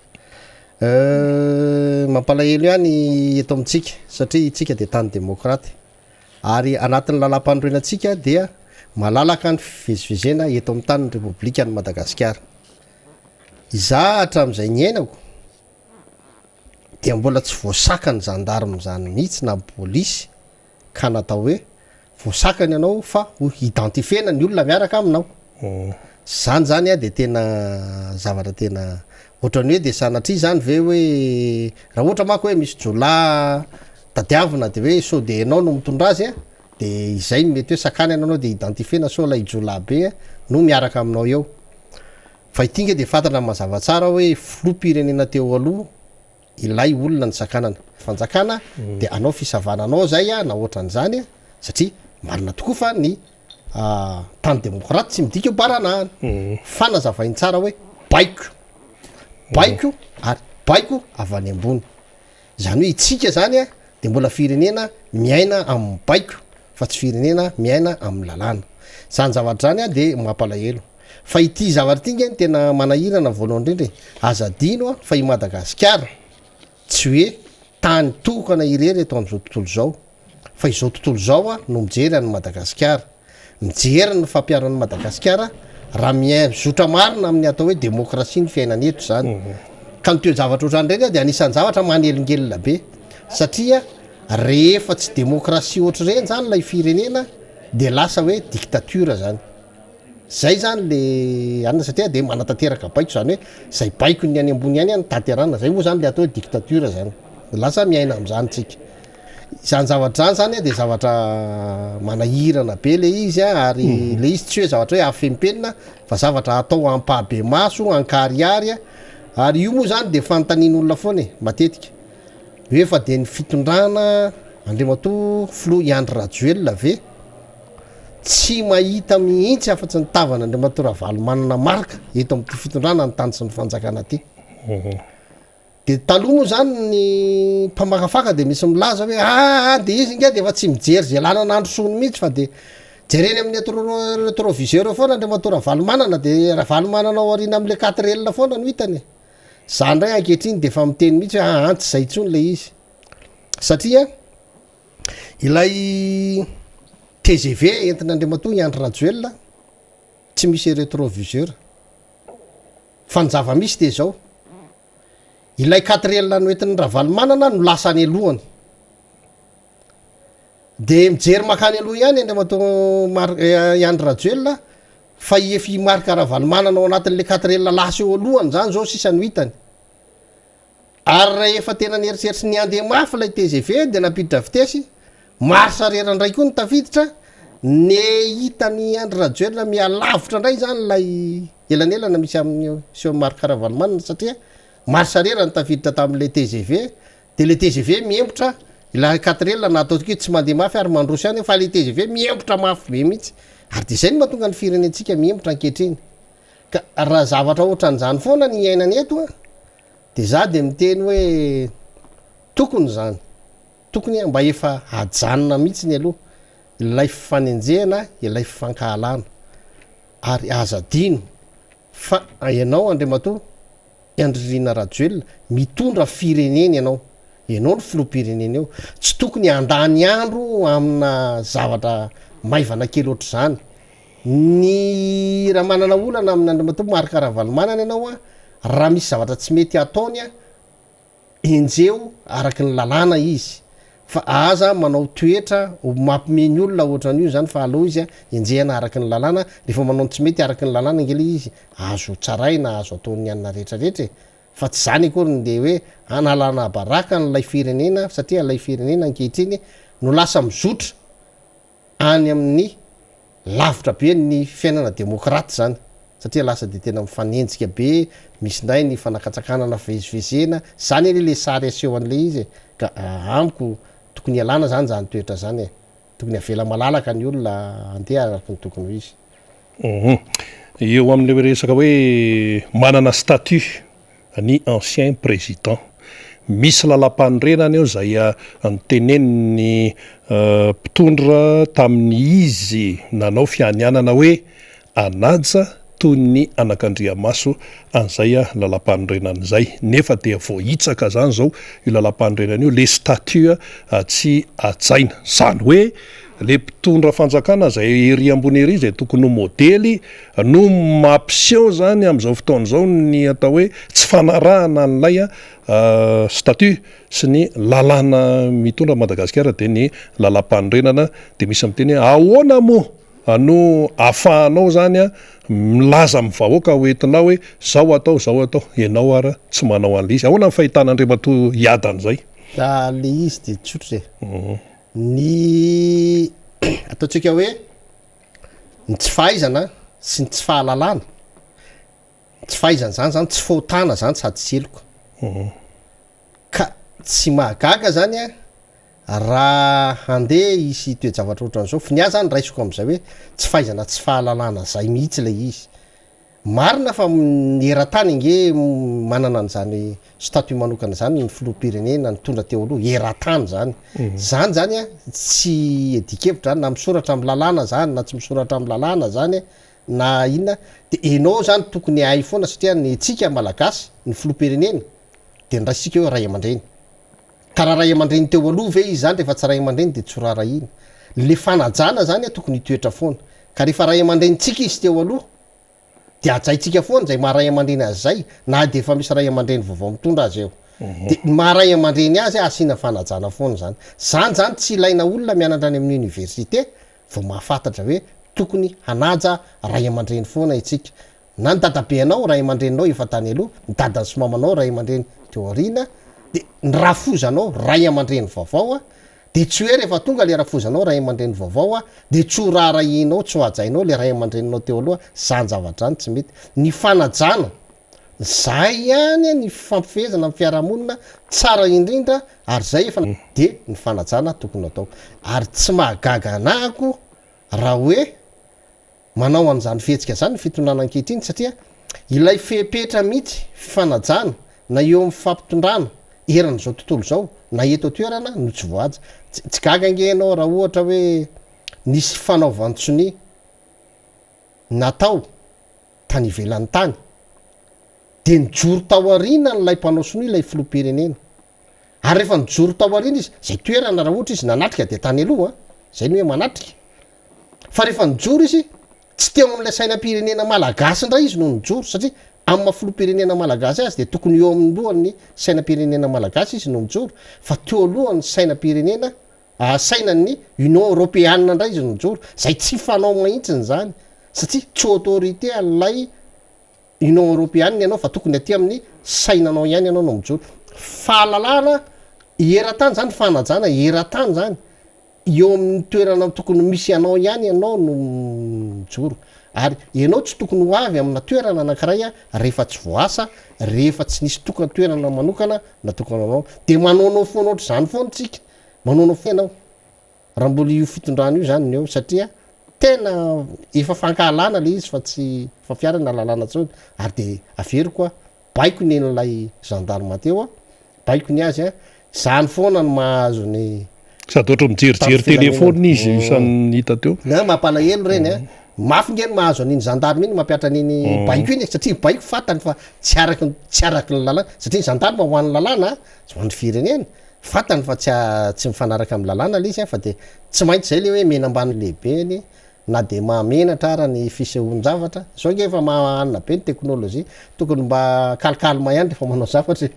mampalahelo ihany eto amintsika satria itsika de tany demokraty ary anatin'ny lalam-panorenantsika dia malalaka ny fivezivezena eto amin'ny tany republika ny Madagasikara iza hatramin'izay ny ainako dia mbola tsy voasaka ny gendarme zany mihitsy na polisy ka natao hoe voasakany ianao fa ho identifiena ny olona miaraka aminao zany de tena zavatra tena ohatrany hoe de sanatria zany ve hoe raha ohatra mako hoe misy jola tadiavina de hoe so de enao no mitondra azy de izay mety hoe sakany anao de identifiena so la ijola be no miaraka aminao eo fa itinga de fatana mazava tsara hoe filoha-pirenena teo aloha ilay olona ny sakanana fanjakana de anao fisavananao zay na ohatran'izany satria marina tokoa fa ny tany demokraty tsy midika baranahany fanazavainy tsara hoe baiko ary baiko avy any ambony zany hoe itsika zany a de mbola firenena miaina amin'ny baiko fa tsy firenena miaina amin'ny lalàna zany zavatra zany a de mampalahelo fa ity zavatra ty ngeny tena manahirana voalohany indrindra azadino a fa i Madagasikara tsy hoe tany tokana irery eto am'izao tontolo zao fa izao tontolo zao a no mijery any Madagasikara mijery ny fampiaran'ny Madagasikara raha mizotra marina amin'ny atao hoe demokrasia ny fiainana eto zany ka nyteo zavatra ohatrany reny de anisan'ny zavatra manelingelina be satria rehefa tsy demokrasia ohatry reny zany lay firenena de lasa hoe dictature zany zay zany le anina satria de manatanteraka baiko zany hoe zay baiko ny any ambony any any tanterana zay moa zany le atao hoe dictature zany lasa miaina am'zany tsika zany zavatra zany zany de zavatra manahirana be le izy ary le izy tsy hoe zavatra hoe afempenina fa zavatra atao ampabe maso ankariary ary io moa zany de fanontanian'olona foana matetika hoe fa de ny fitondrana Andriamatoa Filoha Iandry Rajoelina ve tsy mahita mihitsy afa-tsy nitavana Andriamatoa Ravalomanana marika eto amin'ity fitondrana ny tany sy ny fanjakana ty de taloha moa zany ny mpamakafaka de misy milaza hoe de izy nge de efa tsy mijery zay lanan'andro sony mihitsy fa de jereny amin'ny rétroviseur foana Andriamatoa Ravalomanana de Ravalomanana ao arina am'le 4L foana no hitany zany ray ankehitriny de efa miteny mihitsy hoe antsy zay tsony le izy satria ilay TGV entin'Andriamatoa Iandry Rajoelina tsy misy rétroviseur fa ny zava-misy de zao ilay 4L no entin'ny Ravalomanana no lasa any alohany de mijery makany aloha ihany Andriamatoa Iandry Rajoelina fa efa marika Ravalomanana ao anatin'le 4L lasa eo alohany zany zao sisa no hitany ary raha efa tena nieritseritsy ny andeha mafy lay TGV de napiditra vitesy marsa rera ndray koa ny tafiditra ne hitany Iandry Rajoelina mialavitra ndray zany lay elanelana misy amin'ny seo marika Ravalomanana satria marsa rera ny tafiditra tam'le TGV de le TGV miembotra ilay 4L na atao tsy mandeha mafy ary mandroso any fa le TGV miembotra mafy be mihitsy ary de zay no mahatonga ny firenentsika miembotra ankehitriny ka raha zavatra ohatran'izany foana ny iainany eto de za de miteny hoe tokony zany tokony mba efa ajanona mihitsy ny aloha ilay fifanenjehana ilay fifankahalana ary azadino fa ianao Andriamatoa Iandry Rajoelina mitondra firenena ianao no filoham-pirenena eo tsy tokony andany andro amina zavatra maivana kely ohatr' zany ny raha manana olana amin'ny Andriamatoa marika Ravalomanana ianao raha misy zavatra tsy mety ataony enjeo araky ny lalàna izy fa aza manao toetra mampimeny olona ohatran'io zany fa aloha izy enjehana araky ny lalàna rehefa manao tsy mety araky ny lalàna ngely izy azo tsaraina azo ataon'ny anina rehetrarehetra fa tsy zany akory de hoe analana baraka nylay firenena satria lay firenena ankehitriny no lasa mizotra any amin'ny lavitra be ny fiainana demokraty zany satria lasa de tena mifanenjika be misy ndray ny fanakatsakanana fivezivezena zany le sary aseho an'le izy ka amiko tokony alana zany zany toetra zany tokony avela malalaka ny olona andeha araky ny tokony ho izy eo amin'le resaka hoe manana statut ny ancien président misy lalam-panorenana eo zay nyteneniny mpitondra tamin'ny izy nanao fianianana hoe anaja toy ny anakandriamaso an'izay lalam-panorenana zay nefa de voahitsaka zany zao io lalam-panorenana io le statut tsy ajaina zany hoe le mpitondra fanjakana zay ery ambony ery zay tokony ho modely no mampiseho zany am'izao fotoana zao ny atao hoe tsy fanarahana n'lay statut sy ny lalàna mitondra Madagasikara de ny lalam-panorenana de misy am'teny ahoana moa no afahanao zany milaza amin'ny vahoaka hoentinao hoe zao atao ianao ara tsy manao an'le izy ahoana ny fahitana Andriamatoa iadan'izay le izy de tsotra ny ataontsika hoe ny tsy fahaizana sy ny tsy fahalalana tsy fahaizana zany tsy fahotana zany sady tseloka ka tsy mahagaga zany raha handeha isy toejavatra ohatran'izao fa ny ahy zany raisiko am'izay hoe tsy fahaizana tsy fahalalana zay mihitsy le izy marina fa era-tany nge manana an'zany statut manokana zany ny filoam-pirenena nytondra teo aloha era-tany zany zany zany a tsy edikevitra zany na misoratra amy lalàna zany na tsy misoratra amy lalàna zany na inona de enao zany tokony ay foana satria ny tsika malagasy ny filoam-pirenena de ndraisika hoe ray aman-dreny karaha ray aman-dreny teo aloha ve izy zany rehefa tsy ray aman-dreny de tsorara ina le fanajana zany a tokony hitoetra foana ka rehefa ray aman-drenytsika izy teo aloha de atsaitsika foana zay maharay aman-dreny azy zay na de efa misy ray aman-dreny vaovao mitondra azy eo de maharay aman-dreny azy asina fanajana foana zany zany tsy ilaina olona mianatra any amin'ny université vao mahafantatra hoe tokony hanaja ray aman-dreny foana itsika na ny dadabe anao ray aman-dreninao efa tany aloha ny dadany sy mamanao ray aman-dreny teo arina de ny rafozanao ray aman-dreny vaovao a de tsy hoe rehefa tonga le rafozanao ray aman-dreny vaovao a de tsy horarainao tsy ho ajainao le ray aman-dreninao teo aloha zany zavatra zany tsy mety ny fanajana zay ihany ny fampifehezana amy fiarahamonina tsara indrindra ary zay efa de ny fanajana tokony atao ary tsy mahagaga anahako raha hoe manao an'izany fihetsika zany ny fitondrana ankehitriny satria ilay fepetra mihitsy fanajana na eo amin'ny fampitondrana eran'izao tontolo zao na eto toerana no tsy voaja tsy gaga nge anao raha ohatra hoe nisy fanaovantsony natao tany ivelan'ny tany de nijoro tao arina nylay mpanao sony ilay filoam-pirenena ary rehefa nijoro tao arina izy zay toerana raha ohatra izy nanatrika de tany aloha zay ny hoe manatrika fa rehefa nijoro izy tsy teo am'ilay sainam-pirenena malagasy ndray izy no nijoro satria amin'ny mafiloam-pirenena malagasy azy de tokony eo amin'ny lohan'ny sainam-pirenena malagasy izy no mijoro fa teo alohan'ny sainam-pirenena sainan'ny union européanna ndray izy no mijoro zay tsy fanao mahitsiny zany satria tsy autorité an'lay union européanna ianao fa tokony aty amin'ny sainanao ihany ianao no mijoro fahalalana era-tany zany fanajana era-tany zany eo amin'ny toerana tokony misy anao ihany ianao no mijoro ary ianao tsy tokony ho avy amina toerana anankiray a rehefa tsy voasa rehefa tsy nisy tokana toerana manokana natokana anao de manaonao foana ohatr' zany foana tsika manaonao foanao raha mbola io fitondrana io zany neo satria tena efa fankahalana le izy fa tsy fa fiarana lalàna tsony ary de averiko a baiko ny en'lay gendarme teo a baiko ny azy a zany foana no mahazo ny sady ohatra mijerijery telefona izy isan'ny hita teo na mampalahelo reny a mafy ngeny mahazo an'iny gendarme iny mampiatra an'iny baiko iny satria baiko fatany fa tsy araky ny lalàna satria gendarme ho an'ny lalàna ho an'ny firenena fatany fa tsy mifanaraka amy lalàna le izy a fa de tsy maintsy zay le hoe mena ambany lehibeny na de mahamenatra ara ny fisehoan-javatra zao nge efa mahanina be ny teknôlôjia tokony mba kalikalma ihany rehefa manao zavatra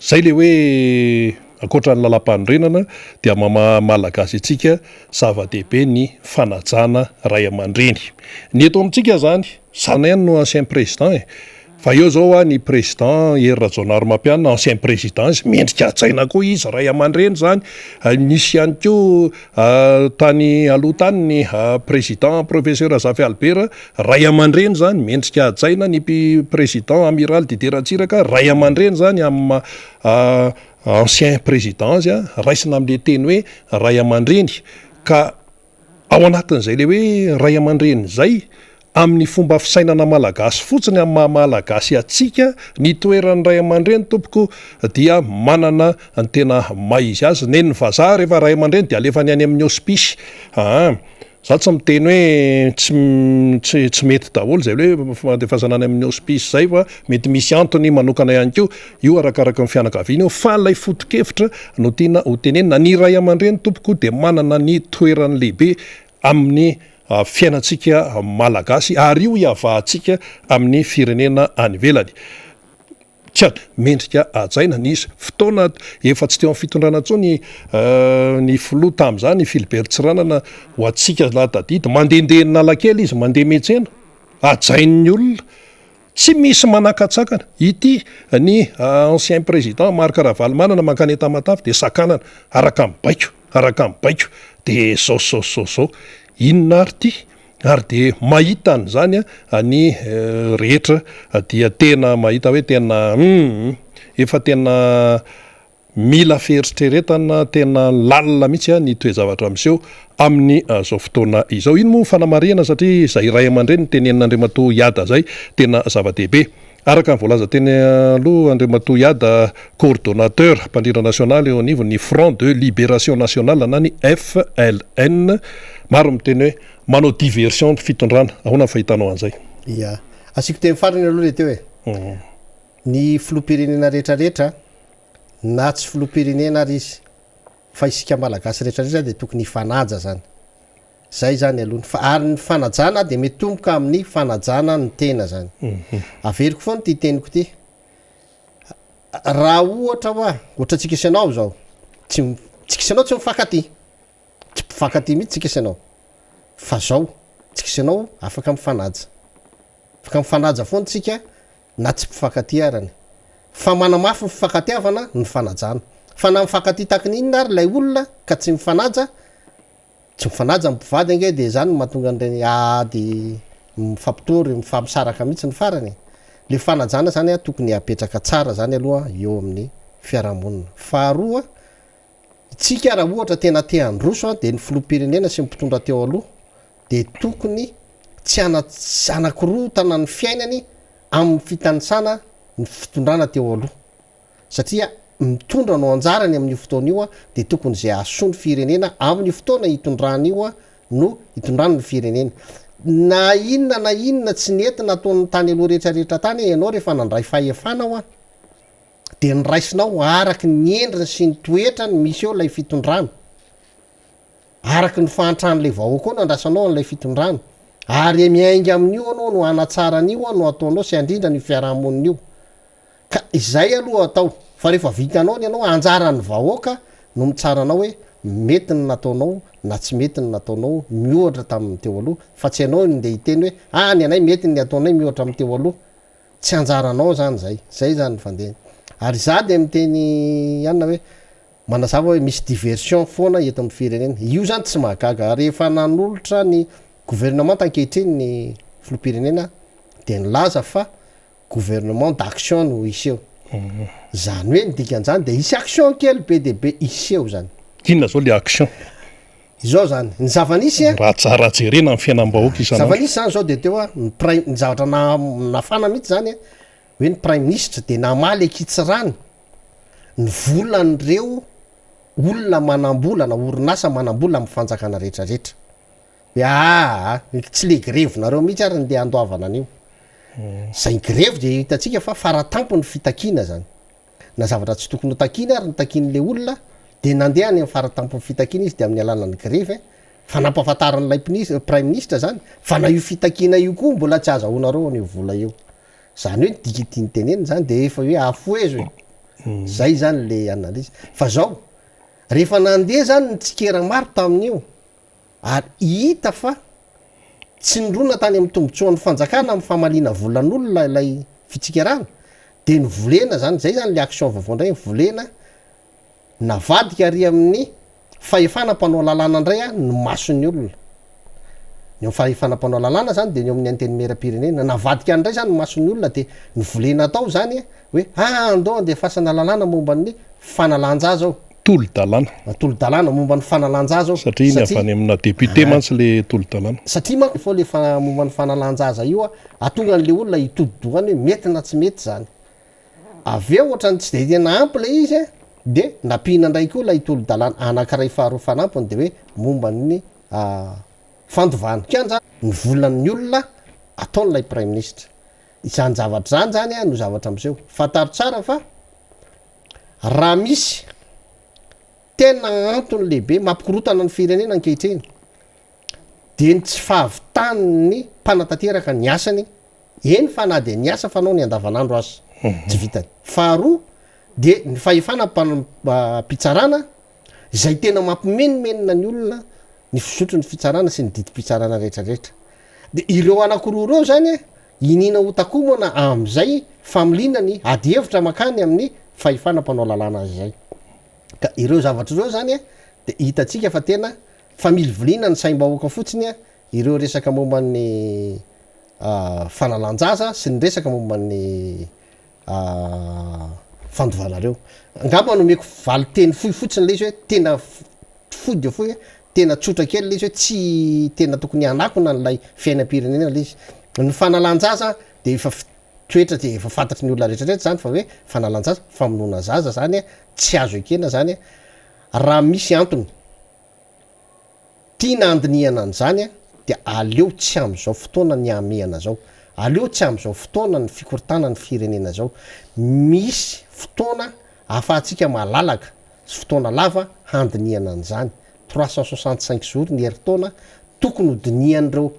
zay le hoe akoatra ny lalam-panorenana dia malagasy atsika zava-dehibe ny fanajana ray aman-dreny ny eto amintsika zany zana ihany no ancien président fa eo zao a ny président Rajaonary Mampianina ancien président izy mendrika atsaina koa izy ray aman-dreny zany nisy ihany ko tany aloha tany ny président professeur Zafy Albert ray aman-dreny zany mendrika atsaina ny président amiral Didier Ratsiraka ray aman-dreny zany amin'ny ancien président azy a raisina am'le teny hoe ray aman-dreny ka ao anatin'izay le hoe ray aman-dreny zay amin'ny fomba fisainana malagasy fotsiny amin'ny mahamalagasy atsika ny toeran'ny ray aman-dreny tompoko dia manana ny tena maizy azy neny ny vazaha rehefa ray aman-dreny de alefa ny any amin'ny hospice za tsy miteny hoe tsy mety daholo zay hoe fandefasana any amin'ny hospice zay fa mety misy antony manokana ihany ko io arakaraka ny fianakaviana io fa lay foto-kevitra no tiana ho tenenina ny ray aman-dreny tompoko de manana ny toerany lehibe amin'ny fiainatsika malagasy ary io iavahantsika amin'ny firenena any velany tsy mendrika ajaina nisy fotoana efa tsy teo amin'ny fitondrana tsony ny filoha tam'zany ny Philibert Tsiranana ho atsika ladadidy mandehandeha nalakely izy mandeha metsena ajain'ny olona tsy misy manakatsakana ity ny ancien président Marc Ravalomanana mankany Tamatavy de sakanana araka amin'ny baiko de zao inona ary ty ary de mahita an'izany ny rehetra dia tena mahita hoe tena efa tena mila feritreretana tena lalina mihitsy a ny toezavatra am'seo amin'ny zao fotoana izao. Ino moa fanamarihana satria zay ray aman-dreny ny tenenin'Andriamatoa Iada zay tena zava-dehibe. Araka ny voalaza teny aloha Andriamatoa Iada, coordonnateur mpandrindra national eo anivony ny Front de Libération Nationale na ny FLN, maro miteny hoe manao diversion fitondrana. Ahoana ny fahitanao an'izay? Ya, asiko teny farany aloha le teo hoe ny filoham-pirenena rehetrarehetra na tsy filoham-pirenena ary izy fa isika malagasy rehetrarehetra dia tokony hifanaja zany. Zay zany aloha ary ny fanajana dia mitomboka amin'ny fanajana ny tena zany. Averiko foana ty teniko ty. Raha ohatra ohatra tsika isanao zao, tsika isanao tsy mifankaty. Tsy mpifankaty mihitsy tsika isanao. Fa zao tsika isanao afaka mifanaja. Afaka mifanaja foana tsika na tsy mpifankaty arany. Fa manamafy ny fifankatiavana ny fanajana. Fa na mifankaty takin'inona ary lay olona ka tsy mifanaja mpivady ange dia zany mahatonga an'ireny dia mifampitory mifampisaraka mihitsy ny farany. Le fanajana zany tokony hapetraka tsara zany aloha eo amin'ny fiarahamonina. Faharoa, tsika raha ohatra tena te handroso dia ny filoham-pirenena sy mpitondra teo aloha dia tokony tsy anakorotana ny fiainany amin'ny fitanisana ny fitondrana teo aloha. Satria mitondra no anjarany amin'ny fotoana io dia tokony zay ahasoa ny firenena amin'ny fotoana hitondrana io no hitondrana ny firenena. Na inona tsy nentina ataon'ny tany aloha rehetrarehetra tany ianao rehefa nandray fahefanao dia nyraisinao araky ny endriny sy ny toetrany misy eo ilay fitondrana. Araky ny fahantrano'ilay vahoaka ao no andrasanao an'ilay fitondrana. Ary miainga amin'io anao no anatsara an'io no ataonao sy andrindra ny fiarahamonina io. Ka izay aloha atao. Fa rehefa vitanao ny anao anjarany vahoaka no mitsaranao hoe mety ny nataonao na tsy mety ny nataonao miohatra tamin'ny teo aloha. Fa tsy ianao nde hiteny hoe ny anay mety ny ataonay miohatra amin'ny teo aloha. Tsy anjaranao zany zay. Zay zany fandehany. Ary za dia miteny anina hoe manazava hoe misy diversion foana eto amin'ny firenena. Io zany tsy mahagaga. Rehefa nanolotra ny gouvernement ankehitriny ny filoham-pirenena dia nilaza fa gouvernement d'action no iseho. Zany hoe ny dikan'izany dia isy action kely be dia be iseho zany. Inona zao le action? Izao zany ny zava-nisy raha tsara jerena amin'ny fiainam-bahoaka isanandro. Zava-nisy zany zao dia teo ny zavatra nafana mihitsy zany hoe ny prime ministre dia namaly akitsirany ny volan'ireo olona manambola na orinasa manambola amin'ny fanjakana rehetrarehetra. Hoe tsy le grevonareo mihitsy ary ndeha andoavana an'io. Zay grevy dia hitantsika fa faratampo ny fitakiana zany. Na zavatra tsy tokony ho takiana ary nitakian'ilay olona dia nandeha any amin'ny faratampo ny fitakiana izy dia amin'ny alalany grevy fa nampahafantaran'ilay prime ministre zany fa na io fitakiana io koa mbola tsy azahoanareo an'io vola io. Zany hoe dikitin tenena zany dia efa hoe afoezy hoe. Zay zany le analyse. Fa zao rehefa nandeha zany ny tsikera maro tamin'io ary hita fa tsy nirona tany amin'ny tombotsoan'ny fanjakana amin'ny famaliana volan'olona ilay fitsikerana dia ny volena zany. Zay zany le action vaovao indray volena navadika ary amin'ny fahefanam-panao lalàna indray ny mason'ny olona. Ny fahefanam-panao lalàna zany dia ny amin'ny antenimieram-pirenena navadika andray zany ny mason'ny olona dia ny volena atao zany hoe andao andeha fasana lalàna momba ny fanalanja zao. Tolo-dalàna momba ny fanalanja zao. Satria iny avy any amina député mantsy le tolo-dalàna. Satria manko fo le momba ny fanalanja io atonga an'le olona hitodi-dohany hoe mety na tsy mety zany. Avy eo ohatrany tsy dia tena ampy le izy dia nampihana indray koa ilay tolo-dalàna anankiray faharoa fanampiny dia hoe momba ny fandovana. Kanja ny volan'ny olona ataon'ilay prime ministre. Izany zavatra zany no zavatra amin'izao. Fantaro tsara fa raha misy tena antony lehibe mampikorotana ny firenena ankehitriny dia ny tsy fahavitan'ny mpanatanteraka ny asany eny fa na dia ny asa fanao ny andavanandro azy tsy vitany. Faharoa dia ny fahefana mpitsarana izay tena mampimenimenina ny olona ny fisotro ny fitsarana sy ny didi-pitsarana rehetrarehetra. Dia ireo anakiroa ireo zany inina hotakomana amin'izay familiana ny ady hevitra makany amin'ny fahefana mpanao lalàna azy zay. Ka ireo zavatra ireo zany dia hitantsika fa tena familiviliana ny saim-bahoaka fotsiny ireo resaka momban'ny fanalanjaza sy ny resaka momban'ny fandovanareo angamba nomeko valy teny foy fotsiny le izy hoe tena fody foy hoe tena tsotra kely le izy hoe tsy tena tokony anakona nylay fiainam-pirenena le izy ny fanalanjaza de efa toetra de efa fantatry ny olona rehetrarehetra zany fa hoe fanalanjaza famonoana zaza zany tsy azo ekena zany raha misy antony tiana andiniana an'zany de aleo tsy am'izao fotoana ny ameana zao aleo tsy am'izao fotoana ny fikoritana ny firenena zao misy fotoana afahantsika malalaka sy fotoana lava handiniana an'zany 365 jours ny heritaona tokony hodinian'ireo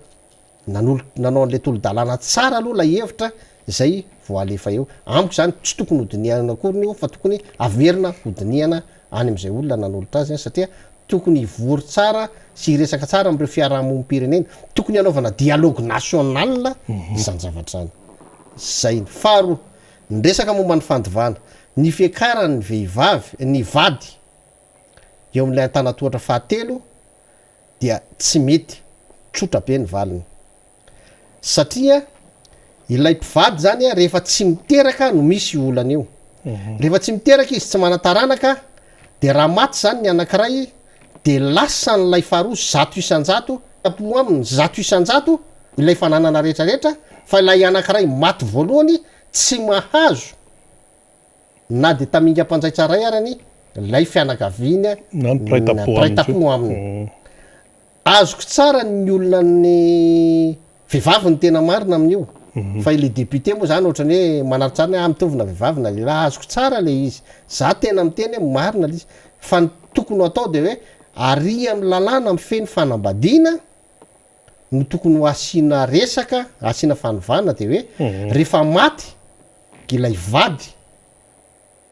nanao an'le tolo-dalàna tsara aloha lay hevitra zay voalefa eo amiko zany tsy tokony hodiniana akory io fa tokony averina hodiniana any am'izay olona nanolotra azy satria tokony ivory tsara sy resaka tsara am'ireo fiarahamonim-pirenena tokony anaovana dialogue national izany zavatra zany zay ny faro ny resaka momba ny fandovana ny fiakarany vehivavy ny vady eo am'ilay antanatohatra fahatelo dia tsy mety tsotra be ny valiny satria ilay mpivady zany rehefa tsy miteraka no misy olana io rehefa tsy miteraka izy tsy manataranaka de raha maty zany ny anankiray de lasa nylay faharoa 100 apo aminy 100 ilay fananana rehetrarehetra fa ilay anankiray maty voalohany tsy mahazo na de tamingam-panjaitsaray arany lay fianakaviany praitako aminy azoko tsara ny olona ny vehivavy ny tena marina amin'io fa ile député moa zany ohatrany hoe manaritsarany amitovina vehivavy na lehilahy azoko tsara le izy za tena miteny hoe marina le izy fa ny tokony ho atao de hoe ary amy lalàna mifeny fanambadiana no tokony ho asiana resaka asiana fanovana de hoe rehefa maty ilay vady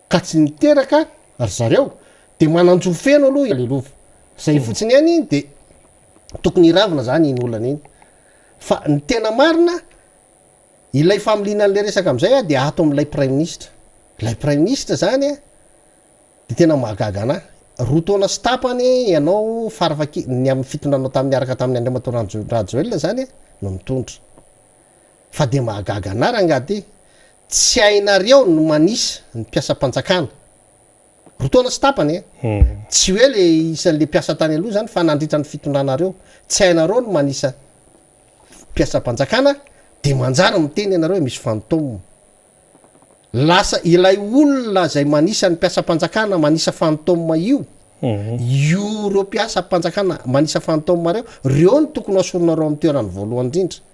ka tsy niteraka ary zareo de mananjofeno aloha ilelova zay fotsiny any de tokony iravina zany iny olana iny fa ny tena marina ilay familiana an'le resaka am'izay de ato am'lay prime ministre lay prime ministre zany de tena mahagaga ana roa taona sy tapany ianao farafaki ny amin'ny fitondranao miaraka tamin'ny Andriamato Rajoelina zany no mitondra fa de mahagaga ana rangady tsy hainareo no manisa ny mpiasa-panjakana roa taona sy tapany tsy hoe le isan'le mpiasa tany aloha zany fa nandritra ny fitondranareo tsy hainareo no manisa mpiasa-panjakana de manjary miteny ianareo misy fantôme lasa ilay olona zay manisa ny mpiasa-panjakana manisa fantôme io reo mpiasa-panjakana manisa fantôme reo ny tokony asoronareo amin'ny toerany voalohany indrindra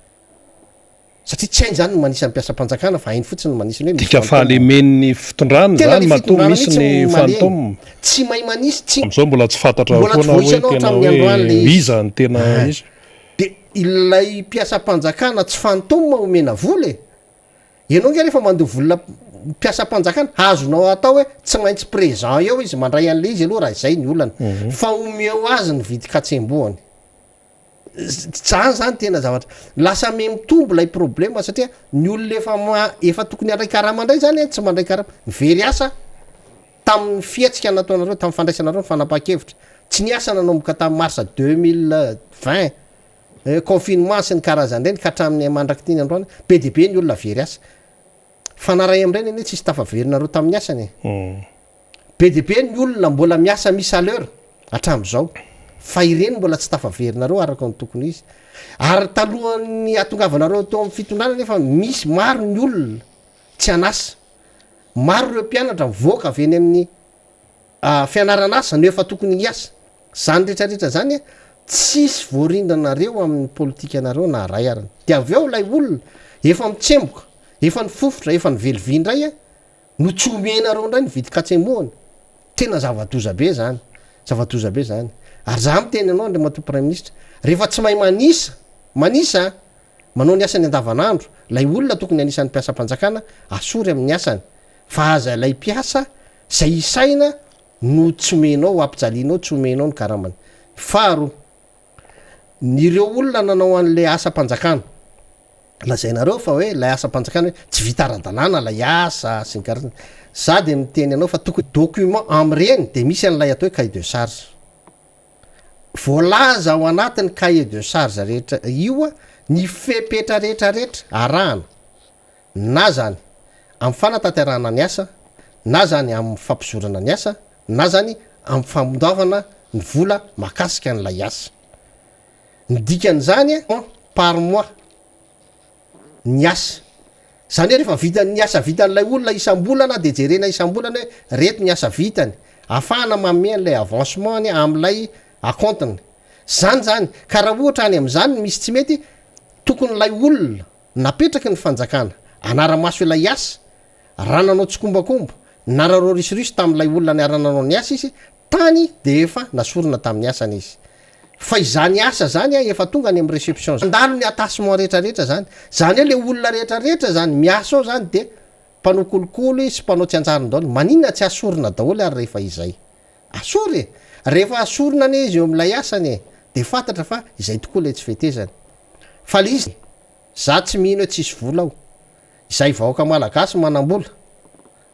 satria tsy hainy zany no manisa ny mpiasa-panjakana fa hainy fotsiny manisa hoe dika fahalemen'ny fitondrana zany matoa misy ny fantôme tsy mahay manisy tsy am'izao mbola tsy fantatra foana hoe tena hoe iza ny tena izy de ilay mpiasa-panjakana tsy fantôme omena vola ianao nge rehefa mandeha volona mpiasa-panjakana azonao atao hoe tsy maintsy présent eo izy mandray an'le izy aloha raha izay ny olana fa omeo azy ny vidi katsemboany zany tena zavatra lasa me mitombo lay problema satria ny olona efa tokony andray karama ndray zany tsy mandray karama very asa tamin'ny fiatsika nataonareo tamin'ny fandraisanareo ny fanapaha-kevitra tsy ny asa nanomboka tamin'ny marsa 2020 confinement sy ny karazan'ireny ka hatramin'ny mandraky tiny androany be de be ny olona very asa fanaray am'ireny eny tsisy tafaverinareo tamin'ny asany be de be ny olona mbola miasa misy à l'heure hatram'izao fa ireny mbola tsy tafaverinareo araka ny tokony izy ary talohan'ny atongavanareo tao amin'ny fitondrana nefa misy maro ny olona tsy anasa maro ireo mpianatra mivoaka avy eny amin'ny fianarana asa no efa tokony hiasa zany rehetrarehetra zany tsisy voarindranareo amin'ny politika anareo na ray arany de avy eo lay olona efa mitsemboka efa ny fofotra efa ny velivy indray no tsy omenareo indray ny vidi katsemoany tena zava-doza be zany ary za miteny anao Andriamato prime ministre rehefa tsy mahay manisa manao ny asany andavanandro lay olona tokony anisan'ny mpiasa-panjakana asory amin'ny asany fa aza lay mpiasa zay isaina no tsy omenao ampijalianao tsy omenao ny karamany faro nyreo olona nanao an'le asa-panjakana lazainareo fa hoe lay asa-panjakana hoe tsy vita ara-dalàna lay asa sy ny karazana za de miteny anao fa tokony document am'ireny de misy an'lay atao hoe cahier de charge voalaza ao anatin'ny cahier de charge rehetra io ny fepetra rehetrarehetra arahana na zany amin'ny fanatanterahana ny asa na zany amin'ny fampizorana ny asa na zany amin'ny famondoavana ny vola mahakasika n'lay asa ny dikan'zany par mois ny asa zany hoe rehefa vitany asa vitan'lay olona isam-bolana de jerena isam-bolana hoe reto ny asa vitany ahafahana mamea an'lay avancement ny am'lay akontiny zany ka raha ohatra any am'zany misy tsy mety tokony lay olona napetraky ny fanjakana anara-maso ilay asa raha nanao tsikombakomba na rareo risirosy tam'lay olona ny arananao ny asa izy tany de efa nasorona tamin'ny asany izy fa izany asa zany efa tonga any am' réception andalo ny attachement rehetrarehetra zany hoe le olona rehetrarehetra zany miasa ao zany de mpanao kolokolo sy mpanao tsy anjariny daholy maninona tsy asorona daholy ary rehefa izay asory rehefa asorona ane izy eo am'lay asany de fantatra fa izay tokoa le tsy fetezany fa le izy za tsy mihino hoe tsisy vola ao izay vahoaka malagasy manambola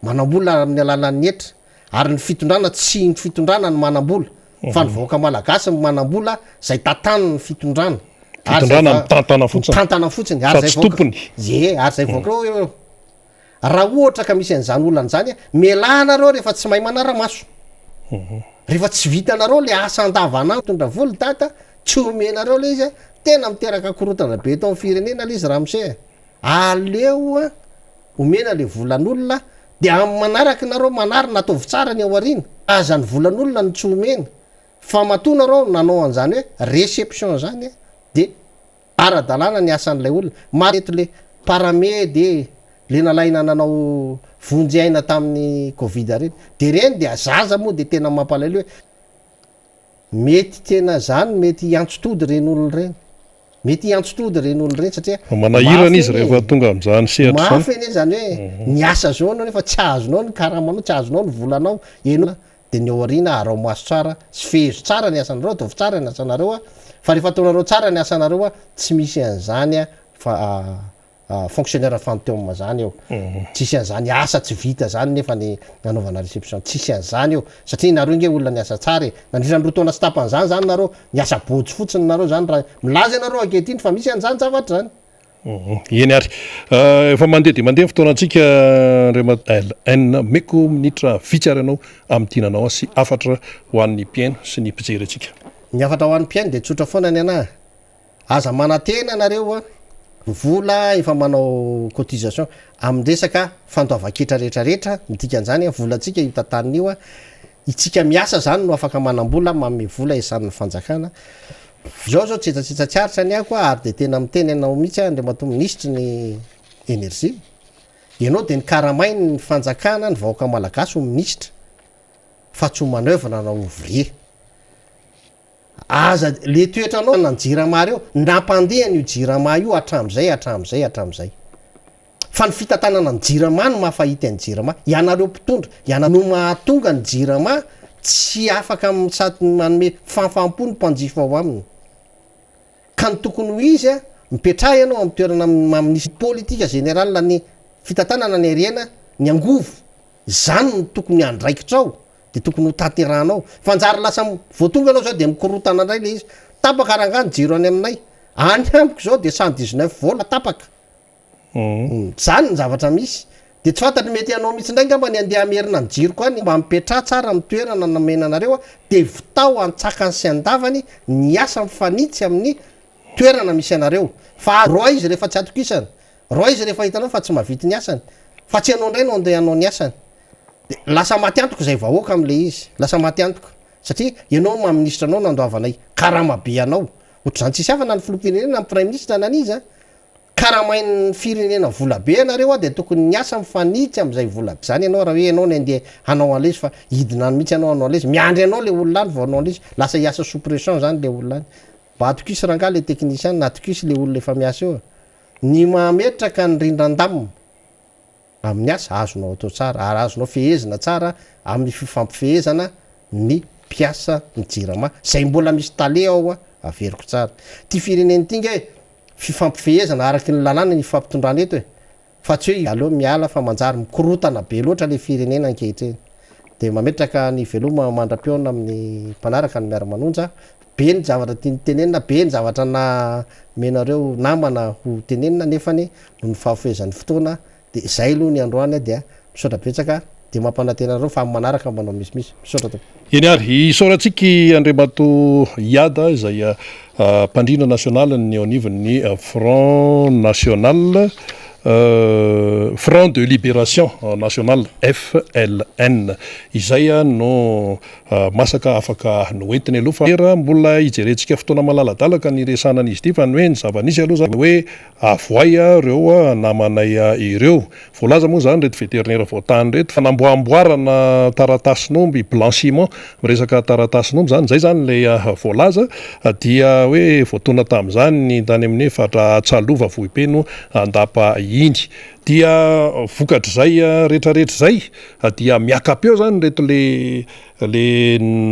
amin'ny alalan'ny etra ary ny fitondrana tsy ny fitondrana ny manambola fa ny vahoaka malagasy manambola zay tatany ny fitondrana tantana fotsiny ary zay vaoaka raha ohatra ka misy an'zany olana zany melanareo rehefa tsy mahay manara-maso rehefa tsy vitanareo le asa andavanao tondra voly data tsy omenareo le izy tena miteraka korotana be tao amin'ny firenena le izy raha mise aleo omena le volan'olona de amin'ny manaraky nareo manarina ataovy tsara ny ao arina azany volan'olona ny tsy omena fa matonareo nanao an'zany hoe réception zany de ara-dalàna ny asan'lay olona mareto le parame de le nalaina nanao vonjy aina tamin'ny covid reny de reny de azaza moa de tena mampalailo hoe mety tena zany mety iantsotody reny olony reny mety iantsotody reny olony reny satria manahirana izy rehefa tonga am'zany sehatra mafy eny zany hoe ny asa zao anao nefa tsy azonao ny karamanao tsy azonao ny volanao eno de ny ao arina arao maso tsara sy fehezo tsara ny asanareo ataovy tsara ny asanareo fa rehefa ataonareo tsara ny asanareo tsy misy an'zany fa fonctionnaire fantôme zany eo tsisy an'zany asa tsy vita zany nefa ny nanaovana réception tsisy an'zany eo satria nareo nge olona ny asa tsara nandritra nyrotoana sy tapan'zany zany nareo miasa botsy fotsiny nareo zany raha milaza nareo anketiny fa misy an'zany zavatra zany eny ary efa mandeha de mandeha fotoanantsika enina meko minitra vitsy ary anao amin'ny tinanao sy afatra ho an'ny mpiaino sy ny mpijery atsika ny afatra ho an'ny mpiaino de tsotra foana ny ana aza manantena nareo vola efa manao cotisation am'resaka fandoava-ketra rehetrarehetra midikan'zany volantsika itatan'io itsika miasa zany no afaka manambola mame vola esan'ny fanjakana zao tsetsatsetsatry aritra ny ako ary de tena miteny anao mihitsy andre mato ministry ny énergie ianao de ny karamainy ny fanjakana ny vahoaka malagasy ho ministra fa tsy ho manœuvre anao ouvrier aza le toetra anao nanjirama reo nampandeha ny jirama io atram'zay fa ny fitatanana ny jirama no mahafahity any jirama ianareo mpitondra no mahatonga ny jirama tsy afaka sady manome fanfampo ny mpanjifa ao aminy ka ny tokony ho izy mipetraha ianao amin'ny toerana maministry politika général ny fitatanana ny ariana ny angovo zany ny tokony andraikitrao de tokony ho taterahanao fa njary lasa voatonga anao zao de mikorotana ndray le izy tapaka arangany jiro any aminay any amiko zao de 119 vola tapaka zany ny zavatra misy de tsy fantatry mety anao mihitsy ndray ngamba ny andeha amerina ny jiro koa ny mba mipetraha tsara mitoerana namenanareo de vitao antsakany sy andavany ny asa mifanitsy amin'ny toerana misy anareo fa roa izy rehefa tsy atokisany roa izy rehefa hitanao fa tsy mavity ny asany fa tsy anao ndray no andeha anao ny asany de lasa maty antoko zay vahoaka am'le izy lasa maty antoko satria ianao maministra anao nandoavanay karamabe anao ohatr'zany tsisy afana ny filopirenena ny prime ministre nan'izy karamain'ny firenena vola be anareo de tokony ny asa mifanitsy am'zay vola zany ianao raha hoe anao ny andeha hanao an'lezy fa idina ny mihitsy anao anao an'lezy miandry anao le olonany vao anao an'lezy lasa hiasa suppression zany le olonany mba atokisy rangah le technicien na atokisy le olona efa miasa eo ny mametraka ny rindran-damina amin'ny asa azonao atao tsara ary azonao fehezina tsara amin'ny fifampifehezana ny mpiasa ny jirama zay mbola misy tale ao averiko tsara ty fireneny tinga fifampifehezana araky ny lalàna ny fampitondrana eto fa tsy hoe aleo miala fa manjary mikorotana be loatra le firenena ankehitreny de mametraka ny veloma mandra-piona amin'ny mpanaraka ny Miara Manonja be ny zavatra tiany tenenina be ny zavatra na menareo namana ho tenenina nefany no ny fahafehezan'ny fotoana de zay aloha ny androany dia misaotra betsaka de mampanantenareo fa manaraka manao misimisy misaotra to eny ary isaorantsika andriamato iada izay mpandrina national ny anivon'ny front national front de libération national FLN izay no masaka afaka noentiny aloha fa era mbola ijerentsika fotoana malaladalaka ny resanana izy ity fa ny hoe ny zava-nisy aloha zany hoe avoay reo namanay ireo voalaza moa zany reto vétérinaire voatany reto fanamboamboarana taratasin'omby blanchiment miresaka taratasin'omby zany zay zany le voalaza dia hoe voatona tamin'izany ny tany amin'ny fatra tsalova vohipeno andapa iny dia vokatra zay rehetrarehetra zay dia miakapeo zany reto le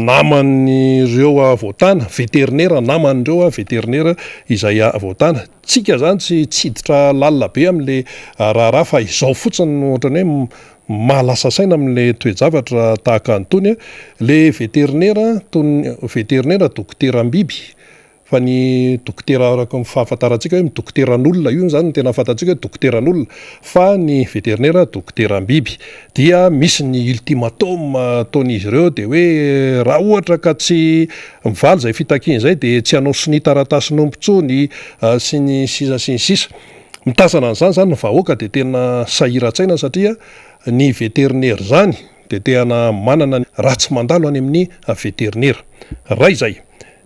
namany reo voatana vétérinaire naman'ireo vétérinaire izay voatana tsika zany tsy tsiditra lalina be am'le raharaha fa izao fotsiny ohatrany hoe mahalasa saina am'le toejavatra tahaka antony le vétérinaire vétérinaire dokteram-biby fa ny dokotera araka fahafantarantsika hoe dokoteran'olona io zany no tena fantatsika hoe dokoteran'olona fa ny vétérinaire dokoteram-biby dia misy ny ultimatum ataon'izy ireo de hoe raha ohatra ka tsy mivaly zay fitakiany zay de tsy hanao sy ny taratasin'omby tsony sy ny sisa sy ny sisa mitasana an'izany zany ny vahoaka de tena sahiran-tsaina satria ny vétérinaire zany de tena manana raha tsy mandalo any amin'ny vétérinaire ray zay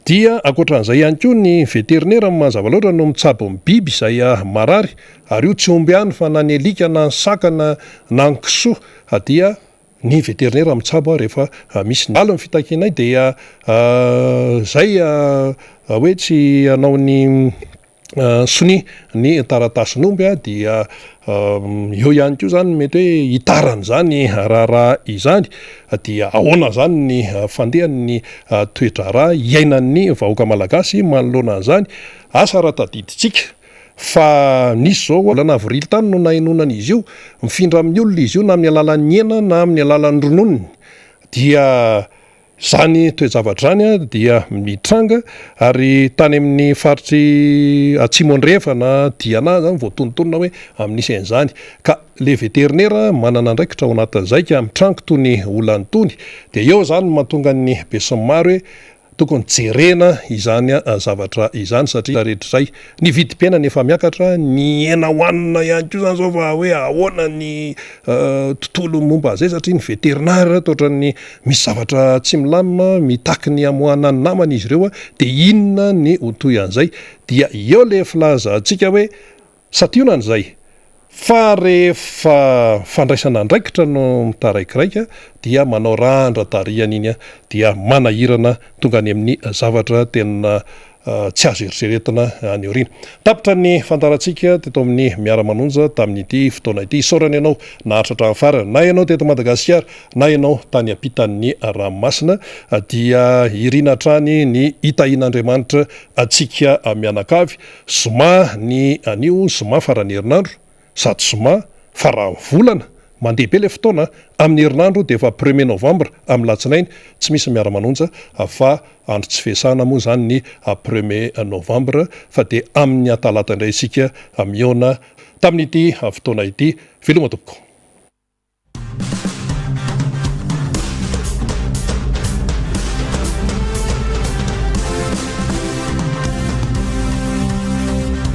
dia akoatran'izay ihany koa ny vétérinaire mazava loatra no mitsabo ny biby izay marary ary io tsy omby ihany fa na ny alika na ny saka na ny kisoa dia ny vétérinaire mitsabo rehefa misy nalo ny fitakinay dia zay hoe tsy hanao ny soni ny taratasin'omby dia eo ihany koa zany mety hoe hitarany zany raharaha izany dia ahoana zany ny fandehan'ny toedraraha iainan'ny vahoaka malagasy manoloana an'izany asa raha tadiditsika fa nisy zao lana avrily tany no nainonan'izy io mifindra amin'ny olona izy io na amin'ny alalan'ny hena na amin'ny alalan'ny rononony dia zany toejavatra zany dia mitranga ary tany amin'ny faritry atsimo andrefa na diana zany voatonontonona hoe amin'nisy an'izany ka le vétérinaire manana andraikitra ao anatin'izay ka mitrango tony olany tony de eo zany mahatonga ny besin'ny maro hoe tokony jerena izany zavatra izany satria rehetra zay ny vidim-piainana efa miakatra ny hena hoanina ihany koa zany zao fa hoe ahoana ny tontolo momba zay satria ny vétérinaire tohatran'ny misy zavatra tsy milamina mitaky ny amoahana ny namana izy ireo de inona ny hotoy an'izay dia eo le filazantsika hoe sationana zay fa rehefa fandraisana andraikitra no mitaraikiraika dia manao randradariana iny dia manahirana tonga any amin'ny zavatra tena tsy azo eritreretina any orina tapitra ny fantarantsika teto amin'ny Miara Manonja tamin'ity fotoana ity isaorany ianao nahatratra farany na ianao teto Madagasikara na ianao tany ampitan'ny ranomasina dia irina trany ny hitahin'Andriamanitra atsika mianakavy zoma ny anio zoma farany herinandro sady zoma fara volana mandeha be le fotoana amin'ny herinandro de efa 1er novembre amin'ny latsinainy tsy misy Miara Manonja fa andro tsy fiasana moa zany ny 1er novembre fa de amin'ny talata indray isika miona tamin'ity fotoana ity veloma tompoko